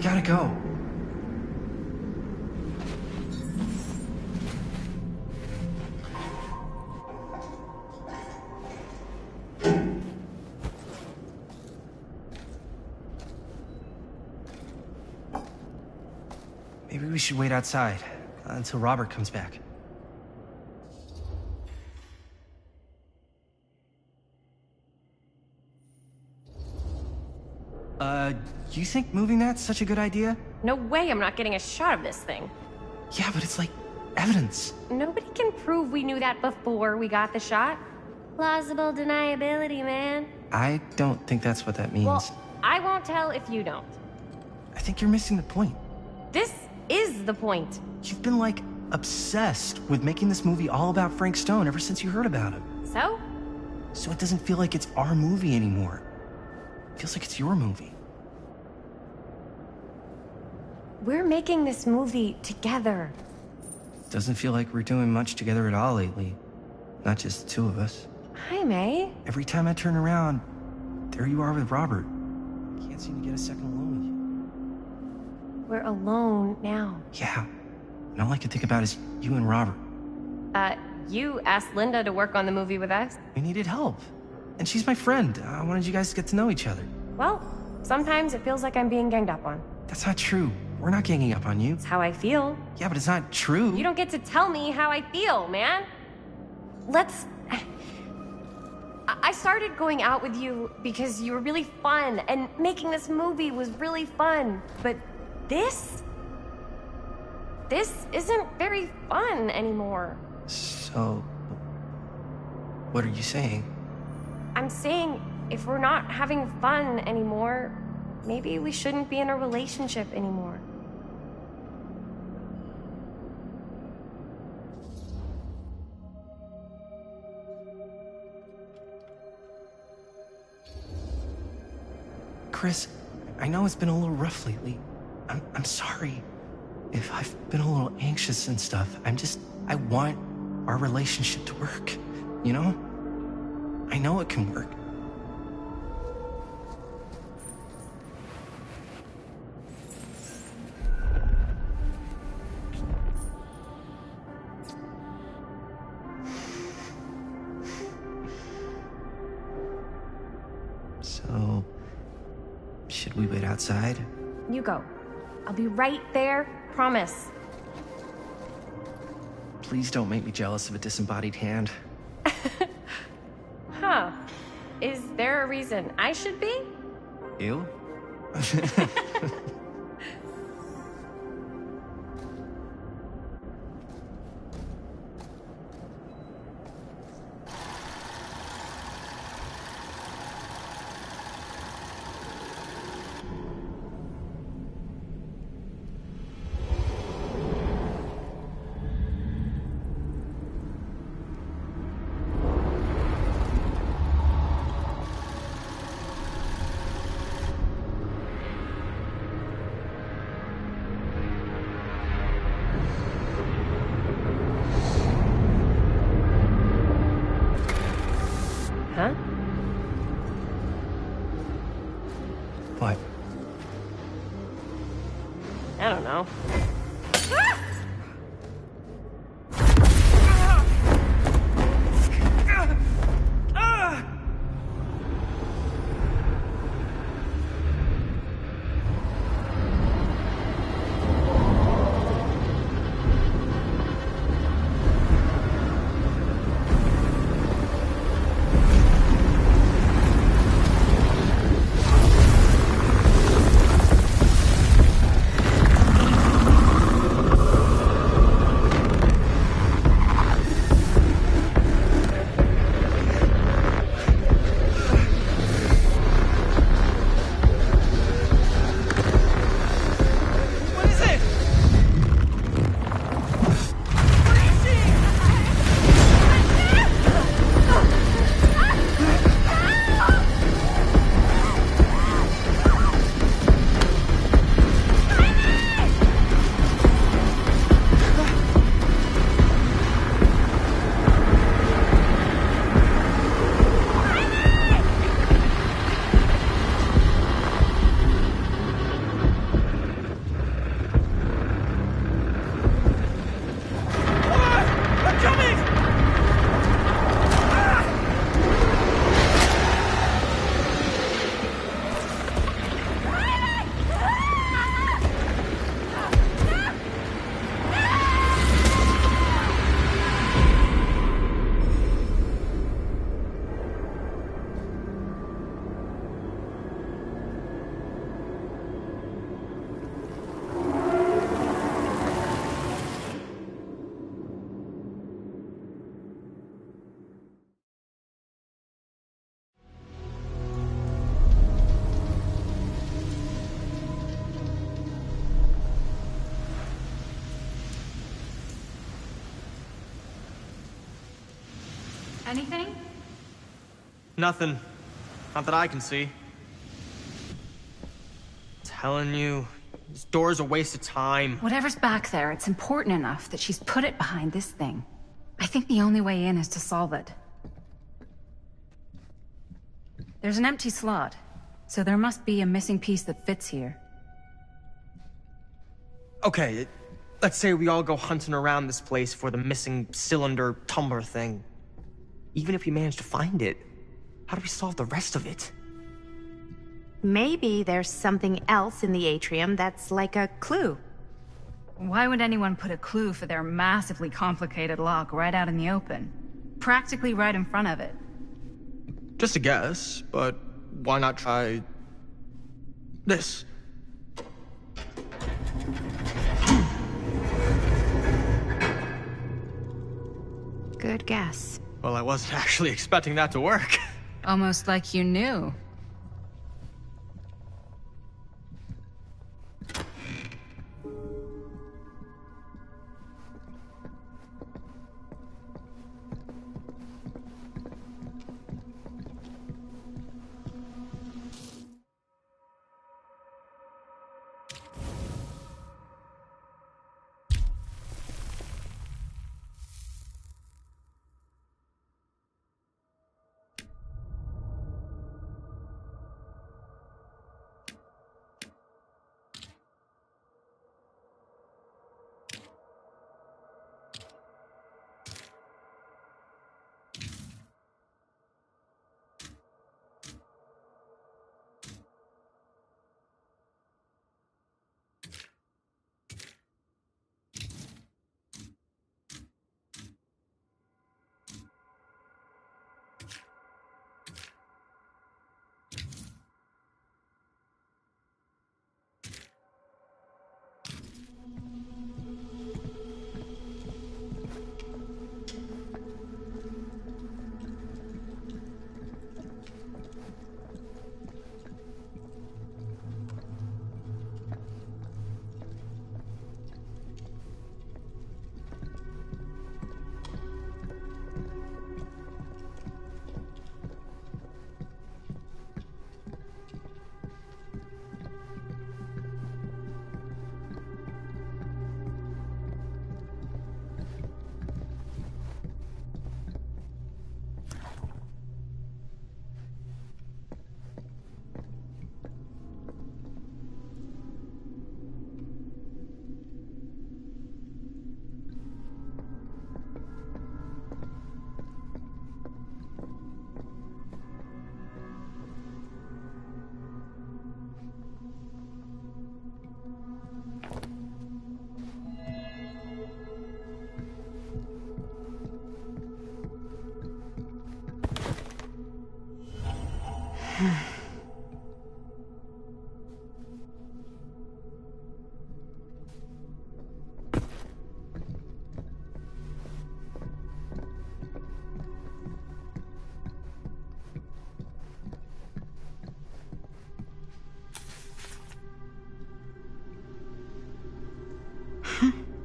gotta go. Maybe we should wait outside until Robert comes back. You think moving that's such a good idea? No way I'm not getting a shot of this thing. Yeah, but it's like evidence. Nobody can prove we knew that before we got the shot. Plausible deniability, man. I don't think that's what that means. Well, I won't tell if you don't. I think you're missing the point. This is the point. You've been, like, obsessed with making this movie all about Frank Stone ever since you heard about him. So? So it doesn't feel like it's our movie anymore. It feels like it's your movie. We're making this movie together. Doesn't feel like we're doing much together at all lately. Not just the two of us. Hi, May. Every time I turn around, there you are with Robert. Can't seem to get a second alone with you. We're alone now. Yeah. And all I can think about is you and Robert. You asked Linda to work on the movie with us? We needed help. And she's my friend. I wanted you guys to get to know each other. Well, sometimes it feels like I'm being ganged up on. That's not true. We're not ganging up on you. It's how I feel. Yeah, but it's not true. You don't get to tell me how I feel, man. I started going out with you because you were really fun, and making this movie was really fun. But this isn't very fun anymore. So, what are you saying? I'm saying if we're not having fun anymore, maybe we shouldn't be in a relationship anymore. Chris, I know it's been a little rough lately. I'm sorry if I've been a little anxious and stuff. I want our relationship to work, you know? I know it can work. So, should we wait outside? You go. I'll be right there, promise. Please don't make me jealous of a disembodied hand. Huh. Is there a reason I should be? You? Huh? What? I don't know. Anything? Nothing. Not that I can see. Telling you, this door's a waste of time. Whatever's back there, it's important enough that she's put it behind this thing. I think the only way in is to solve it. There's an empty slot, so there must be a missing piece that fits here. Okay, let's say we all go hunting around this place for the missing cylinder tumbler thing. Even if we manage to find it, how do we solve the rest of it? Maybe there's something else in the atrium that's like a clue. Why would anyone put a clue for their massively complicated lock right out in the open? Practically right in front of it. Just a guess, but why not try this? Good guess. Well, I wasn't actually expecting that to work. Almost like you knew.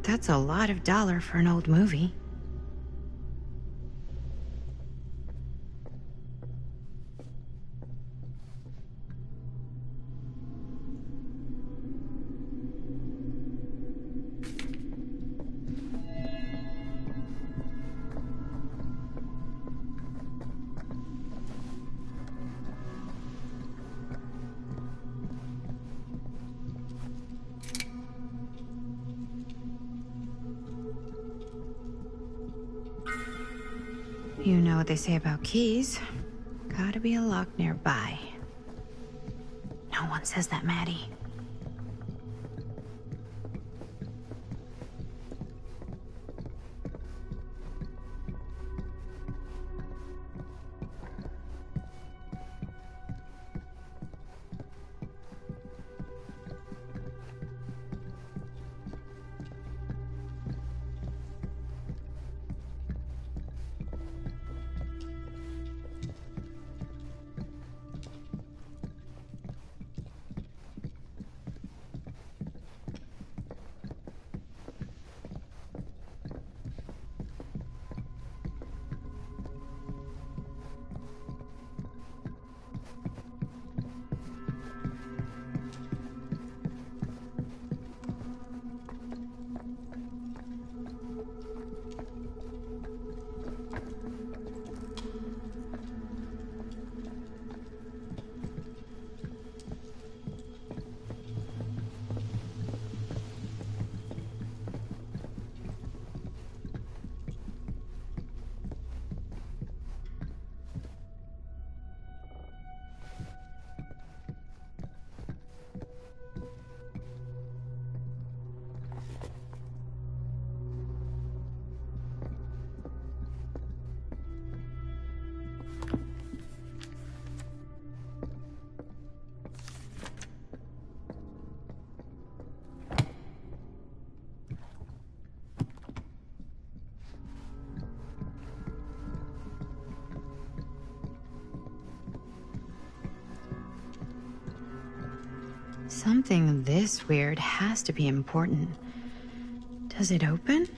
That's a lot of dollar for an old movie. You know what they say about keys. Gotta be a lock nearby. No one says that, Maddie. Something this weird has to be important. Does it open?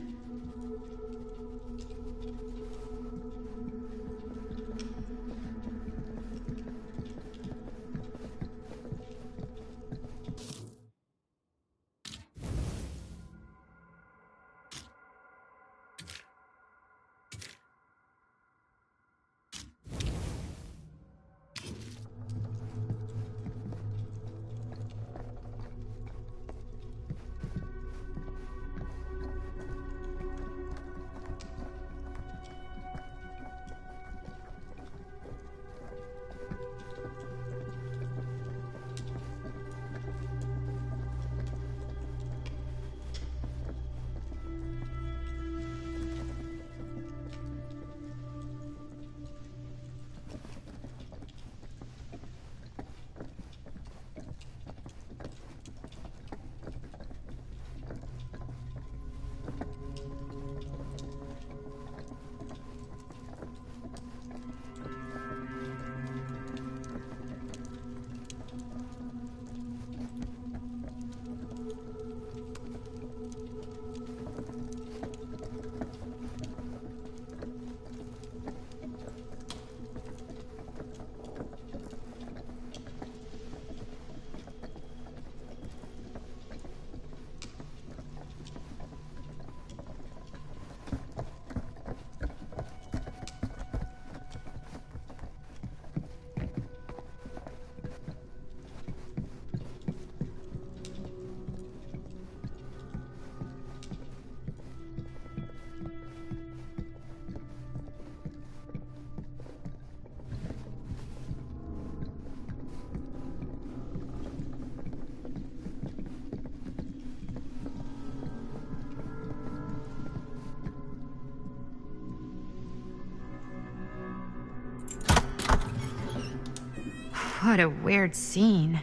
What a weird scene.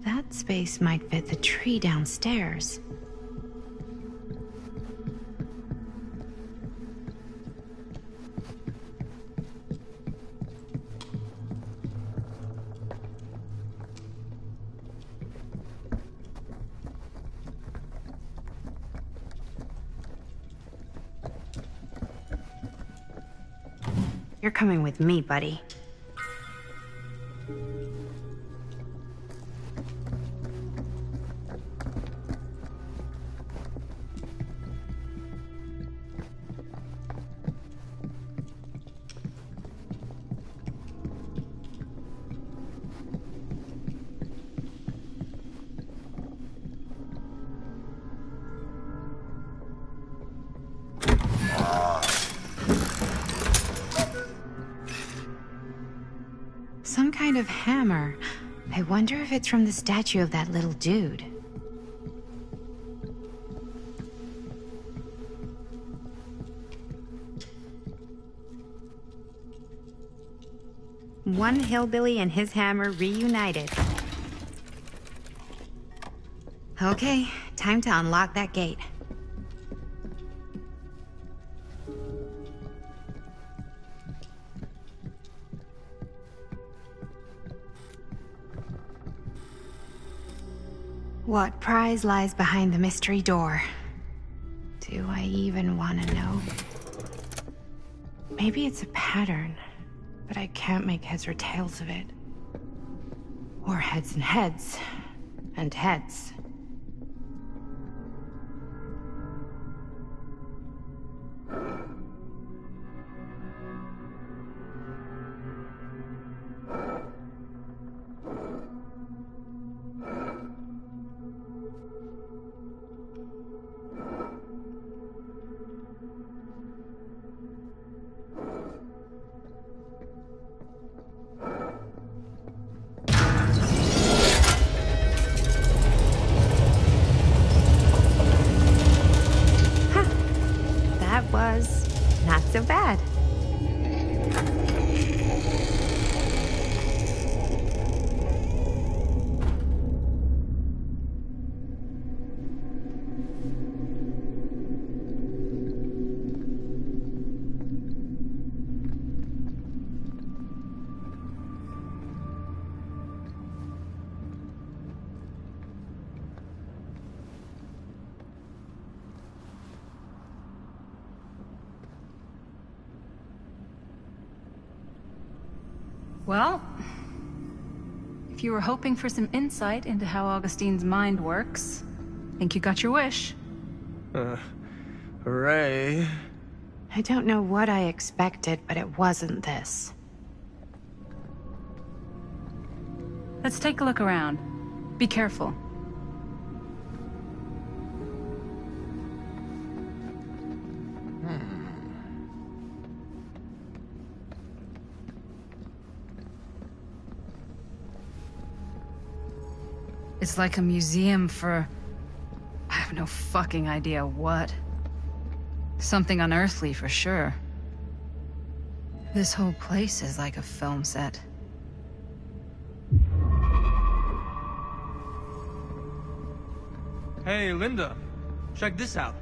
That space might fit the tree downstairs. You're coming with me, buddy. Some kind of hammer. I wonder if it's from the statue of that little dude. One hillbilly and his hammer reunited. Okay, time to unlock that gate. What prize lies behind the mystery door? Do I even want to know? Maybe it's a pattern, but I can't make heads or tails of it. Or heads and heads, and heads. Was not so bad. Well, if you were hoping for some insight into how Augustine's mind works, I think you got your wish. Hooray. I don't know what I expected, but it wasn't this. Let's take a look around. Be careful. It's like a museum for... I have no fucking idea what. Something unearthly for sure. This whole place is like a film set. Hey, Linda. Check this out.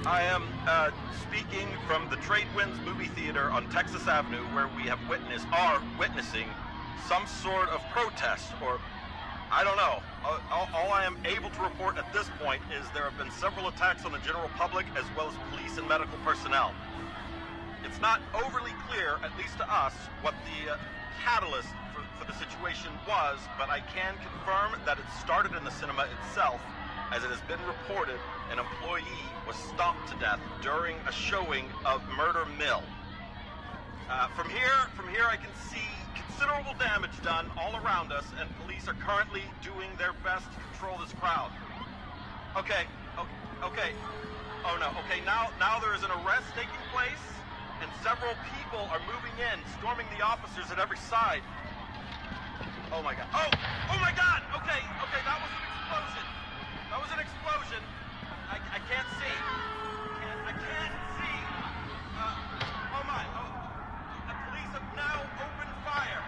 I am speaking from the Trade Winds movie theater on Texas Avenue, where we are witnessing some sort of protest, or I don't know. All I am able to report at this point is there have been several attacks on the general public as well as police and medical personnel. It's not overly clear, at least to us, what the catalyst for the situation was, but I can confirm that it started in the cinema itself. As it has been reported, an employee was stomped to death during a showing of Murder Mill. From here I can see considerable damage done all around us, and police are currently doing their best to control this crowd. Okay. Oh no, okay, now there is an arrest taking place, and several people are moving in, storming the officers at every side. Oh my god. Oh my god! Okay, that was an explosion. That was an explosion. I can't see. I can't see. Oh my. The police have now opened fire.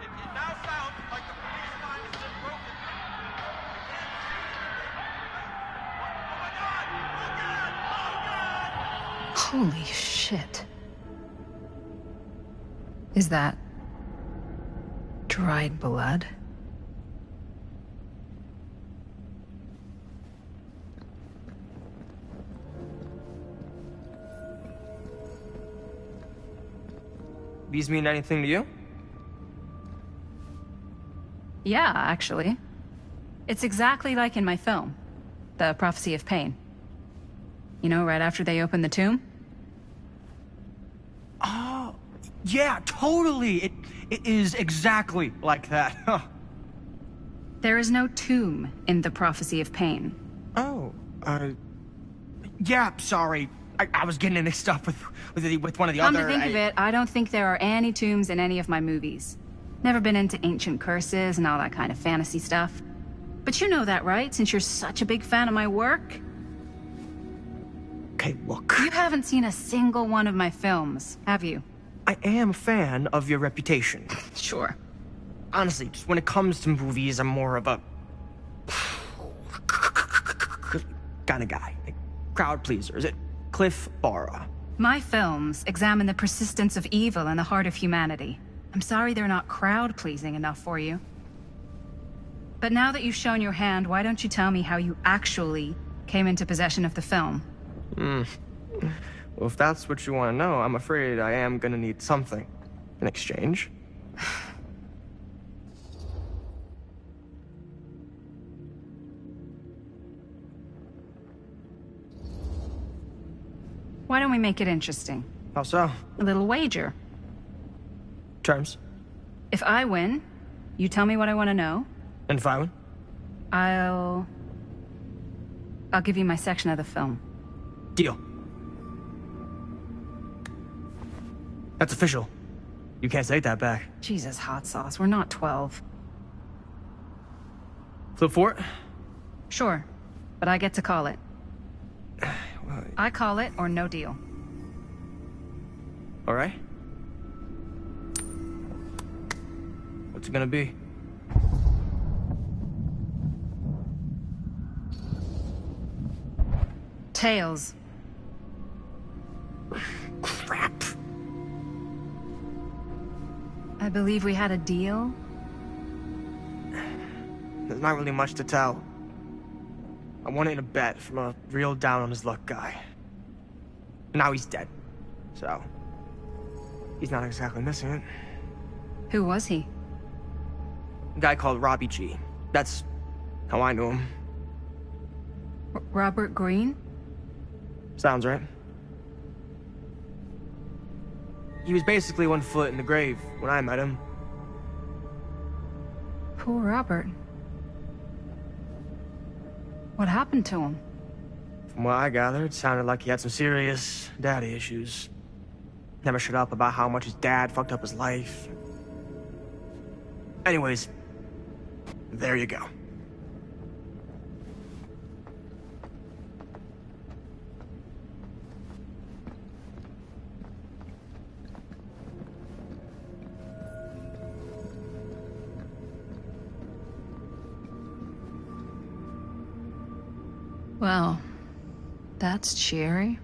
It now sounds like the police line has been broken. I can't see. Oh my god! Oh god! Holy shit. Is that... dried blood? These mean anything to you? Yeah, actually. It's exactly like in my film, The Prophecy of Pain. You know, right after they open the tomb? Oh, yeah, totally. It is exactly like that. Huh. There is no tomb in The Prophecy of Pain. Oh, yeah, sorry. I was getting mixed up with one of the Come other... to think of it, I don't think there are any tombs in any of my movies. Never been into ancient curses and all that kind of fantasy stuff. But you know that, right? Since you're such a big fan of my work? Okay, look. You haven't seen a single one of my films, have you? I am a fan of your reputation. Sure. Honestly, just when it comes to movies, I'm more of a... kind of guy. Like, crowd pleaser. Is it Cliff Barra? My films examine the persistence of evil in the heart of humanity. I'm sorry they're not crowd-pleasing enough for you. But now that you've shown your hand, why don't you tell me how you actually came into possession of the film? Well, if that's what you want to know, I'm afraid I am gonna need something in exchange. Why don't we make it interesting? How so? A little wager. Terms? If I win, you tell me what I want to know. And if I win? I'll give you my section of the film. Deal. That's official. You can't take that back. Jesus, hot sauce. We're not 12. Flip for it? Sure, but I get to call it. I call it or no deal. All right. What's it gonna be? Tails. Crap. I believe we had a deal. There's not really much to tell. I won it in a bet from a real down-on-his-luck guy. Now he's dead. So, he's not exactly missing it. Who was he? A guy called Robbie G. That's how I knew him. Robert Green? Sounds right. He was basically 1 foot in the grave when I met him. Poor Robert. What happened to him? From what I gathered, it sounded like he had some serious daddy issues. Never shut up about how much his dad fucked up his life. Anyways, there you go. Well, that's cheery.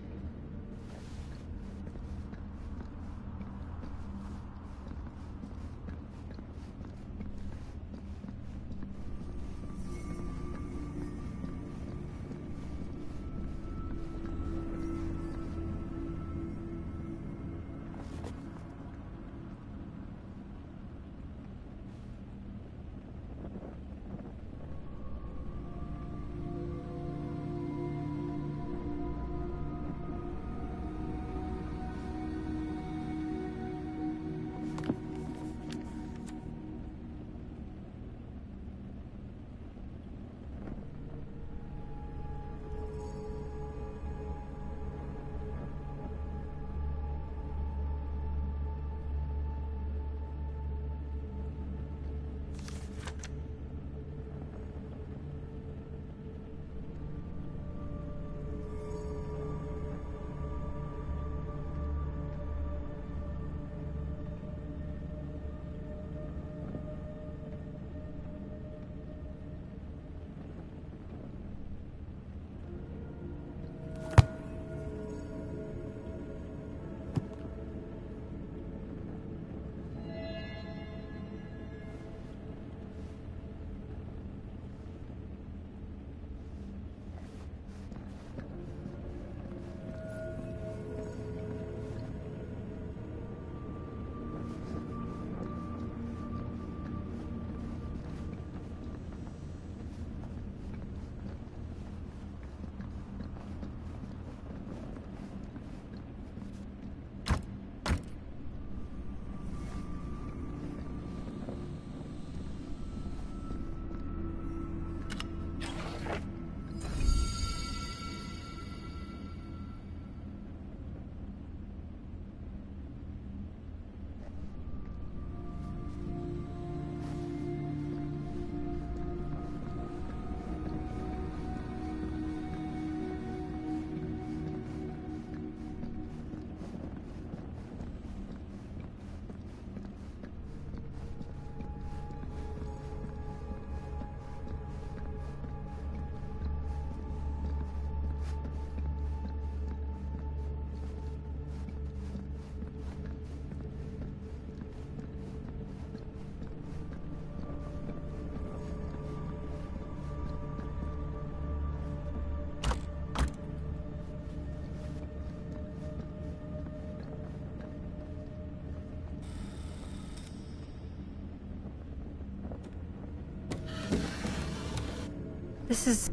This is...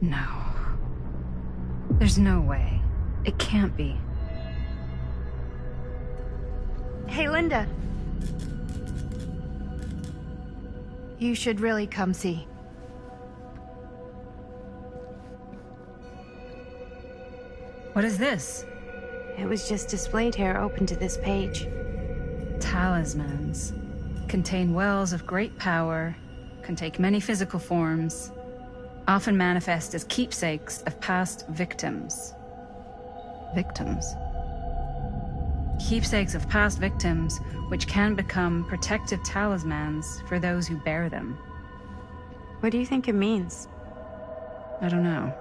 No. There's no way. It can't be. Hey, Linda. You should really come see. What is this? It was just displayed here, open to this page. Talismans. Contain wells of great power, can take many physical forms, often manifest as keepsakes of past victims. Victims? Keepsakes of past victims, which can become protective talismans for those who bear them. What do you think it means? I don't know.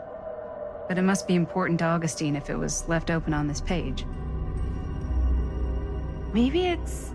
But it must be important to Augustine if it was left open on this page. Maybe it's...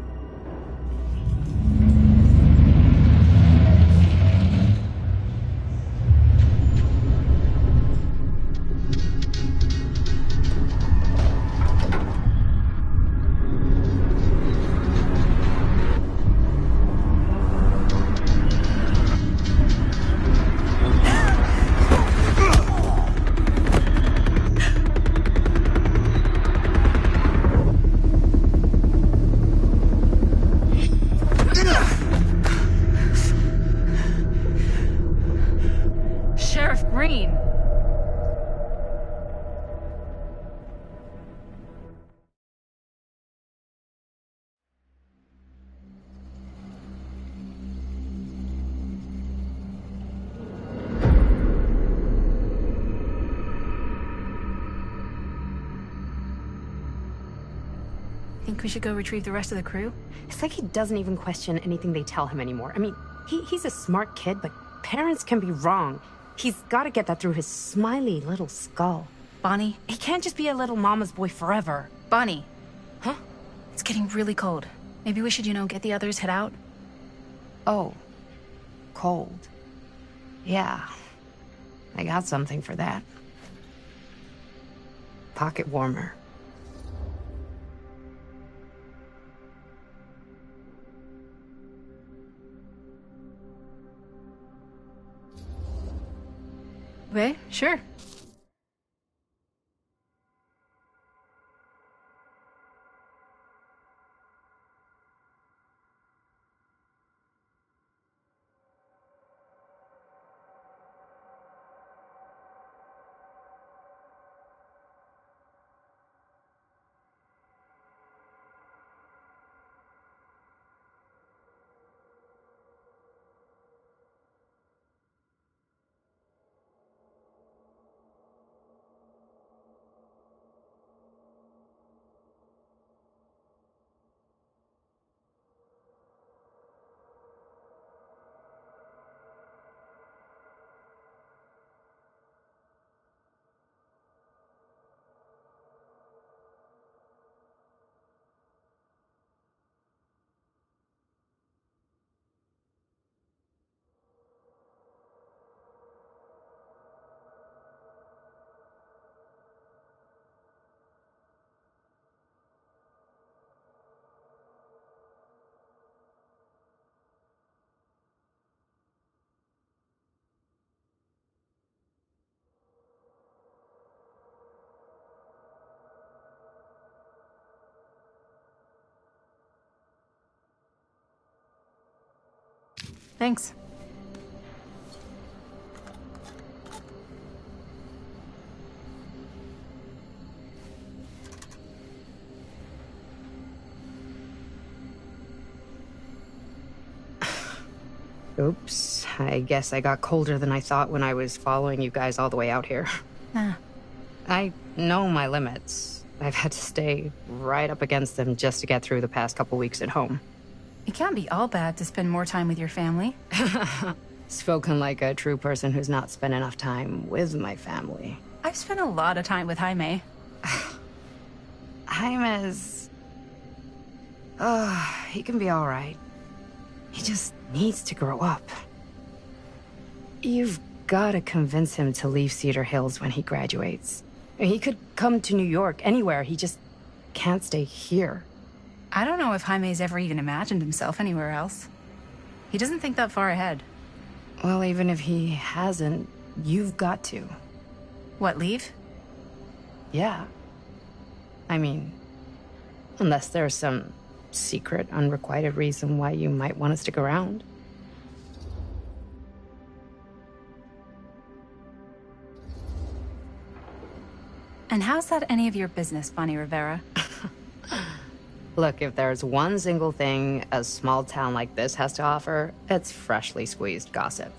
Sheriff Green! Think we should go retrieve the rest of the crew? It's like he doesn't even question anything they tell him anymore. I mean, he's a smart kid, but parents can be wrong. He's got to get that through his smiley little skull. Bonnie? He can't just be a little mama's boy forever. Bonnie. Huh? It's getting really cold. Maybe we should, get the others, head out? Oh. Cold. Yeah. I got something for that. Pocket warmer. Okay, sure. Thanks. Oops. I guess I got colder than I thought when I was following you guys all the way out here. Ah. I know my limits. I've had to stay right up against them just to get through the past couple weeks at home. It can't be all bad to spend more time with your family. Spoken like a true person who's not spent enough time with my family. I've spent a lot of time with Jaime. Jaime's... he can be all right. He just needs to grow up. You've got to convince him to leave Cedar Hills when he graduates. He could come to New York, anywhere. He just can't stay here. I don't know if Jaime's ever even imagined himself anywhere else. He doesn't think that far ahead. Well, even if he hasn't, you've got to. What, leave? Yeah. I mean, unless there's some secret, unrequited reason why you might want to stick around. And how's that any of your business, Bonnie Rivera? Look, if there's one single thing a small town like this has to offer, it's freshly squeezed gossip.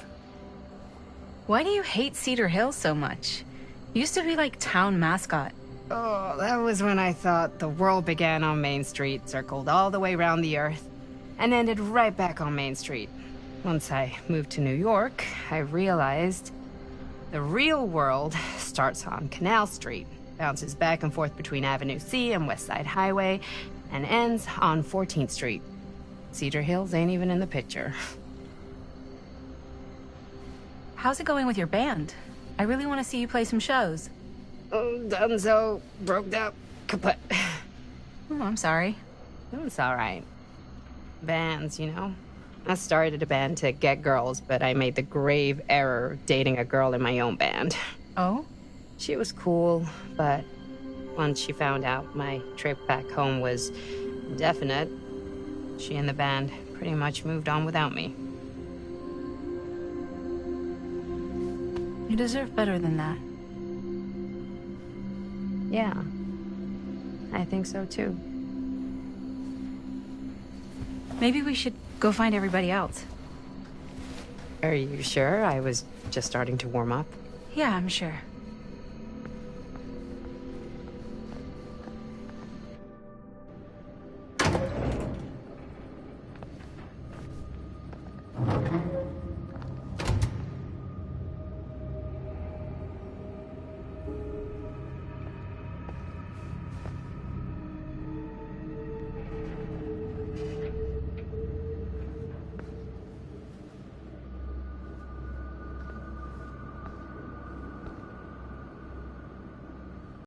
Why do you hate Cedar Hills so much? You used to be like town mascot. Oh, that was when I thought the world began on Main Street, circled all the way around the earth, and ended right back on Main Street. Once I moved to New York, I realized The real world starts on Canal Street, bounces back and forth between Avenue C and West Side Highway, and ends on 14th Street. Cedar Hills ain't even in the picture. How's it going with your band? I really want to see you play some shows. Oh, done so. Broke up. Kaput. Oh, I'm sorry. It's all right. Bands, you know? I started a band to get girls, but I made the grave error of dating a girl in my own band. Oh? She was cool, but once she found out my trip back home was indefinite, she and the band pretty much moved on without me. You deserve better than that. Yeah. I think so too. Maybe we should go find everybody else. Are you sure? I was just starting to warm up. Yeah, I'm sure.